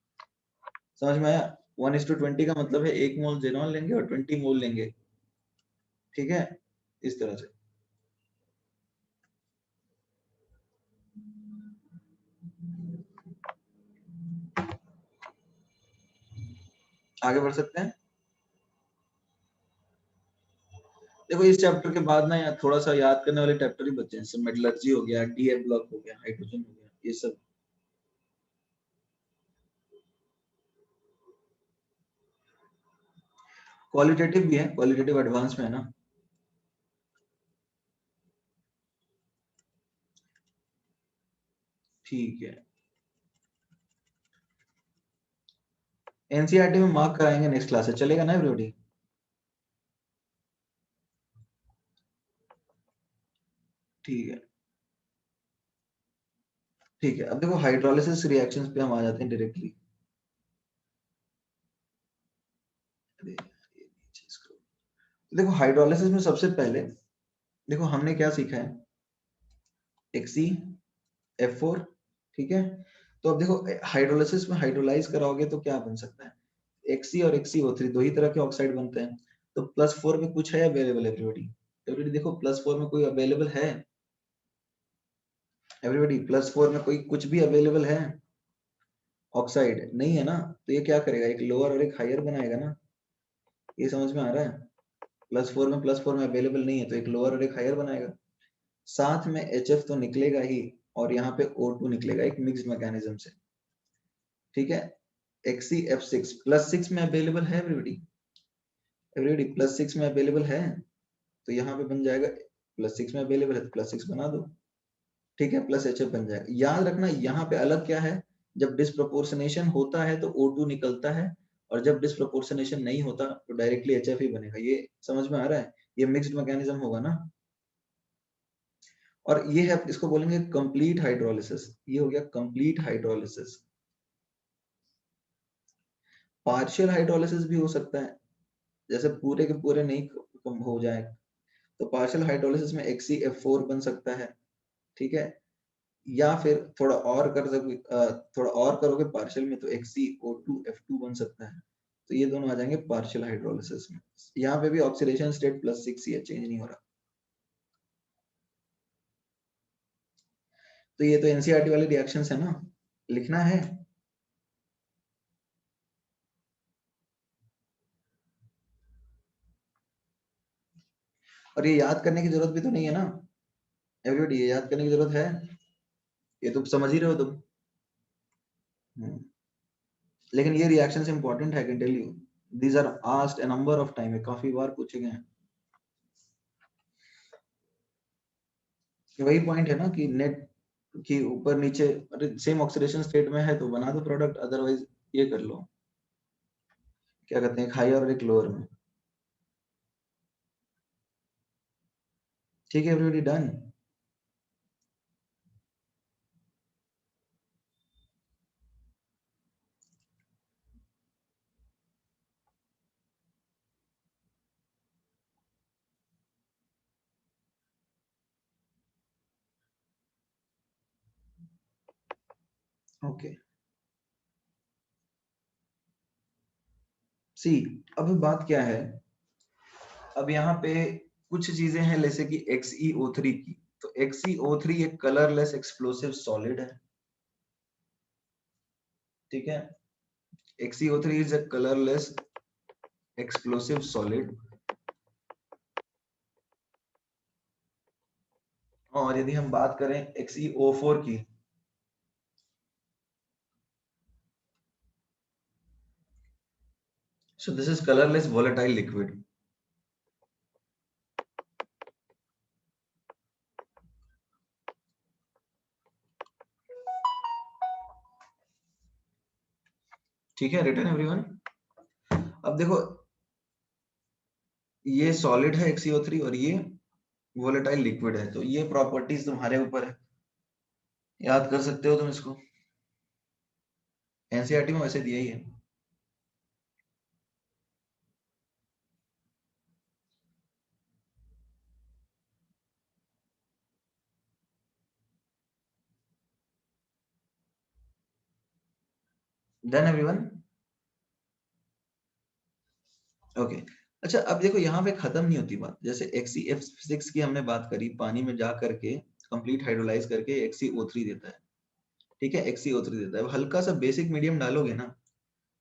समझ में आया? 1:20 का मतलब है 1 मोल जेनॉन लेंगे और 20 मोल लेंगे, ठीक है, इस तरह से। आगे बढ़ सकते हैं। देखो इस चैप्टर के बाद ना यार थोड़ा सा याद करने वाले चैप्टर ही बचे हैं, जैसे मेटलर्जी हो गया, डीएन ब्लॉक हो गया, हाइड्रोजन हो गया, ये सब। क्वालिटेटिव भी है, क्वालिटेटिव एडवांस में है ना। ठीक है, एनसीईआरटी में मार्क कराएंगे नेक्स्ट क्लास से, चलेगा ना एवरीबॉडी? ठीक है ठीक है। अब देखो हाइड्रोलिसिस रिएक्शंस पे हम आ जाते हैं डायरेक्टली। देखो हाइड्रोलिसिस में सबसे पहले देखो हमने क्या सीखा है, XeF4, ठीक है। तो अब देखो हाइड्रोलिसिस में हाइड्रोलाइज कराओगे तो क्या बन सकता है, Xe और XeO3 दो ही तरह के ऑक्साइड बनते हैं। तो +4 में कुछ है अवेलेबल एवरीबॉडी? एवरीबॉडी देखो +4 में कोई अवेलेबल है? एवरीबॉडी +4 में कोई कुछ भी अवेलेबल है? ऑक्साइड नहीं है ना, तो ये क्या करेगा, एक लोअर और एक हायर बनाएगा ना। ये समझ में आ रहा है? +4 में अवेलेबल नहीं है तो एक लोअर और एक हायर बनाएगा। साथ में HF तो निकलेगा ही और यहाँ पे O2 निकलेगा एक मिक्स्ड मैकेनिज्म से, ठीक है। XeF6 +6 में अवेलेबल है एवरीबॉडी? एवरीबॉडी +6 में अवेलेबल है, तो यहाँ पे बन जाएगा +6 में अवेलेबल है तो +6 बना दो, ठीक है, प्लस HF बन जाएगा। याद रखना यहाँ पे अलग क्या है, जब डिस्प्रोपोर्शनेशन होता है तो O2 निकलता है और जब डिस्प्रोपोर्शनेशन नहीं होता तो डायरेक्टली HF ही बनेगा। ये समझ में आ रहा है? ये मिक्स्ड मैकेनिज्म होगा ना। और ये है, इसको बोलेंगे कंप्लीट हाइड्रोलिसिस। ये हो गया कंप्लीट हाइड्रोलिसिस। पार्शियल हाइड्रोलिसिस भी हो सकता है, जैसे पूरे के पूरे नहीं हो जाए तो पार्शियल हाइड्रोलिसिस में XeF4 बन सकता है, ठीक है। या फिर थोड़ा और थोड़ा और करोगे पार्शियल में तो XeO2F2 बन सकता है। तो ये दोनों आ जाएंगे पार्शियल हाइड्रोलिसिस में। यहाँ पे भी ऑक्सीडेशन स्टेट +6 ही है, चेंज नहीं हो रहा। तो ये तो एनसीईआरटी वाले रिएक्शंस है ना, लिखना है। और ये याद करने की जरूरत भी तो नहीं है ना एवरीबॉडी, ये याद करने की जरूरत है, ये तो समझ ही रहे हो तुम। लेकिन ये रिएक्शंस इंपॉर्टेंट है, can tell you, these are asked a number of time, काफी बार पूछे गए हैं। वही पॉइंट है ना कि नेट कि ऊपर नीचे सेम ऑक्सीडेशन स्टेट में है तो बना दो प्रोडक्ट, अदरवाइज ये कर लो, क्या कहते हैं, एक हायर और एक लोअर में। ठीक है एवरीबॉडी, डन। ओके सी, अब बात क्या है, अब यहाँ पे कुछ चीजें हैं जैसे कि XeO3 की। तो XeO3 एक कलरलेस एक्सप्लोसिव सॉलिड है, ठीक है। XeO3 is a colourless explosive solid. और यदि हम बात करें XeO4 की, so this is colorless volatile liquid। ठीक है, रिटन एवरीवन। अब देखो ये सॉलिड है XeO3 और ये वोलेटाइल लिक्विड है, तो ये प्रॉपर्टीज तुम्हारे ऊपर है, याद कर सकते हो तुम इसको, एनसीईआरटी में वैसे दिया ही है। Done everyone, okay. अच्छा अब देखो यहाँ पे खत्म नहीं होती बात, जैसे XeF6 की हमने बात करी, पानी में जा करके कंप्लीट हाइड्रोलाइज करके XeO3 देता है, ठीक है, XeO3 देता है। अब हल्का सा बेसिक मीडियम डालोगे ना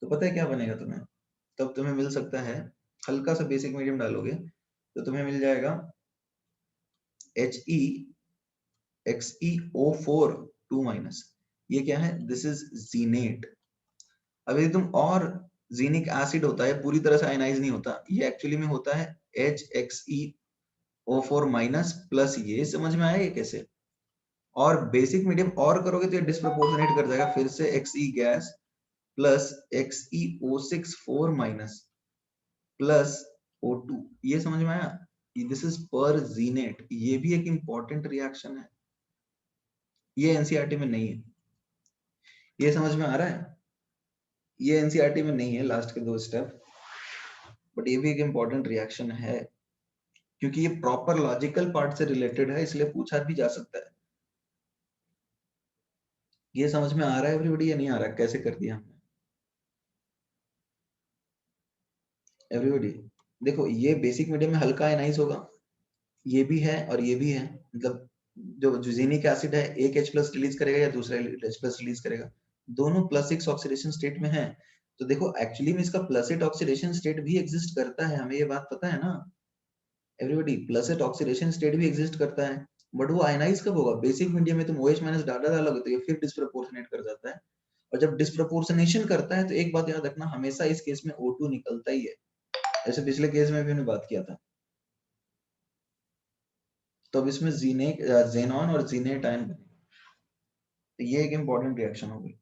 तो पता है क्या बनेगा तुम्हें, तब तुम्हें मिल सकता है, हल्का सा बेसिक मीडियम डालोगे तो तुम्हें मिल जाएगा XeXeO4 2-, ये क्या है, दिस इज जीनेट। अब यदि तुम और जीनिक एसिड होता है, पूरी तरह से आयनाइज नहीं होता, ये एक्चुअली में होता है HXeO4- प्लस, ये समझ में आया ये कैसे। और बेसिक मीडियम और करोगे तो ये डिस्प्रोपोर्शनेट कर जाएगा, फिर से Xe gas plus XeO6 4- plus O2, ये समझ में आया। दिस इज पर जीनेट, ये भी एक इंपॉर्टेंट रिएक्शन है, ये एनसीईआरटी में नहीं है। ये समझ में आ रहा है? ये एनसीईआरटी में नहीं है लास्ट के 2 स्टेप, बट ये भी एक इंपॉर्टेंट रिएक्शन है, क्योंकि ये प्रॉपर लॉजिकल पार्ट से रिलेटेड है, इसलिए पूछा भी जा सकता है। ये समझ में आ रहा है एवरीबॉडी या नहीं आ रहा है? कैसे कर दिया हमने एवरीबॉडी? देखो ये बेसिक मीडियम में हल्का आयनाइज होगा, ये भी है और ये भी है, मतलब जो जुजीनिक एसिड है एक H+ रिलीज करेगा या दूसरा H+ रिलीज करेगा, दोनों +6 ऑक्सीडेशन स्टेट में है। तो देखो एक्चुअली में इसका +8 ऑक्सीडेशन स्टेट भी एग्जिस्ट करता है, हमें ये बात पता है ना एवरीबॉडी, +8 ऑक्सीडेशन स्टेट भी एग्जिस्ट करता है, बट वो आयनाइज कब होगा? बेसिक मीडियम में तुम OH- डालोगे तो ये फिर डिस्प्रोपोर्शनेट कर जाता है, और जब डिस्प्रोपोर्शनेशन करता है तो एक बात याद रखना, हमेशा इस केस में O2 निकलता ही है, ऐसे पिछले केस में भी हमने बात किया था। तो अब इसमें जेनॉन और जीनेट आयन बने, तो ये एक इंपॉर्टेंट रिएक्शन होगी।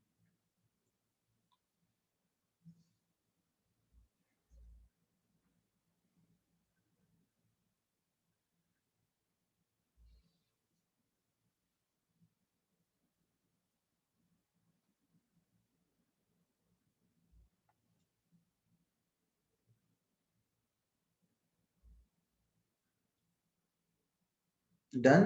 डन।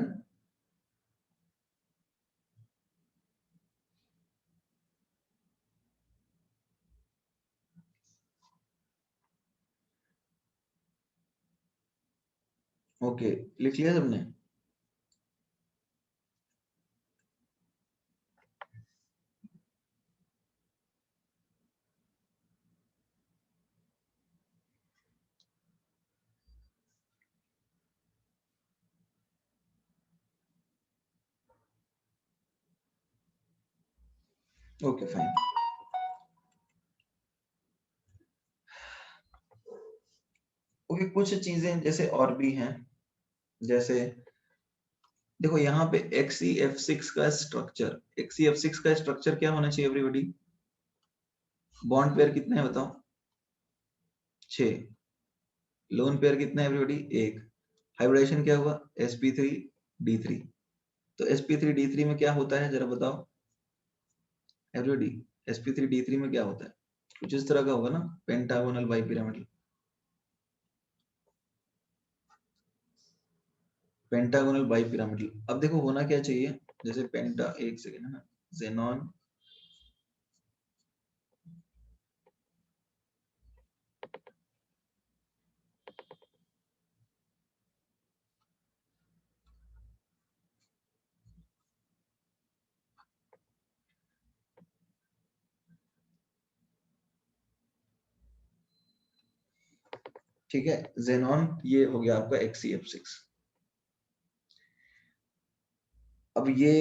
ओके, लिख लिया सबने? Okay fine. ओके, कुछ चीजें जैसे और भी हैं, जैसे देखो यहाँ पे XeF6 का स्ट्रक्चर, XeF6 का स्ट्रक्चर क्या होना चाहिए एवरीबॉडी? बॉन्ड पेयर कितने हैं बताओ? 6। लोन पेयर कितने हैं एवरीबॉडी? 1। हाइब्रिडेशन क्या हुआ? sp3d3। तो sp3d3 में क्या होता है जरा बताओ एवरीबॉडी? sp3d3 में क्या होता है? कुछ इस तरह का होगा ना, पेंटागोनल बाइपिरामिडल, पेंटागोनल बाइपिरामिडल। अब देखो होना क्या चाहिए, जैसे पेंटा, एक सेकेंड है ना, जेनॉन, ठीक है, जेनॉन ये हो गया आपका XeF6। अब ये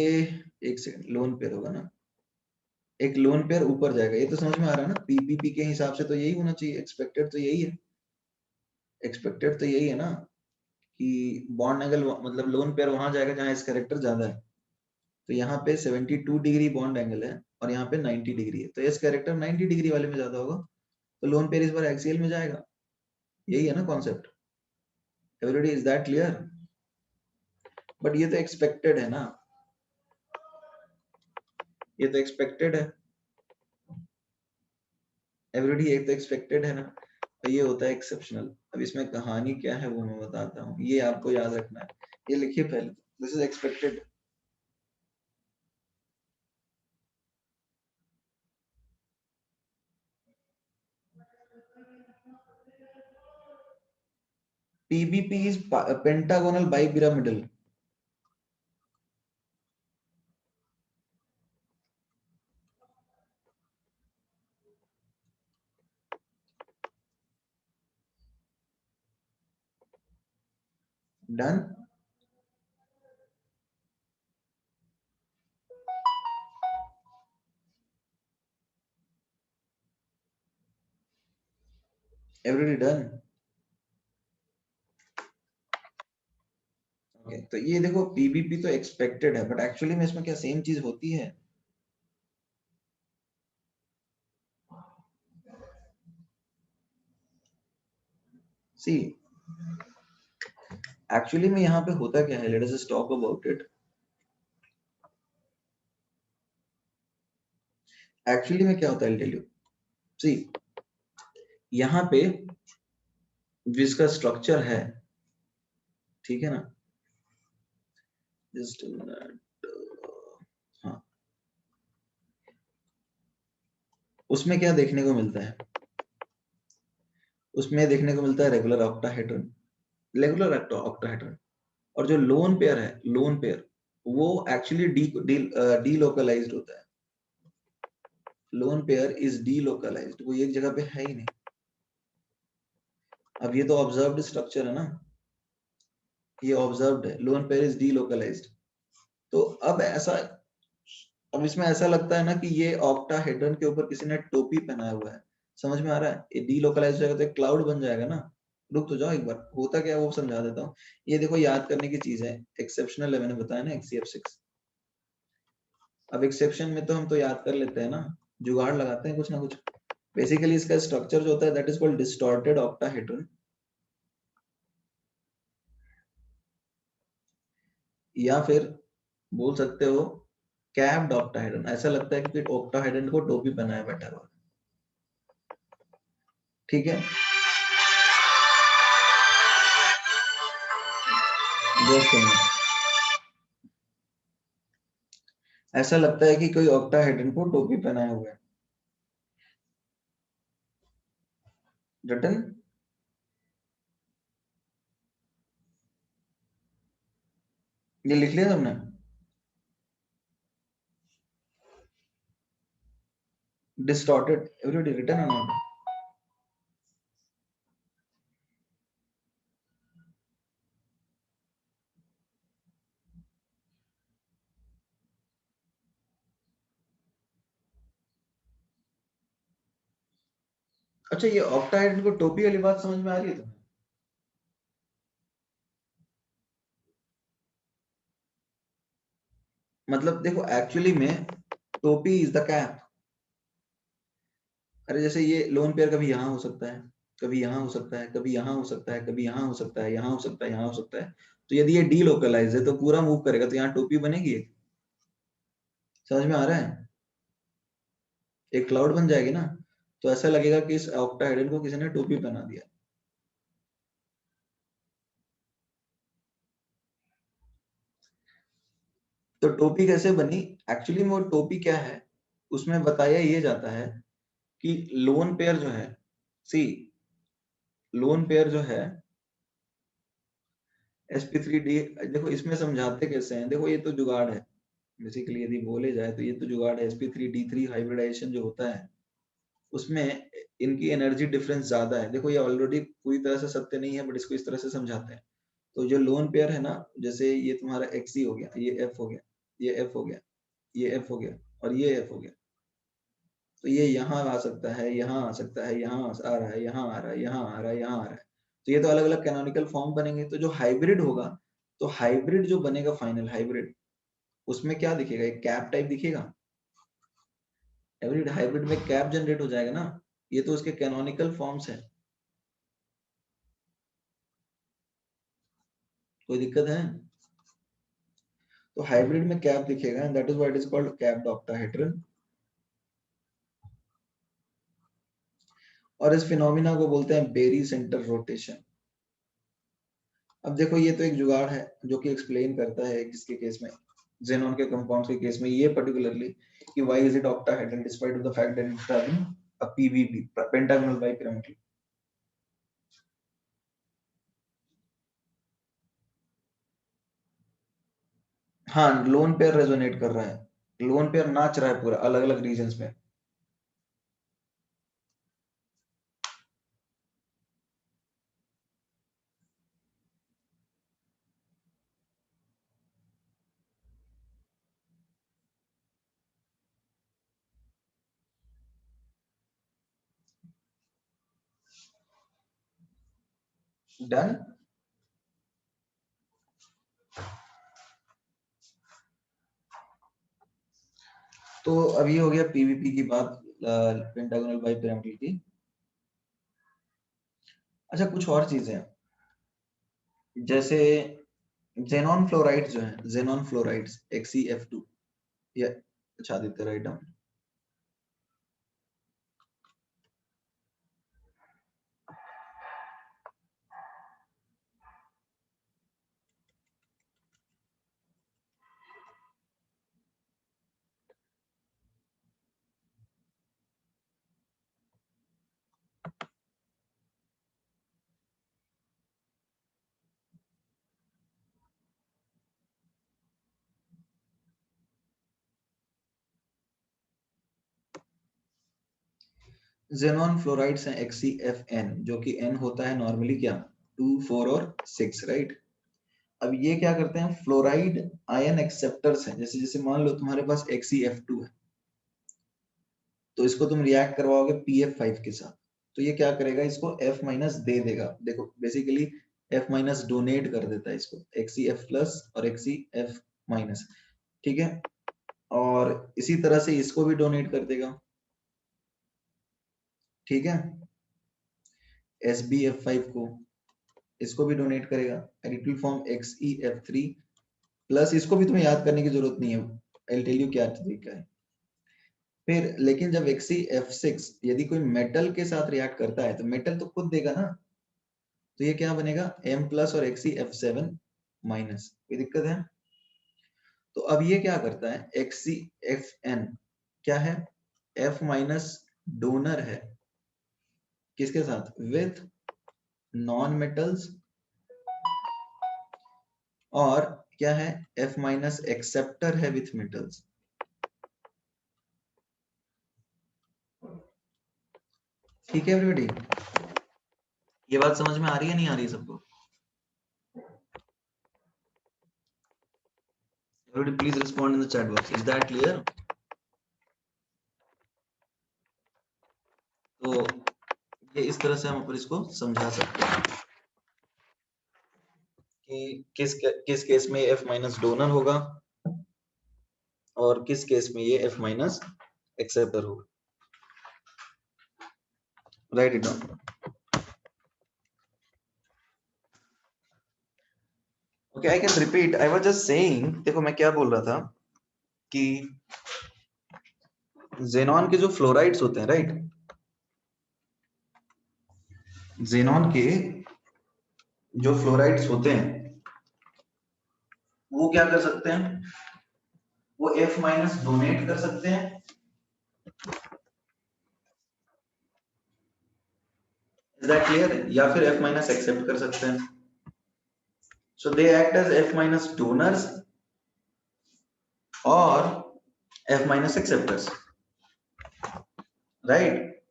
एक सेकंड, लोन पेयर होगा ना, एक लोन पेयर ऊपर जाएगा, ये तो समझ में आ रहा है ना, पीपीपी के हिसाब से तो यही होना चाहिए, एक्सपेक्टेड तो यही है, एक्सपेक्टेड तो यही है ना, कि बॉन्ड एंगल मतलब लोन पेयर वहां जाएगा जहां इस कैरेक्टर ज्यादा है, तो यहाँ पे 72 डिग्री बॉन्ड एंगल है और यहाँ पे 90 डिग्री है, तो इस कैरेक्टर 90 डिग्री वाले में ज्यादा होगा, तो लोन पेयर इस बार एक्सियल में जाएगा, यही है ना concept everybody, is that clear? But ये तो एक्सपेक्टेड है ना, ये तो एक्सपेक्टेड है एवरीबॉडी, ये तो एक्सपेक्टेड है ना, तो ये होता है एक्सेप्शनल। अब इसमें कहानी क्या है वो मैं बताता हूँ, ये आपको याद रखना है, ये लिखिए पहले, this is expected. PBP is pentagonal bipyramidal. Done? Everybody done? Okay, तो ये देखो PBP तो एक्सपेक्टेड है, बट एक्चुअली में इसमें क्या सेम चीज होती है? सी एक्चुअली में यहाँ पे होता क्या है, let us talk about it. Actually में क्या होता है, टेल यू। सी, यहाँ पे जिसका स्ट्रक्चर है, ठीक है ना, जस्ट हाँ, उसमें क्या देखने को मिलता है, उसमें देखने को मिलता है रेगुलर ऑक्टाहेड्रन, रेगुलर ऑक्टाहेड्रन। और जो लोन पेयर है, लोन पेयर वो एक्चुअली डी लोकलाइज्ड होता है। Lone pair is delocalized, वो एक जगह पे है ही नहीं। अब ये तो ऑब्जर्व्ड स्ट्रक्चर है ना, ये ऑब्जर्व्ड है, lone pair is delocalized. तो अब ऐसा, अब इसमें ऐसा लगता है ना कि ये ऑक्टाहेड्रन के ऊपर किसी ने टोपी पहनाया हुआ है। समझ में आ रहा है? ये डीलोकलाइज हो जाएगा तो एक क्लाउड बन जाएगा ना। रुक तो जाओ एक बार, होता क्या है वो समझा देता हूँ। ये देखो याद करने की चीज है, एक्सेप्शनल है, मैंने बताया ना XCF6। अब एक्सेप्शन में तो हम तो याद कर लेते हैं ना, जुगाड़ लगाते हैं कुछ ना कुछ। बेसिकली इसका स्ट्रक्चर जो होता है that is called distorted octahedron, या फिर बोल सकते हो कैप्ड ऑक्टाहेड्रन। ऐसा लगता है कि ऑक्टाहेड्रन को टोपी पहनाया बैठा हुआ, ठीक है। जस्ट ऐसा लगता है कि कोई ऑक्टाहेड्रन को टोपी पहनाया हुआ है। जटन, ये लिख लिया तुमने? डिस्टॉर्टेड, एवरीबॉडी रिटन और नॉट? अच्छा, ये ऑक्टाहेड्रन को टोपी वाली बात समझ में आ रही है तुम्हें? मतलब देखो एक्चुअली में टोपी इज द कैप। अरे जैसे ये लोन पेयर कभी यहाँ हो सकता है, कभी यहाँ हो सकता है, कभी यहाँ हो सकता है, कभी यहाँ हो सकता है, यहाँ हो सकता है, यहाँ हो सकता है। तो यदि ये डी लोकलाइज है तो पूरा मूव करेगा, तो यहाँ टोपी बनेगी एक। समझ में आ रहा है? एक क्लाउड बन जाएगी ना। तो ऐसा लगेगा कि इस ऑक्टाहेड्रन को किसी ने टोपी पहना दिया। तो टोपी कैसे बनी? एक्चुअली में वो टोपी क्या है, उसमें बताया ये जाता है कि लोन पेयर जो है, सी, लोन पेयर जो है sp3d, देखो इसमें समझाते कैसे हैं, देखो ये तो जुगाड़ है। बेसिकली यदि बोले जाए तो ये तो जुगाड़ है। sp3d3 हाइब्रिडाइजेशन जो होता है उसमें इनकी एनर्जी डिफरेंस ज्यादा है। देखो ये ऑलरेडी पूरी तरह से सत्य नहीं है, बट इसको इस तरह से समझाते हैं। तो जो लोन पेयर है ना, जैसे ये तुम्हारा XC हो गया, ये F हो गया, ये F हो गया, ये F हो गया, और ये F हो गया। तो ये यहाँ आ सकता है, यहाँ आ सकता है, यहाँ आ रहा है, यहाँ आ रहा है, यहाँ आ रहा है, यहाँ आ रहा है। तो ये तो अलग अलग कैनोनिकल फॉर्म बनेंगे। तो जो हाइब्रिड होगा, तो हाइब्रिड जो बनेगा फाइनल हाइब्रिड, उसमें क्या दिखेगा, एक कैप टाइप दिखेगा। हाइब्रिड हाइब्रिड में कैप जनरेट हो जाएगा ना। ये तो उसके कैनोनिकल फॉर्म्स है। कोई दिक्कत है? तो हाइब्रिड में कैप दिखेगा, and that is what is called capped octahedron. और इस फिनोमिना को बोलते हैं बेरी सेंटर रोटेशन। अब देखो ये तो एक जुगाड़ है जो कि एक्सप्लेन करता है किसके केस में, xenon के कंपाउंड्स के केस में, ये पर्टिकुलरली कि why is it octahedral despite of the fact that it's having a PBP, pentagonal bipyramidal। हाँ, लोन पेयर रेजोनेट कर रहा है, लोन पेयर नाच रहा है पूरा अलग अलग रीजन्स में। डन। तो अभी हो गया पीवीपी की बात, पेंटागोनल बाइपिरामिडल की। अच्छा कुछ और चीजें हैं, जैसे जेनॉन फ्लोराइड जो है, जेनॉन फ्लोराइड्स XeF2, ये अच्छा देते राइट डाउन। जेनॉन फ्लोराइड्स हैं XeFN, जो कि N होता है नॉर्मली क्या 2, 4 और 6, राइट। अब ये क्या करते हैं, फ्लोराइड आयन एक्सेप्टर्स हैं। जैसे जैसे मान लो तुम्हारे पास XeF2 है, तो इसको तुम रिएक्ट करवाओगे PF5 के साथ, तो ये क्या करेगा, इसको F माइनस दे देगा। देखो बेसिकली F माइनस डोनेट कर देता है इसको, XeF प्लस और XeF माइनस, ठीक है। और इसी तरह से इसको भी डोनेट कर देगा, ठीक है। SbF5 को, इसको भी डोनेट करेगा, and it will form XeF3 plus. इसको भी तुम्हें याद करने की जरूरत नहीं है, आई विल टेल यू क्या तरीका है। फिर लेकिन जब XeF6 यदि कोई मेटल के साथ रिएक्ट करता है, तो मेटल तो खुद देगा ना, तो ये क्या बनेगा M प्लस और XeF7 माइनस। कोई दिक्कत है? तो अब ये क्या करता है, XeFN क्या है, F माइनस डोनर है, किसके साथ, विथ नॉन मेटल्स, और क्या है, F माइनस एक्सेप्टर है विथ मेटल्स। ठीक है एवरीबॉडी, ये बात समझ में आ रही है नहीं आ रही है सबको? Everybody please respond in the chat box, is that clear? तो ये इस तरह से हम ऊपर इसको समझा सकते हैं कि किस केस में F माइनस डोनर होगा और किस केस में ये F माइनस एक्सेप्टर होगा। Right it down. Okay, I can repeat, I was just saying, देखो मैं क्या बोल रहा था कि जेनॉन के जो फ्लोराइड्स होते हैं, राइट, जेनॉन के जो फ्लोराइड्स होते हैं वो क्या कर सकते हैं, वो F माइनस डोनेट कर सकते हैं, इज दैट क्लियर, या फिर F माइनस एक्सेप्ट कर सकते हैं। So they act as F minus donors और F माइनस एक्सेप्टर्स, राइट।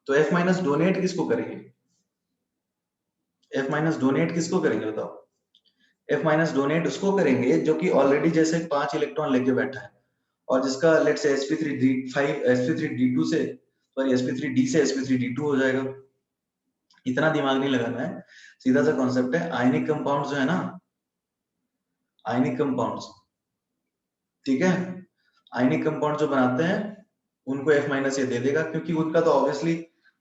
तो F माइनस डोनेट किसको करेंगे, F माइनस डोनेट किसको करेंगे बताओ। F माइनस डोनेट उसको करेंगे जो कि ऑलरेडी जैसे 5 इलेक्ट्रॉन लेके बैठा है और जिसका लेट से sp3d2 से, सॉरी sp3d से sp3d2 हो जाएगा। इतना दिमाग नहीं लगाना है, सीधा सा कॉन्सेप्ट है। आयनिक कंपाउंड्स जो है ना, आयनिक कंपाउंड्स, ठीक है, आयनिक कंपाउंड जो बनाते हैं उनको F माइनस ये दे देगा, क्योंकि उनका तो ऑब्वियसली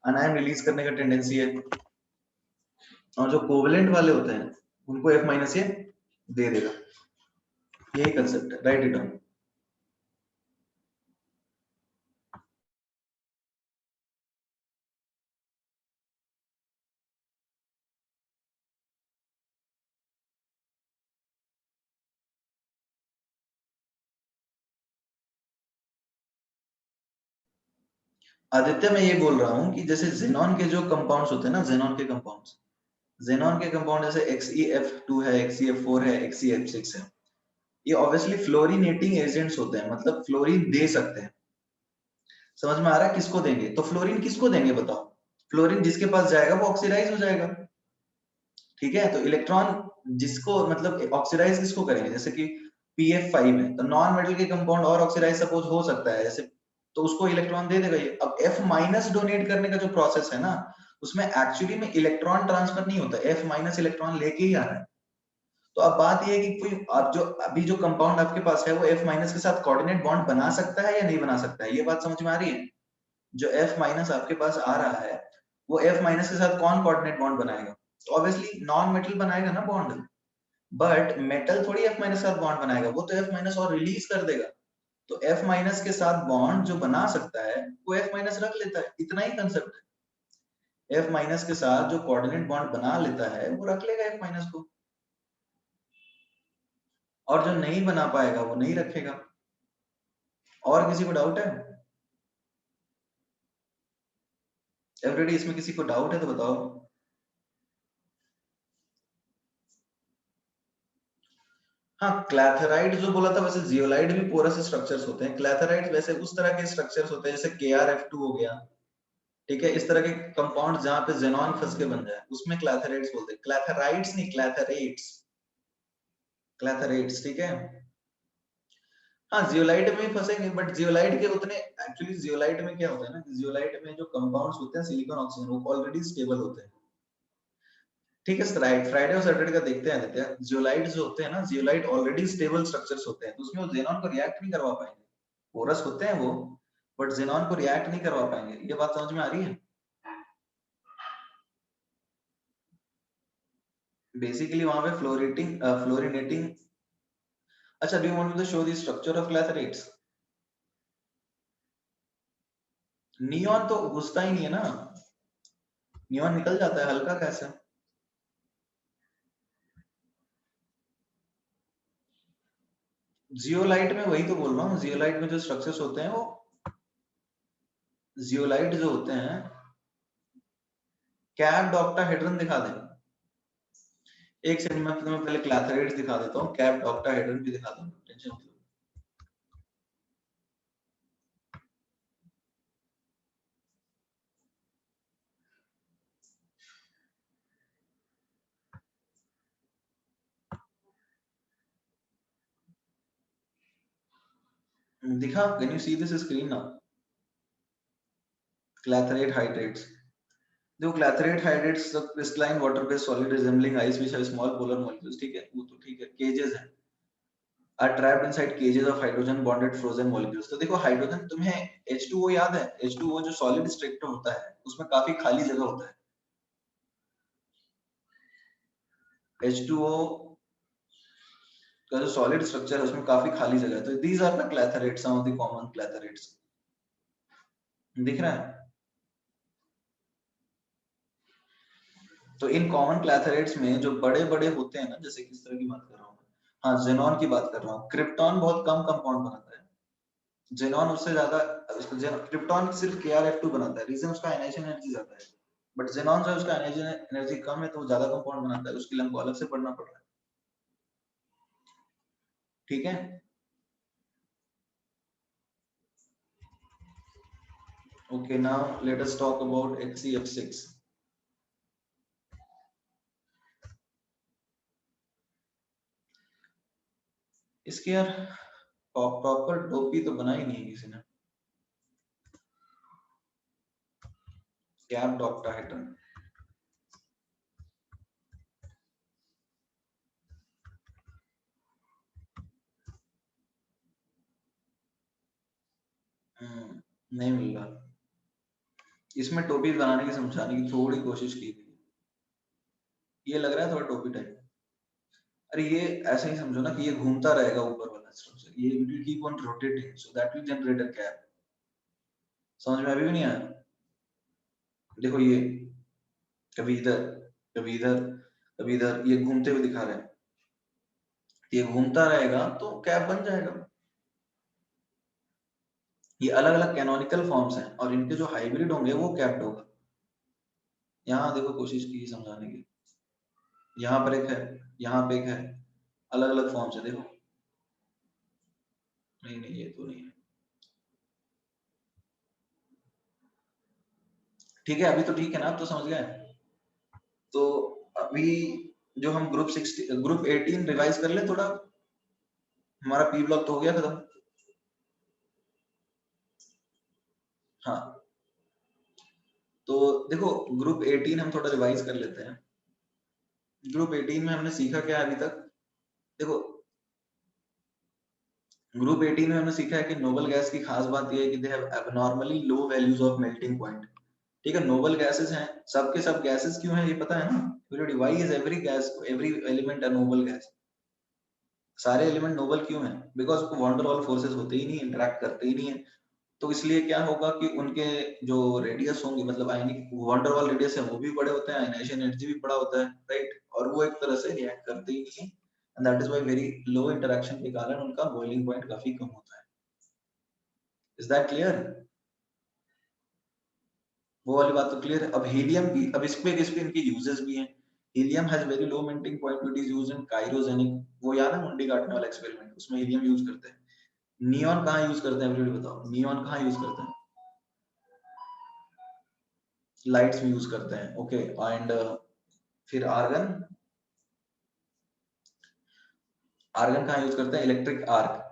अनायन रिलीज करने का टेंडेंसी है, और जो कोवेलेंट वाले होते हैं उनको F माइनस ये दे देगा। यही कंसेप्ट है, राइट इट डाउन। आदित्य मैं ये बोल रहा हूँ कि जैसे जेनॉन के जो कंपाउंड्स होते हैं ना, जेनॉन के कंपाउंड्स, जेनॉन के कंपाउंड जैसे XeF2 है, XeF4 है, XeF6 है, ये ऑब्वियसली फ्लोरिनेटिंग एजेंट्स होते हैं, मतलब फ्लोरीन दे सकते हैं। समझ में आ रहा है किसको देंगे, तो फ्लोरीन किसको देंगे बताओ, फ्लोरीन जिसके पास जाएगा वो ऑक्सीडाइज हो जाएगा, ठीक है। तो इलेक्ट्रॉन जिसको मतलब ऑक्सीडाइज किसको करेंगे, जैसे कि PF5 है तो नॉन मेटल के कंपाउंड और ऑक्सीडाइज सपोज हो सकता है ऐसे, तो उसको इलेक्ट्रॉन दे देगा ये। अब F माइनस डोनेट करने का जो प्रोसेस है ना, उसमें एक्चुअली में इलेक्ट्रॉन ट्रांसफर नहीं होता, F माइनस इलेक्ट्रॉन लेके ही आ रहा है। तो अब बात ये है कि कोई आप जो अभी जो कंपाउंड आपके पास है वो F माइनस के साथ कोऑर्डिनेट बॉन्ड बना सकता है या नहीं बना सकता है, ये बात समझ में आ रही है। जो F माइनस आपके पास आ रहा है वो F माइनस के साथ कौन कोऑर्डिनेट बॉन्ड बनाएगा, तो ऑब्वियसली नॉन मेटल बनाएगा ना बॉन्ड, बट मेटल थोड़ी F- के साथ बॉन्ड बनाएगा, वो तो F- और रिलीज कर देगा। तो F- के साथ बॉन्ड जो बना सकता है वो F- रख लेता है, इतना ही कंसेप्ट है। F- के साथ जो कोऑर्डिनेट बॉन्ड बना लेता है वो रख लेगा F- को, और जो नहीं बना पाएगा वो नहीं रखेगा। और किसी को डाउट है? एवरीडी, इसमें किसी को डाउट है तो बताओ। हाँ, क्लैथराइड जो बोला था, वैसे जियोलाइट भी पोरस स्ट्रक्चर्स होते हैं। क्लैथराइड वैसे उस तरह के स्ट्रक्चर्स होते हैं जैसे KrF2 हो गया, ठीक है, इस तरह के कंपाउंड जहां पे जेनॉन फंस के बन जाए उसमें क्लैथराइड्स बोलते हैं। क्लैथराइड्स नहीं, क्लैथरेट्स, क्लैथरेट्स, ठीक है। हाँ, जियोलाइट में ही फंसेंगे, बट जियोलाइट के उतने, एक्चुअली जियोलाइट में क्या होता है ना, जियोलाइट में जो कंपाउंड्स होते हैं सिलिकॉन ऑक्सीजन, वो ऑलरेडी स्टेबल होते हैं, ठीक है। फ्राइडे और सैटरडे का देखते हैं आदित्य, जियोलाइट जो होते हैं ना, जियोलाइट ऑलरेडी स्टेबल स्ट्रक्चर्स होते हैं, तो उसमें वो जेनॉन को रिएक्ट नहीं करवा पाएंगे। पोरस होते हैं वो, बट जेनॉन को रिएक्ट नहीं करवा पाएंगे। ये बात समझ में आ रही है? बेसिकली वहां पे फ्लोरिनेटिंग। अच्छा, do you want to show the structure of clathrates? Neon तो घुसता ही नहीं है ना, नियॉन निकल जाता है, हल्का कैसे? जियोलाइट में वही तो बोल रहा हूँ, जियोलाइट में जो स्ट्रक्चर्स होते हैं वो, जियोलाइट जो होते हैं, कैप्ड ऑक्टाहेड्रन दिखा दें? एक सेकंड में तुम्हें पहले क्लैथरेट्स दिखा देता हूँ, कैप्ड ऑक्टाहेड्रन भी दिखा दूँ, टेंशन मत लो। दिखा, can you see this screen now? Clathrate hydrates, जो clathrate hydrates crystalline water based solid resembling ice which have small polar molecules, ठीक है, वो तो ठीक है, केजेस है, are trapped inside cages of hydrogen bonded frozen molecules. तो देखो हाइड्रोजन, तुम्हें H2O याद है? H2O जो सॉलिड स्ट्रक्चर होता है उसमें काफी खाली जगह होता है। H2O का जो सॉलिड स्ट्रक्चर है उसमें काफी खाली जगह है, तो these are the clathrates, some of the common clathrates. दिख रहा है? तो इन कॉमन क्लैथरेट्स में जो बड़े बड़े होते हैं ना, जैसे किस तरह की बात कर रहा हूँ, हाँ जेनॉन की बात कर रहा हूँ। क्रिप्टॉन बहुत कम कंपाउंड बनाता है, जेनॉन उससे ज्यादा। क्रिप्टॉन सिर्फ KrF2 बनाता है, रीजन उसका आयनाइजेशन एनर्जी ज्यादा है, बट जेनॉन से उसका आयनाइजेशन एनर्जी कम है तो वो ज्यादा कंपाउंड बनाता है, उसके लिए हमको अलग से पढ़ना पड़ रहा है, ठीक है। Okay, now let us talk about HCF6। इसके यार प्रॉपर टोपी तो बनाई नहीं है किसी ने, कैप्ड ऑक्टाहेड्रन। नहीं मिल रहा। इसमें टोपी बनाने की, समझाने की थोड़ी कोशिश की थी, ये लग रहा है थोड़ा टोपी टाइप। अरे ये ऐसे ही समझो ना कि ये घूमता रहेगा ऊपर वाला स्ट्रक्चर, ये will keep on rotating so that will generate a cap. समझ में अभी भी नहीं आया? देखो ये कभी इधर, कभी इधर, कभी इधर, ये घूमते हुए दिखा रहे हैं, ये घूमता रहेगा तो कैप बन जाएगा। ये अलग अलग कैनोनिकल फॉर्म्स हैं और इनके जो हाइब्रिड होंगे वो कैप्ड होगा। यहाँ देखो कोशिश की समझाने की, यहाँ पर एक है, यहाँ पे एक है, अलग अलग फॉर्म्स है देखो। नहीं नहीं, ये तो नहीं है, ठीक है, अभी तो ठीक है ना, अब तो समझ गए। तो अभी जो हम ग्रुप 18 रिवाइज कर ले थोड़ा, हमारा पी ब्लॉक तो हो गया खत्म। हाँ, तो देखो ग्रुप 18 हम थोड़ा रिवाइज कर लेते हैं। ग्रुप 18 में हमने सीखा क्या अभी तक? देखो ग्रुप 18 में हमने सीखा है कि नोबल गैस की खास बात यह है कि they have abnormally low values of melting point, ठीक है। नोबल गैसेस हैं, सबके सब गैसेस क्यों है ये पता है ना? Why is every gas, every element a noble gas? सारे एलिमेंट नोबल क्यों हैं? बिकॉज वॉन्डर वॉल फोर्सेस होते ही नहीं, इंटरेक्ट करते ही नहीं है। तो इसलिए क्या होगा कि उनके जो रेडियस होंगे, मतलब आयनिक वॉन्डर वॉल रेडियस है वो भी बड़े होते हैं, आयनाइजेशन एनर्जी भी बड़ा होता है, राइट? और वो एक तरह से रिएक्ट करते ही नहीं है, and that is why very low interaction के कारण उनका बॉइलिंग पॉइंट काफी कम होता है। Is that clear? वो वाली बात तो क्लियर है। अब हीलियम की, अब इस पे इनकी यूजेस भी हैं। Helium has very low melting point, it is used in cryogenic, वो याद है मुंडी काटने वाला एक्सपेरिमेंट, उसमें हीलियम यूज करते हैं। नियॉन कहाँ यूज करते हैं एवरीबॉडी बताओ, नियॉन कहाँ यूज करते हैं? लाइट्स में यूज करते हैं, ओके। एंड फिर आर्गन, आर्गन कहाँ यूज करते हैं? इलेक्ट्रिक आर्क,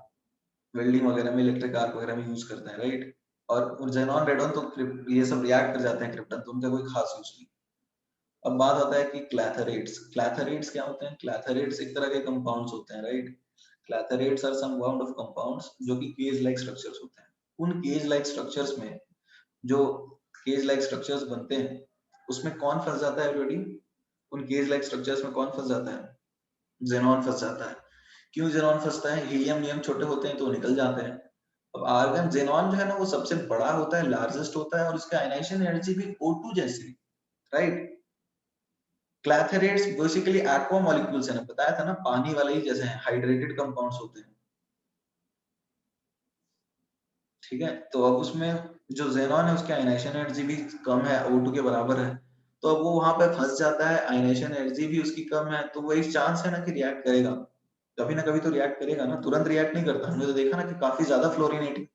वेल्डिंग वगैरह में, इलेक्ट्रिक आर्क वगैरह में यूज करते हैं, राइट? और जेनॉन रेडॉन तो ये सब रिएक्ट कर जाते हैं क्रिप्टन, तो उनका कोई खास यूज नहीं। अब बात आता है कि क्लैथरेट्स, क्लैथरेट्स क्या होते हैं? क्लैथरेट्स एक तरह के कंपाउंड्स होते हैं, right? Clathrates are some bound of compounds जो कि केज लाइक स्ट्रक्चर्स होते हैं। उन केज लाइक स्ट्रक्चर्स में, जो केज लाइक स्ट्रक्चर्स बनते हैं, उसमें कौन फंस जाता है एवरीबॉडी? उन केज लाइक स्ट्रक्चर्स में कौन फंस जाता है? जेनॉन फंस जाता है। क्यों जेनॉन फंसता है? हीलियम नियम छोटे होते हैं तो निकल जाते हैं। अब आर्गन, जेनॉन जो है ना वो सबसे बड़ा होता है, लार्जेस्ट होता है, और उसका आयनाइजेशन एनर्जी भी O2 जैसी, राइट? क्लैथरेट्स बेसिकली एक्वा मॉलिक्यूल्स है ना, बताया था ना, पानी वाले ही जैसे हैं, हाइड्रेटेड कंपाउंड्स होते हैं, ठीक है? तो अब उसमें जो जेनॉन है उसकी आयनाइजेशन एनर्जी भी कम है, O2 के बराबर है, तो अब वो वहां पे फंस जाता है, आयनाइजेशन एनर्जी भी उसकी कम है, तो वही चांस है ना कि रिएक्ट करेगा, कभी ना कभी तो रिएक्ट करेगा ना, तुरंत रिएक्ट नहीं करता। हमने तो देखा ना कि काफी ज्यादा फ्लोरिनेटिंग,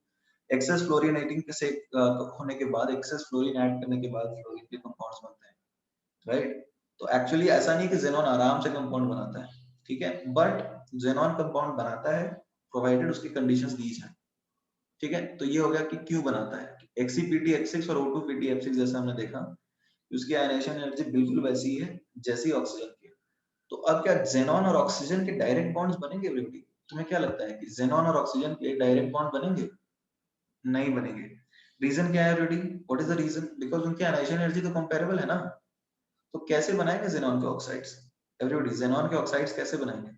एक्सेस फ्लोरिनेटिंग से होने के बाद, एक्सेस फ्लोरीन ऐड करने के बाद फ्लोरीन के कंपाउंड्स बनते हैं, राइट? तो एक्चुअली ऐसा नहीं कि जेनॉन आराम से कंपाउंड बनाता है, ठीक है, बट जेनॉन कंपाउंड बनाता है प्रोवाइडेड उसकी कंडीशंस दी जाए, ठीक है? तो ये हो गया कि क्यों बनाता है। XcpdH6 और O2PdF6 जैसा हमने देखा, उसकी आयनाइजेशन एनर्जी बिल्कुल वैसी है जैसी ऑक्सीजन की। तो अब क्या जेनॉन और ऑक्सीजन के डायरेक्ट बॉन्ड्स बनेंगे एवरीबॉडी? तुम्हें क्या लगता है कि जेनॉन और ऑक्सीजन के डायरेक्ट बॉन्ड बनेंगे? नहीं बनेंगे। रीजन क्या है everybody? What is the reason? Because उनकी आयनाइजेशन एनर्जी तो कंपेरेबल है ना। तो कैसे बनाएंगे जेनॉन के ऑक्साइड्स एवरीबॉडी? जेनॉन के ऑक्साइड्स कैसे बनाएंगे?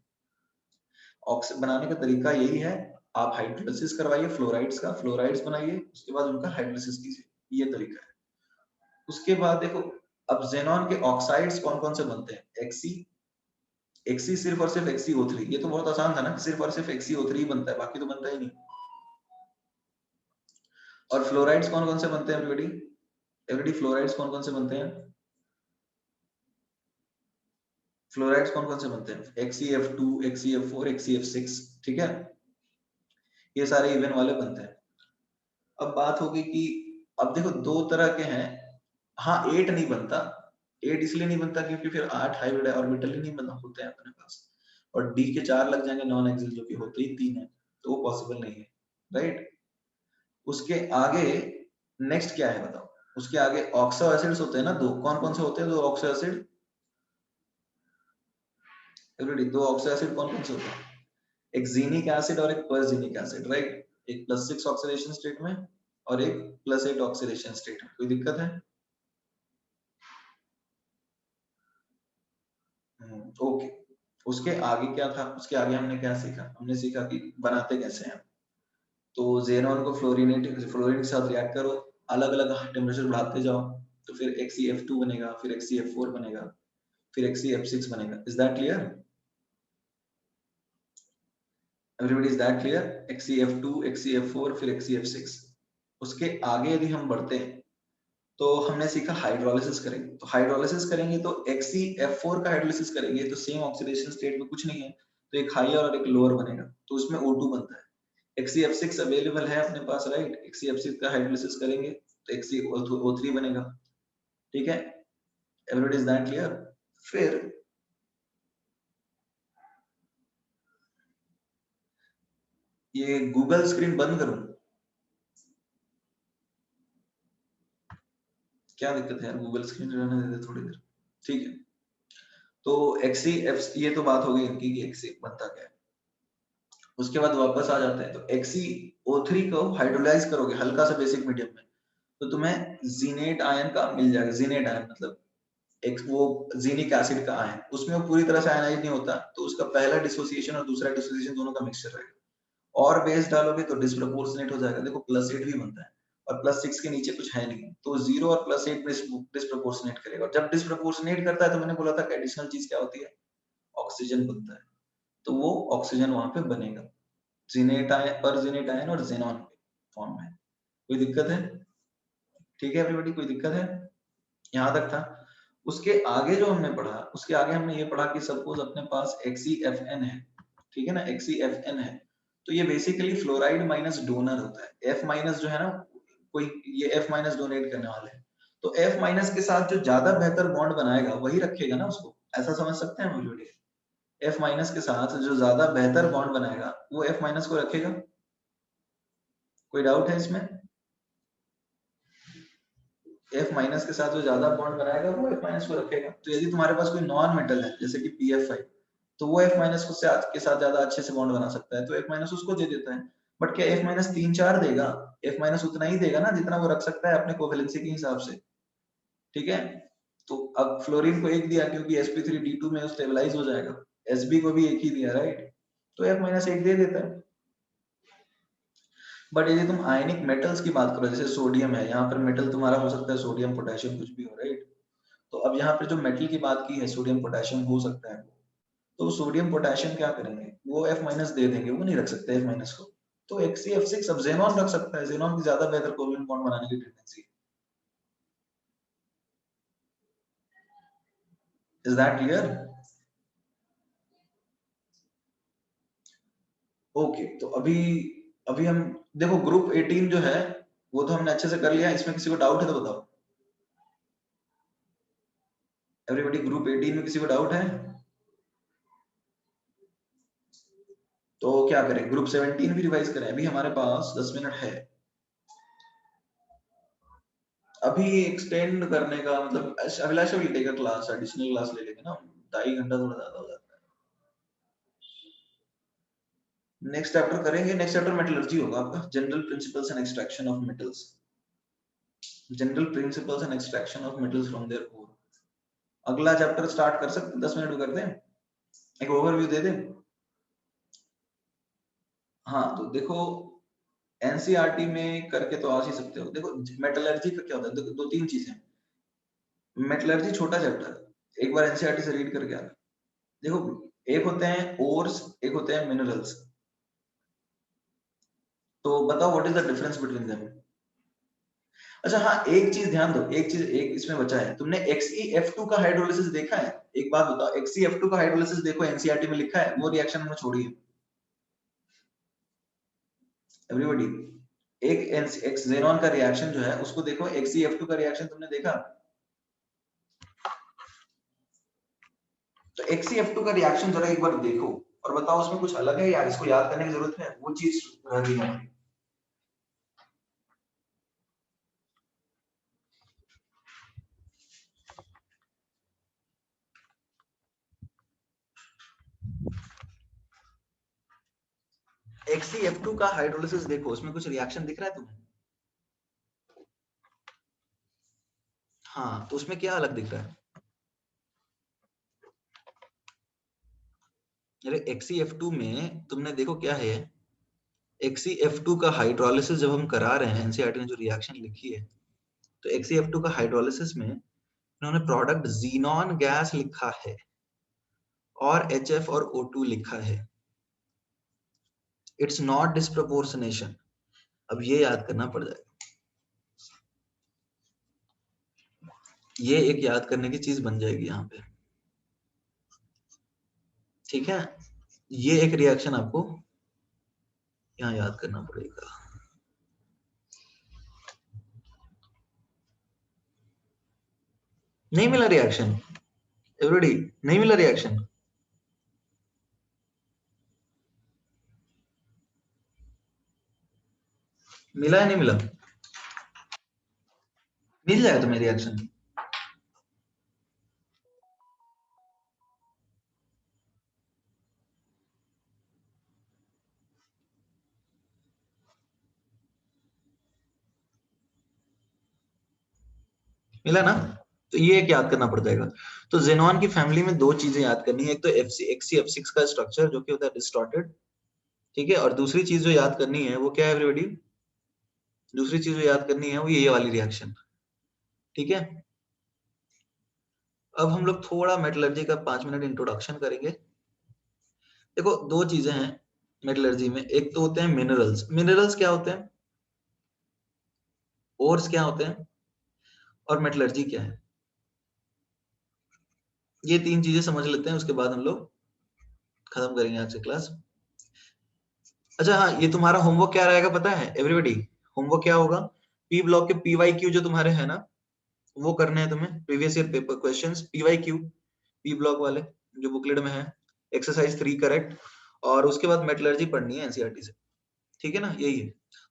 ऑक्साइड बनाने का तरीका यही है, आप हाइड्रोलिसिस करवाइए फ्लोराइड्स का, फ्लोराइड्स बनाइए, उसके बाद उनका हाइड्रोलिसिस कीजिए, ये तरीका है। उसके बाद देखो, अब जेनॉन के ऑक्साइड्स कौन कौन से बनते हैं? एक्सी, एक्सी सिर्फ और सिर्फ XeO3, ये तो बहुत आसान था ना, सिर्फ और सिर्फ XeO3 ही बनता है, बाकी तो बनता ही नहीं। और फ्लोराइड्स कौन कौन से बनते हैं एवरीबॉडी? एवरीबॉडी फ्लोराइड्स कौन कौन से बनते हैं? फ्लोराइड्स कौन कौन से बनते हैं? XeF2, XeF4, XeF6, ठीक है? ये सारे इवन वाले बनते हैं। अब बात होगी कि अब देखो दो तरह के हैं, हाँ 8 नहीं बनता, 8 इसलिए नहीं बनता क्योंकि फिर 8 हाइब्रिड ऑर्बिटल ही नहीं बना होते हैं अपने पास, और डी के 4 लग जाएंगे नॉन एक्सियल, जो कि होते ही 3 है, तो वो पॉसिबल नहीं है, राइट? उसके आगे नेक्स्ट क्या है बताओ? उसके आगे ऑक्सो एसिड्स होते हैं ना दो, कौन कौन से होते हैं दो ऑक्सो एसिड एवरीबॉडी? दो ऑक्सो एसिड कौन कौन से होते हैं? एक जीनिक एसिड और एक परजीनिक एसिड, राइट? एक +6 ऑक्सीडेशन स्टेट में और एक +8 ऑक्सीडेशन स्टेट में। कोई दिक्कत है? ओके। उसके आगे क्या था? उसके आगे हमने क्या सीखा? हमने सीखा कि बनाते कैसे हैं। तो जेनॉन को फ्लोरीन के साथ रिएक्ट करो, अलग अलग टेम्परेचर बढ़ाते जाओ, तो फिर XeF2 बनेगा, फिर XeF4 बनेगा, फिर XeF6 बनेगा। Is that clear everybody? Is that clear? XeF2, XeF4, फिर XeF6। उसके आगे यदि हम बढ़ते हैं तो हमने सीखा हाइड्रोलिसिस करेंगे, तो हाइड्रोलिसिस करेंगे तो XeF4 का हाइड्रोलिसिस करेंगे तो सेम ऑक्सीडेशन स्टेट में कुछ नहीं है, तो एक हायर और एक लोअर बनेगा, तो उसमें O2 बनता है। XeF6 अवेलेबल है अपने पास, राइट? XeF6 का हाइड्रोलिसिस करेंगे तो XeO3 बनेगा, ठीक है? Everybody, is that clear? फिर ये गूगल स्क्रीन बंद करूं? क्या दिक्कत है यार, गूगल स्क्रीन रहने देते थोड़ी देर, ठीक है? तो XeF, ये तो बात हो गई इनकी कि Xe बनता क्या है। उसके बाद वापस आ जाते हैं, तो XeO3 को हाइड्रोलाइज करोगे हल्का सा बेसिक मीडियम में, तो तुम्हें जीनेट आयन का मिल जाएगा, जीनेट आयन मतलब एक वो जीनिक एसिड का आयन, उसमें वो पूरी तरह से आयनाइज नहीं होता, तो उसका पहला डिसोसिएशन और दूसरा डिसोसिएशन दोनों का मिक्सचर रहेगा। और बेस डालोगे तो डिस्प्रपोर्शनेट हो जाएगा। देखो +8 भी बनता है और +6 के नीचे कुछ है नहीं, तो 0 और +8 डिस्प्रपोर्शनेट करेगा। और जब डिस्प्रपोर्शनेट करता है तो मैंने बोला था कि एडिशनल चीज क्या होती है, ऑक्सीजन बनता है, तो वो ऑक्सीजन वहां पे बनेगा जिनेट आयन, परजिनेट आयन और जेनॉन फॉर्म में। कोई दिक्कत है? ठीक है एवरीबॉडी, कोई दिक्कत है? यहाँ तक था। उसके आगे जो हमने पढ़ा, उसके आगे हमने ये पढ़ा कि सपोज अपने पास XeFn है, ठीक है ना, XeFn है, तो ये बेसिकली फ्लोराइड माइनस डोनर होता है। F माइनस जो है ना, कोई ये F माइनस डोनेट करने वाले हैं, तो F माइनस के साथ जो ज्यादा बेहतर बॉन्ड बनाएगा वही रखेगा ना उसको, ऐसा समझ सकते हैं हम? F माइनस के साथ जो ज्यादा बेहतर बॉन्ड बनाएगा वो F माइनस को रखेगा। कोई डाउट है इसमें? F माइनस के साथ जो ज्यादा बॉन्ड बनाएगा वो F माइनस को रखेगा। तो यदि तुम्हारे पास कोई नॉन मेटल है जैसे कि PF5, तो वो F माइनस के साथ ज्यादा अच्छे से बॉन्ड बना सकता है, तो F माइनस उसको दे देता है। बट क्या F माइनस 3-4 देगा? F माइनस उतना ही देगा ना जितना वो रख सकता है अपने कोवेलेंसी के हिसाब से, ठीक है। तो अब फ्लोरीन को 1 दिया क्योंकि sp3d2 में स्टेबलाइज हो जाएगा, Sb को भी 1 ही दिया, राइट, तो F माइनस 1 दे देता है। बट यदि तुम आयनिक मेटल्स की बात करो, जैसे सोडियम है, यहाँ पर मेटल तुम्हारा हो सकता है सोडियम पोटेशियम कुछ भी हो, राइट, तो अब यहाँ पे जो मेटल की बात की है, सोडियम पोटेशियम हो सकता है, तो सोडियम पोटेशियम क्या करेंगे, वो F माइनस दे देंगे, वो नहीं रख सकते F माइनस को, तो XeF6 अब जेनॉन रख सकता है, जेनॉन की ज्यादा बेहतर कोवलेंट बॉन्ड बनाने की टेंडेंसी है। Is that clear? ओके, तो अभी अभी हम देखो ग्रुप 18 जो है वो तो हमने अच्छे से कर लिया, इसमें किसी को डाउट है तो बताओ। एवरीबॉडी, ग्रुप 18 में किसी को डाउट है तो क्या करें, ग्रुप 17 भी रिवाइज करें? अभी हमारे पास 10 मिनट है। अभी एक्सटेंड करने का मतलब Abhilasha will take a class, additional class ले लेंगे ना, 2.5 घंटा थोड़ा ज्यादा हो जाता है। नेक्स्ट चैप्टर करेंगे, नेक्स्ट चैप्टर मेटलर्जी होगा आपका, general principles and extraction of metals, general principles and extraction of metals from there core. अगला चैप्टर स्टार्ट कर सकते हैं, 10 मिनट में करते हैं, एक ओवरव्यू दे दें। हाँ तो देखो एनसीईआरटी में करके तो आ ही सकते हो। देखो मेटलर्जी का क्या होता है, देखो 2-3 चीजें, मेटलर्जी छोटा चैप्टर है, एक बार एनसीईआरटी से रीड करके आना। देखो एक होते हैं ओर्स, एक होते हैं मिनरल्स, तो बताओ what is the difference between them. अच्छा हाँ, एक चीज ध्यान दो, एक चीज एक इसमें बचा है, तुमने XeF2 का हाइड्रोलिसिस देखा है? एक बात बताओ, XeF2 का हाइड्रोलिसिस देखो, एनसीईआरटी में लिखा है, वो रिएक्शन हमने छोड़ी है एवरीबॉडी। एक जेनॉन का रिएक्शन जो है उसको देखो, XeF2 का रिएक्शन तुमने देखा? तो XeF2 का रिएक्शन जरा एक बार देखो और बताओ उसमें कुछ अलग है या इसको याद करने की जरूरत है, वो चीज रह गई हमारी। XeF2 का हाइड्रोलिसिस देखो, उसमें कुछ रिएक्शन दिख रहा है तुम्हें? हाँ तो उसमें क्या अलग दिख रहा है? अरे XeF2 में तुमने देखो क्या है, XeF2 का हाइड्रोलिसिस जब हम करा रहे हैं, एनसीईआरटी ने जो रिएक्शन लिखी है, तो XeF2 का हाइड्रोलिसिस में इन्होंने प्रोडक्ट जीनॉन गैस लिखा है और HF और O2 लिखा है। It's not disproportionation. अब ये याद करना पड़ जाएगा, ये एक याद करने की चीज बन जाएगी यहाँ पे, ठीक है। ये एक रिएक्शन आपको यहाँ याद करना पड़ेगा। नहीं मिला रिएक्शन एवरीबॉडी? नहीं मिला रिएक्शन? मिला है नहीं मिला? मिल जाएगा तुम्हें रिएक्शन। मिला ना? तो ये एक याद करना पड़ जाएगा। तो जेनॉन की फैमिली में दो चीजें याद करनी है, एक तो XCF6 का स्ट्रक्चर जो कि होता है डिस्टॉर्टेड, ठीक है, और दूसरी चीज जो याद करनी है वो क्या है एवरीबॉडी, दूसरी चीज जो याद करनी है वो ये वाली रिएक्शन, ठीक है। अब हम लोग थोड़ा मेटलर्जी का 5 मिनट इंट्रोडक्शन करेंगे। देखो दो चीजें हैं मेटलर्जी में, एक तो होते हैं मिनरल्स। मिनरल्स क्या होते हैं, ओर्स क्या होते हैं, और मेटलर्जी क्या है, ये तीन चीजें समझ लेते हैं, उसके बाद हम लोग खत्म करेंगे आज से क्लास। अच्छा हाँ, ये तुम्हारा होमवर्क क्या रहेगा पता है एवरीबॉडी, होमवर्क क्या होगा, पी ब्लॉक के PYQ जो तुम्हारे है ना, वो करने हैं तुम्हें, previous year paper questions PYQ, P block वाले जो बुकलेट में है, एक्सरसाइज 3 करेक्ट, और उसके बाद मेटलर्जी पढ़नी है एनसीईआरटी से, ठीक है ना, यही है।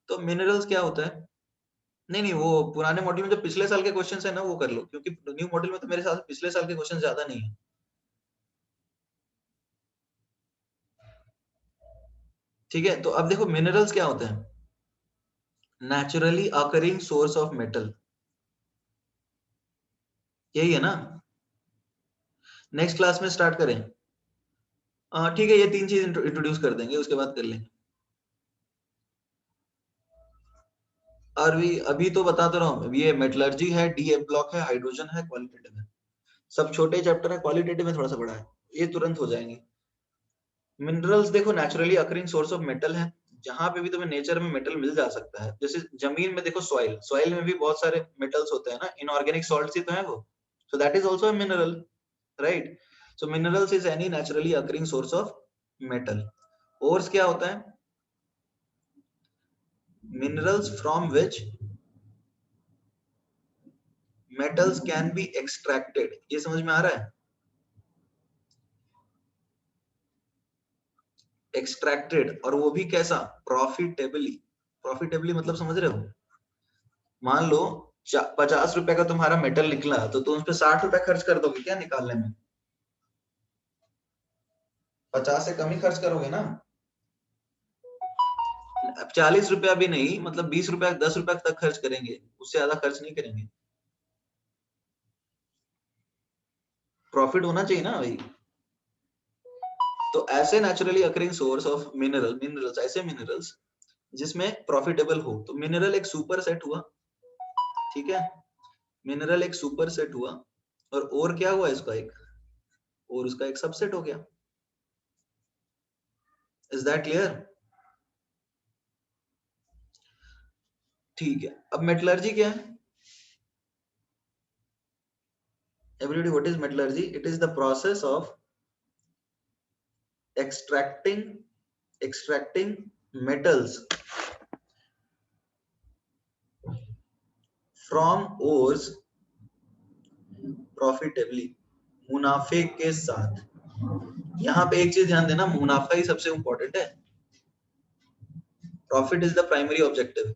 तो मिनरल्स क्या होता है, नहीं नहीं वो पुराने मॉड्यूल में जो पिछले साल के क्वेश्चंस है ना वो कर लो, क्योंकि न्यू मॉड्यूल में तो मेरे साथ पिछले साल के क्वेश्चन ज्यादा नहीं है, ठीक है। तो अब देखो मिनरल्स क्या होते हैं, naturally occurring source of metal, यही है ना। नेक्स्ट क्लास में स्टार्ट करें, ठीक है, ये तीन चीज इंट्रोड्यूस कर देंगे, उसके बाद कर लेंगे। और भी अभी तो बता तो रहा हूँ, ये मेटलर्जी है, DF ब्लॉक है, हाइड्रोजन है, क्वालिटेटिव है, सब छोटे चैप्टर है, क्वालिटेटिव में थोड़ा सा बड़ा है, ये तुरंत हो जाएंगे। मिनरल्स देखो naturally occurring source of metal है, जहां पे भी तुम्हें नेचर में मेटल मिल जा सकता है, जैसे जमीन में देखो सॉइल, सॉइल में भी बहुत सारे मेटल्स होते हैं ना, इनऑर्गेनिक सॉल्ट्स ही तो है वो, so that is also a mineral, right. So minerals is any naturally occurring source of metal. Ores क्या होता है, minerals from which metals can be extracted, ये समझ में आ रहा है, एक्सट्रैक्टेड, और वो भी कैसा, प्रॉफिटेबली। प्रॉफिटेबली मतलब समझ रहे हो, मान लो 50 रुपए का तुम्हारा मेटल निकला, तो तुम उस पर 60 रुपए खर्च कर दोगे क्या निकालने में, 50 से कम ही खर्च करोगे ना। अब 40 रुपया भी नहीं, मतलब 20 रुपया 10 रुपया तक खर्च करेंगे, उससे ज्यादा खर्च नहीं करेंगे, प्रॉफिट होना चाहिए ना भाई। तो ऐसे naturally occurring source of minerals ऐसे मिनरल्स जिसमें प्रॉफिटेबल हो, तो मिनरल एक सुपर सेट हुआ, ठीक है, मिनरल एक सुपर सेट हुआ, और क्या हुआ इसका एक, और उसका एक सबसेट हो गया, इज दैट क्लियर। ठीक है, अब मेटलर्जी क्या है everybody, what is metallurgy, it is the process of extracting extracting metals from ores profitably, मुनाफे के साथ। यहाँ पे एक चीज ध्यान देना, मुनाफा ही सबसे इंपॉर्टेंट है, profit is the primary objective,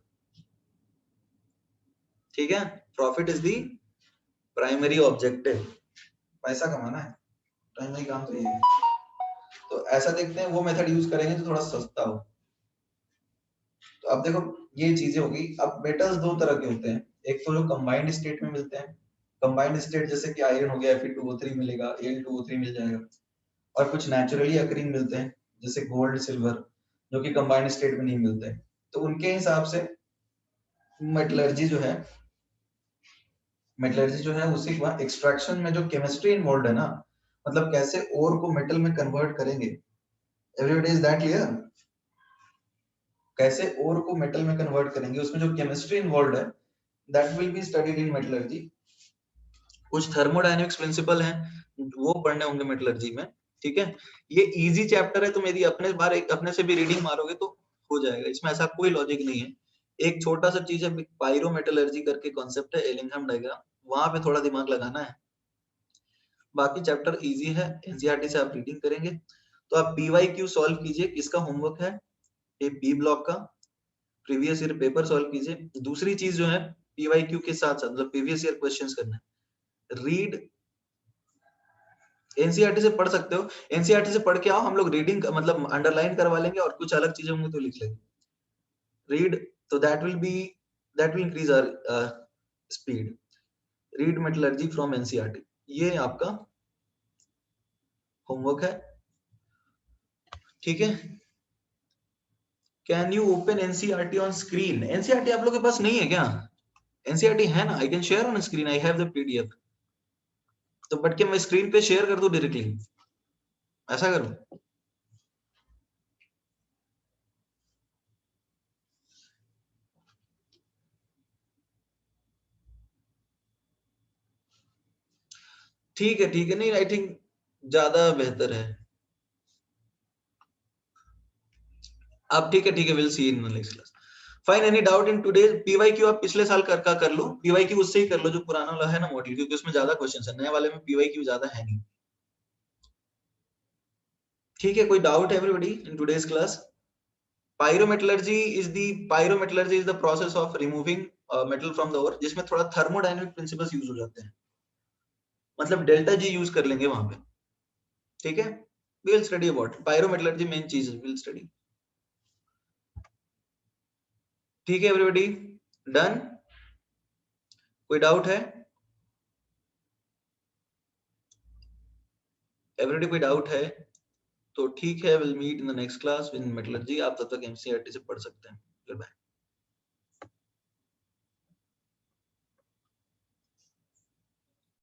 ठीक है, profit is the primary objective, पैसा कमाना है, प्राइमरी काम तो ये है। तो ऐसा देखते हैं वो मेथड यूज करेंगे तो थोड़ा सस्ता हो। तो अब देखो ये चीजें होगी, अब मेटल्स दो तरह के होते हैं, एक तो जो कंबाइंड स्टेट में मिलते हैं, कंबाइंड स्टेट जैसे कि आयरन हो गया Fe2O3 मिलेगा, Al2O3 मिल जाएगा, और कुछ नेचुरली अकरिंग मिलते हैं जैसे गोल्ड सिल्वर, जो कि कंबाइंड स्टेट में नहीं मिलते हैं। तो उनके हिसाब से मेटलर्जी जो है, मेटलर्जी जो है उसी के बाद एक्सट्रैक्शन में जो केमिस्ट्री इन्वॉल्व है ना, मतलब कैसे ओर को मेटल में कन्वर्ट करेंगे, एवरीबॉडी इज दैट क्लियर, कैसे ओर को मेटल में कन्वर्ट करेंगे, उसमें जो केमिस्ट्री इन्वॉल्व है that will be studied in metallurgy. कुछ थर्मोडायनेमिक्स प्रिंसिपल हैं वो पढ़ने होंगे मेटलर्जी में, ठीक है। ये इजी चैप्टर है, तुम यदि अपने से भी रीडिंग मारोगे तो हो जाएगा, इसमें ऐसा कोई लॉजिक नहीं है। एक छोटा सा चीज है, पायरोमेटलर्जी करके कॉन्सेप्ट है, एलिंघम डायग्राम, वहां पे थोड़ा दिमाग लगाना है, बाकी चैप्टर इजी है, एनसीईआरटी से आप रीडिंग करेंगे। तो आप PYQ सॉल्व कीजिए, किसका होमवर्क है, ये बी ब्लॉक का प्रीवियस ईयर पेपर सॉल्व कीजिए। दूसरी चीज जो है PYQ के साथ साथ मतलब प्रीवियस ईयर क्वेश्चंस करना है, रीड एनसीईआरटी से पढ़ सकते हो, एनसीईआरटी से पढ़ के आओ, हम लोग रीडिंग मतलब अंडरलाइन करवा लेंगे, और कुछ अलग चीजें होंगी तो लिख लेंगे, रीड, तो that will increase our speed. Read metallurgy from NCERT, ये आपका होमवर्क है, ठीक है। Can you open NCERT on screen? NCERT आप लोगों के पास नहीं है क्या? एनसीईआरटी है ना, I can share on screen, I have the PDF. तो बट क्या मैं स्क्रीन पे शेयर कर दूं डायरेक्टली, ऐसा करूं? ठीक है, नहीं आई थिंक ज्यादा बेहतर है। अब ठीक है, will see in next class. Fine, any doubt in today? PYQ आप पिछले साल का कर लो, पीवाईक्यू उससे ही कर लो जो पुराना वाला है ना मॉडल, क्योंकि उसमें ज्यादा क्वेश्चंस है, नए वाले में पीवाईक्यू ज्यादा है नहीं। ठीक है, कोई डाउट है everybody in today's class? Pyrometallurgy is the process of removing metal from the ore, जिसमें थोड़ा थर्मोडायनेमिक प्रिंसिपल्स यूज हो जाते हैं, मतलब डेल्टा जी यूज कर लेंगे वहां पे, ठीक है। We will study about pyrometallurgy, main चीज विल स्टडी। ठीक है एवरीबॉडी, डन? कोई डाउट है एवरीबॉडी? कोई डाउट है तो ठीक है, will meet in the next class in metallurgy. आप तब तक एमसीईआरटी से पढ़ सकते हैं। बाय।